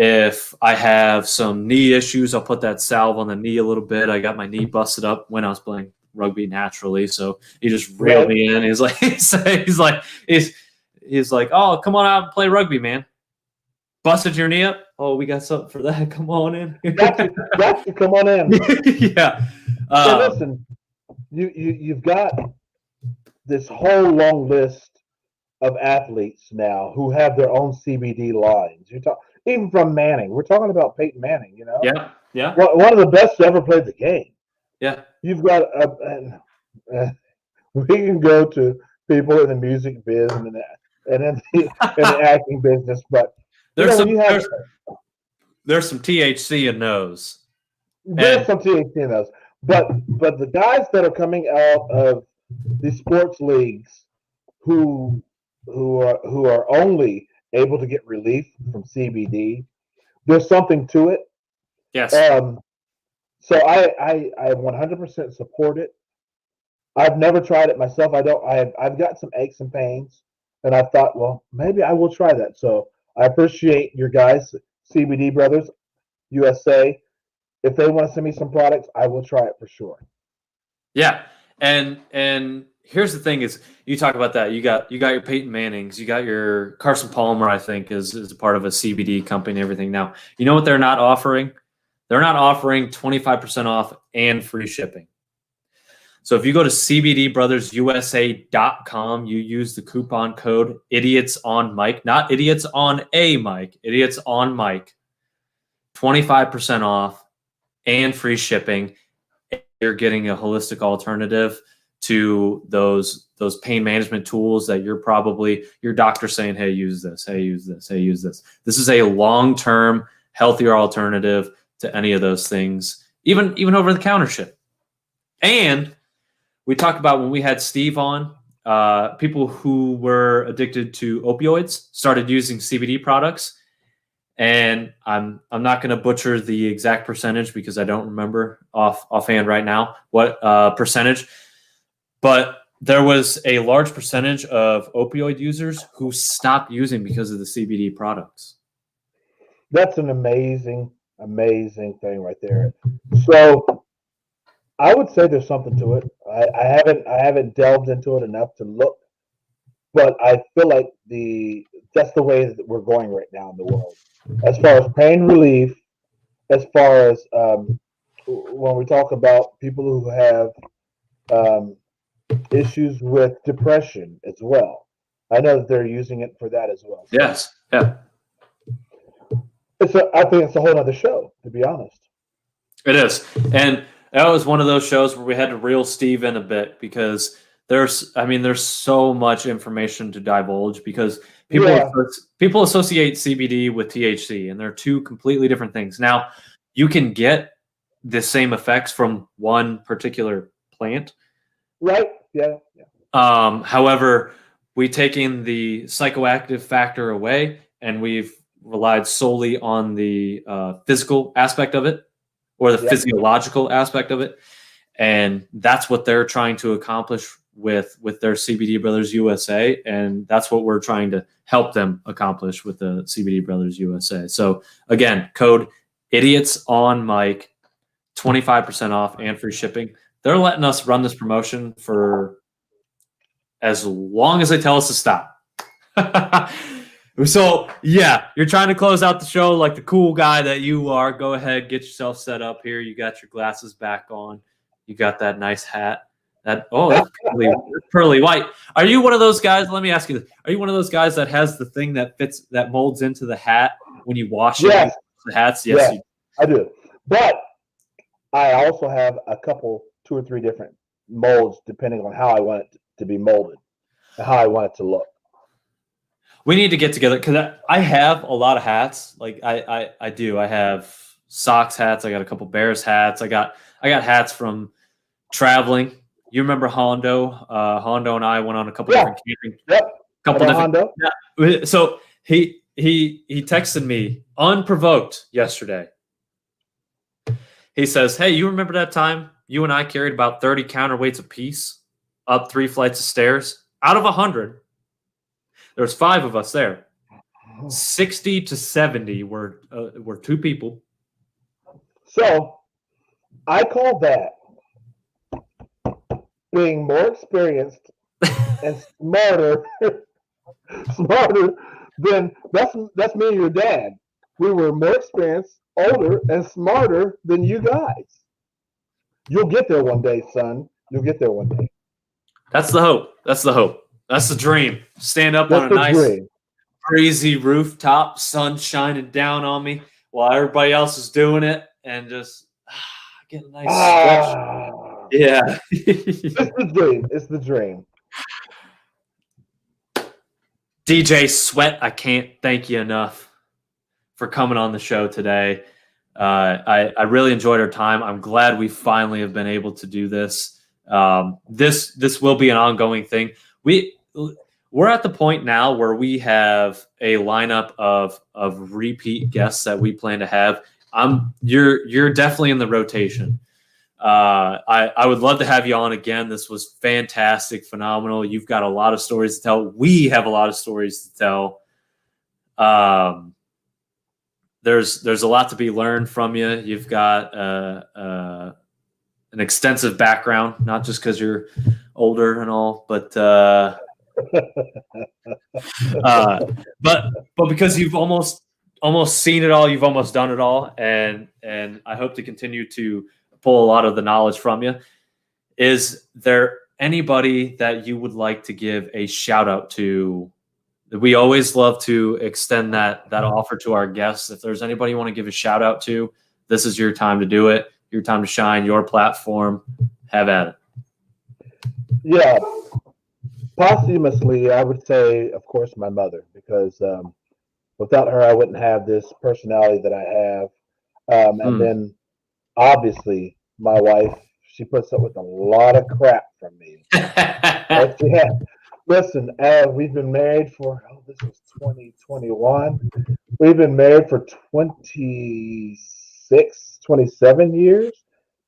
If I have some knee issues, I'll put that salve on the knee a little bit. I got my knee busted up when I was playing rugby naturally, so he just reeled me in. He's like, oh, come on out and play rugby, man. Busted your knee up? Oh, we got something for that. Come on in. Gotcha. Come on in. Yeah. So listen, you've got this whole long list of athletes now who have their own CBD lines. Even from Manning. We're talking about Peyton Manning, you know? Yeah. One of the best to ever play the game. Yeah. You've got we can go to people in the music biz and in the acting business, but there's some THC in those. There's some THC in those. But the guys that are coming out of the sports leagues who are only able to get relief from CBD, there's something to it. Yes. So I 100% support it. I've never tried it myself. I've got some aches and pains, and I thought, well, maybe I will try that. So I appreciate your guys, CBD Brothers USA. If they want to send me some products, I will try it for sure. Yeah, and here's the thing: is you talk about that. You got your Peyton Mannings, you got your Carson Palmer. I think is a part of a CBD company and everything. Now, you know what they're not offering? They're not offering 25% off and free shipping. So if you go to cbdbrothersusa.com, you use the coupon code IDIOTSONMIC, not idiots on a mic, idiots on mic, 25% off and free shipping. You're getting a holistic alternative to those pain management tools that your doctor's saying, hey, use this, hey, use this, hey, use this. This is a long-term, healthier alternative to any of those things, even over the counter shit. And we talked about when we had Steve on, people who were addicted to opioids started using CBD products. And I'm not going to butcher the exact percentage because I don't remember offhand right now what percentage, but there was a large percentage of opioid users who stopped using because of the CBD products. That's an amazing thing right there. So I would say there's something to it. I haven't delved into it enough to look, but I feel like that's the way that we're going right now in the world. As far as pain relief, as far as when we talk about people who have issues with depression as well, I know that they're using it for that as well. So Yes, yeah, I think it's a whole other show, to be honest. it is. And that was one of those shows where we had to reel Steve in a bit because there's so much information to divulge because people associate CBD with THC, and they're two completely different things. Now, you can get the same effects from one particular plant. Right, yeah. However, we've taken the psychoactive factor away, and we've relied solely on the physical aspect of it, or the physiological aspect of it. And that's what they're trying to accomplish with their CBD Brothers USA. And that's what we're trying to help them accomplish with the CBD Brothers USA. So again, code idiots on mic, 25% off and free shipping. They're letting us run this promotion for as long as they tell us to stop. So, yeah, you're trying to close out the show like the cool guy that you are. Go ahead, get yourself set up here. You got your glasses back on. You got that nice hat. That's pearly white. Are you one of those guys? Let me ask you this. Are you one of those guys that has the thing that fits, that molds into the hat when you wash it? Yes. The hats? Yes, I do. But I also have a couple, 2 or 3 different molds depending on how I want it to be molded and how I want it to look. We need to get together because I have a lot of hats. Like I do. I have Sox hats. I got a couple Bears hats. I got hats from traveling. You remember Hondo? Hondo and I went on a couple different camping. Yep. Couple different. Hondo. Yeah. So he texted me unprovoked yesterday. He says, "Hey, you remember that time you and I carried about 30 counterweights apiece up 3 flights of stairs? Out of 100, there was 5 of us there. 60 to 70 were 2 people." So I call that being more experienced and smarter than that's me and your dad. We were more experienced, older, and smarter than you guys. You'll get there one day, son. You'll get there one day. That's the hope. That's the hope. That's the dream. Stand up on a nice, breezy rooftop, sun shining down on me while everybody else is doing it, and just get a nice stretch. Yeah. It's the dream. It's the dream. DJ Sweat, I can't thank you enough for coming on the show today. I really enjoyed our time. I'm glad we finally have been able to do this. This will be an ongoing thing. We're at the point now where we have a lineup of repeat guests that we plan to have. You're definitely in the rotation. I would love to have you on again. This was fantastic, phenomenal. You've got a lot of stories to tell. We have a lot of stories to tell. There's a lot to be learned from you. You've got an extensive background, not just because you're older and all, but because you've almost seen it all, you've almost done it all, and I hope to continue to pull a lot of the knowledge from you. Is there anybody that you would like to give a shout out to? We always love to extend that offer to our guests. If there's anybody you want to give a shout out to, this is your time to do it. Your time to shine, your platform. Have at it. Yeah. Posthumously, I would say, of course, my mother, because without her, I wouldn't have this personality that I have. And then obviously my wife, she puts up with a lot of crap from me. But yeah, listen, we've been married for, this was 2021. We've been married for 27 years.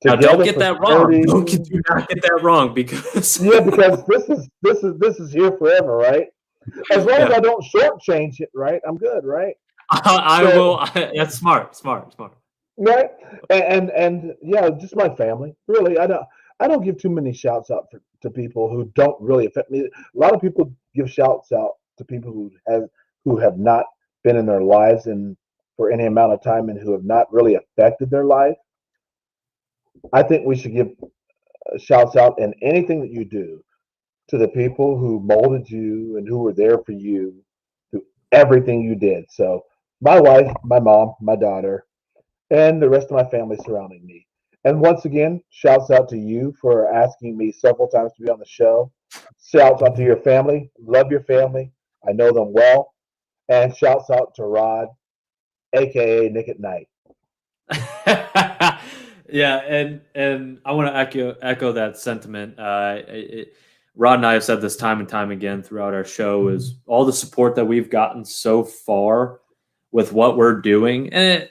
Now, Together don't get for that wrong. 30. Do not get that wrong, because Yeah, because this is here forever, right? As long as I don't shortchange it, right? I'm good, right? I will. That's smart. Right? And yeah, just my family. Really, I don't give too many shouts out to people who don't really affect me. A lot of people give shouts out to people who have not been in their lives and for any amount of time and who have not really affected their life. I think we should give shouts out in anything that you do to the people who molded you and who were there for you through everything you did. So my wife, my mom, my daughter, and the rest of my family surrounding me. And once again, shouts out to you for asking me several times to be on the show. Shouts out to your family. Love your family. I know them well. And shouts out to Rod, aka Nick at Night. Yeah, and I want to echo that sentiment. Rod and I have said this time and time again throughout our show, is all the support that we've gotten so far with what we're doing, and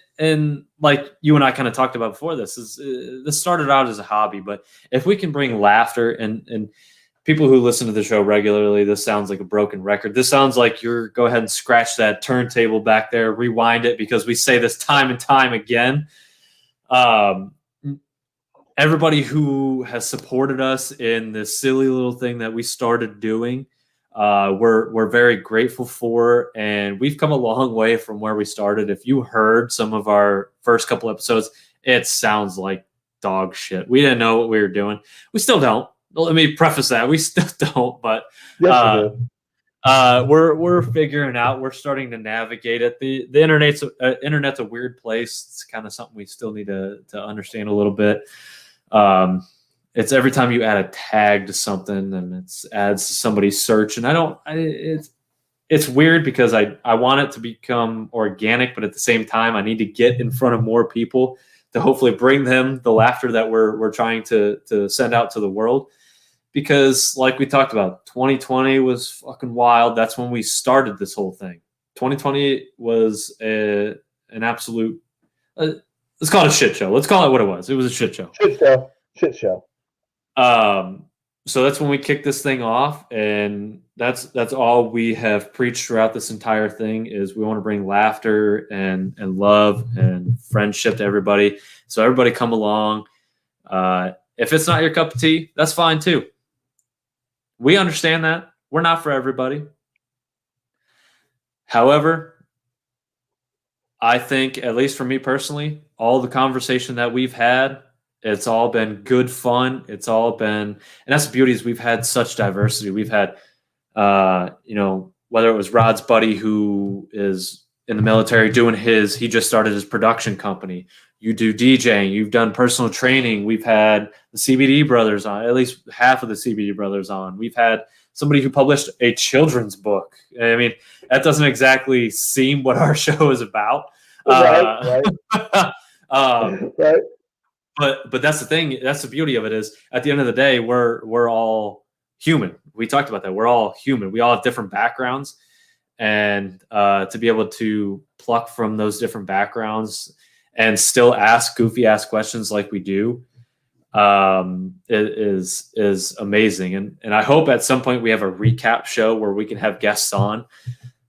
like you and I kind of talked about before, this started out as a hobby, but if we can bring laughter and people who listen to the show regularly, this sounds like a broken record. This sounds like go ahead and scratch that turntable back there, rewind it, because we say this time and time again. Everybody who has supported us in this silly little thing that we started doing, we're very grateful for, and we've come a long way from where we started. If you heard some of our first couple episodes, it sounds like dog shit. We didn't know what we were doing. We still don't. Let me preface that. We still don't, but Yes, we're figuring out. We're starting to navigate it. The internet's a weird place. It's kind of something we still need to understand a little bit. It's every time you add a tag to something, and it adds to somebody's search, and it's weird because I want it to become organic, but at the same time I need to get in front of more people to hopefully bring them the laughter that we're trying to send out to the world. Because like we talked about, 2020 was fucking wild. That's when we started this whole thing. 2020 was an absolute, let's call it a shit show. Let's call it what it was. It was a shit show. Shit show. So that's when we kicked this thing off, and that's all we have preached throughout this entire thing, is we want to bring laughter and love and friendship to everybody. So everybody come along. If it's not your cup of tea, that's fine too. We understand that. We're not for everybody. However, I think, at least for me personally, all the conversation that we've had, it's all been good fun. It's all been, and that's the beauty, is we've had such diversity. We've had, whether it was Rod's buddy who is in the military doing he just started his production company. You do DJing, you've done personal training. We've had the CBD brothers on, at least half of the CBD brothers on. We've had somebody who published a children's book. I mean, that doesn't exactly seem what our show is about. Right. Right. But that's the thing. That's the beauty of it, is at the end of the day, we're all human. We talked about that. We're all human. We all have different backgrounds, and to be able to pluck from those different backgrounds and still ask goofy ass questions like we do, is amazing. And I hope at some point we have a recap show where we can have guests on,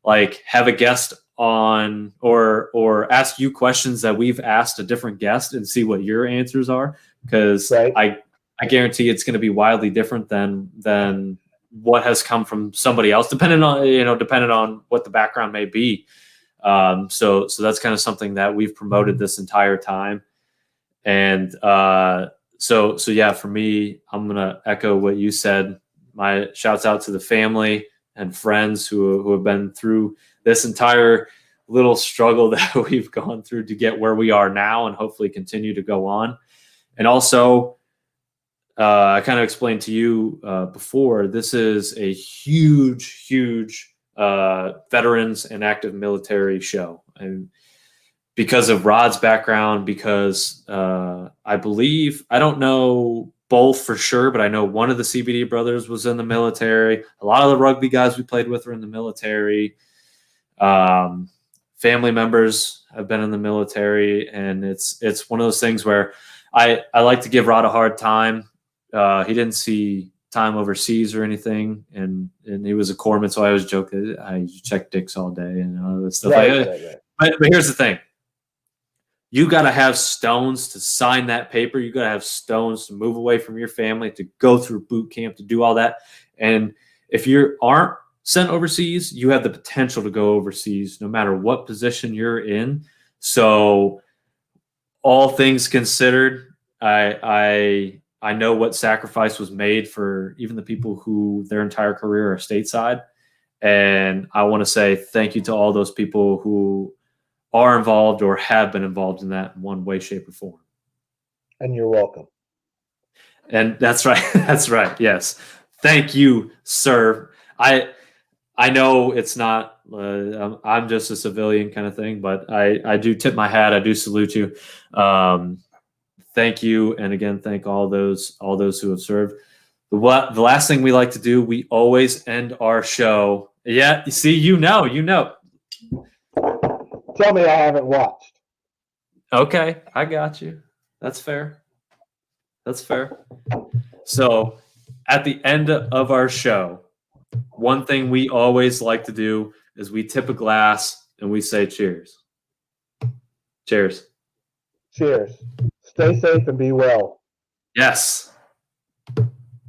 like have a guest on or ask you questions that we've asked a different guest and see what your answers are, because I guarantee it's going to be wildly different than what has come from somebody else, depending on what the background may be. So that's kind of something that we've promoted this entire time. And so yeah, for me, I'm gonna echo what you said. My shouts out to the family and friends who have been through this entire little struggle that we've gone through to get where we are now, and hopefully continue to go on. And also, I kind of explained to you before, this is a huge veterans and active military show. And because of Rod's background, because I believe, I don't know both for sure, but I know one of the CBD brothers was in the military. A lot of the rugby guys we played with were in the military. Family members have been in the military, and it's one of those things where I like to give Rod a hard time. He didn't see time overseas or anything, and he was a corpsman, so I always joke that I check dicks all day and all this stuff. Right. But here's the thing. You got to have stones to sign that paper. You got to have stones to move away from your family, to go through boot camp, to do all that. And if you aren't sent overseas, you have the potential to go overseas no matter what position you're in. So all things considered, I know what sacrifice was made for even the people who their entire career are stateside. And I want to say thank you to all those people who are involved or have been involved in that in one way, shape, or form. And you're welcome. And that's right. That's right. Yes. Thank you, sir. I know it's not, I'm just a civilian kind of thing, but I do tip my hat. I do salute you. Thank you. And again, thank all those who have served. The last thing we like to do, we always end our show. Yeah. You see, you know. Tell me I haven't watched. Okay, I got you. That's fair. So at the end of our show, one thing we always like to do is we tip a glass and we say cheers. Cheers. Cheers. Stay safe and be well. Yes.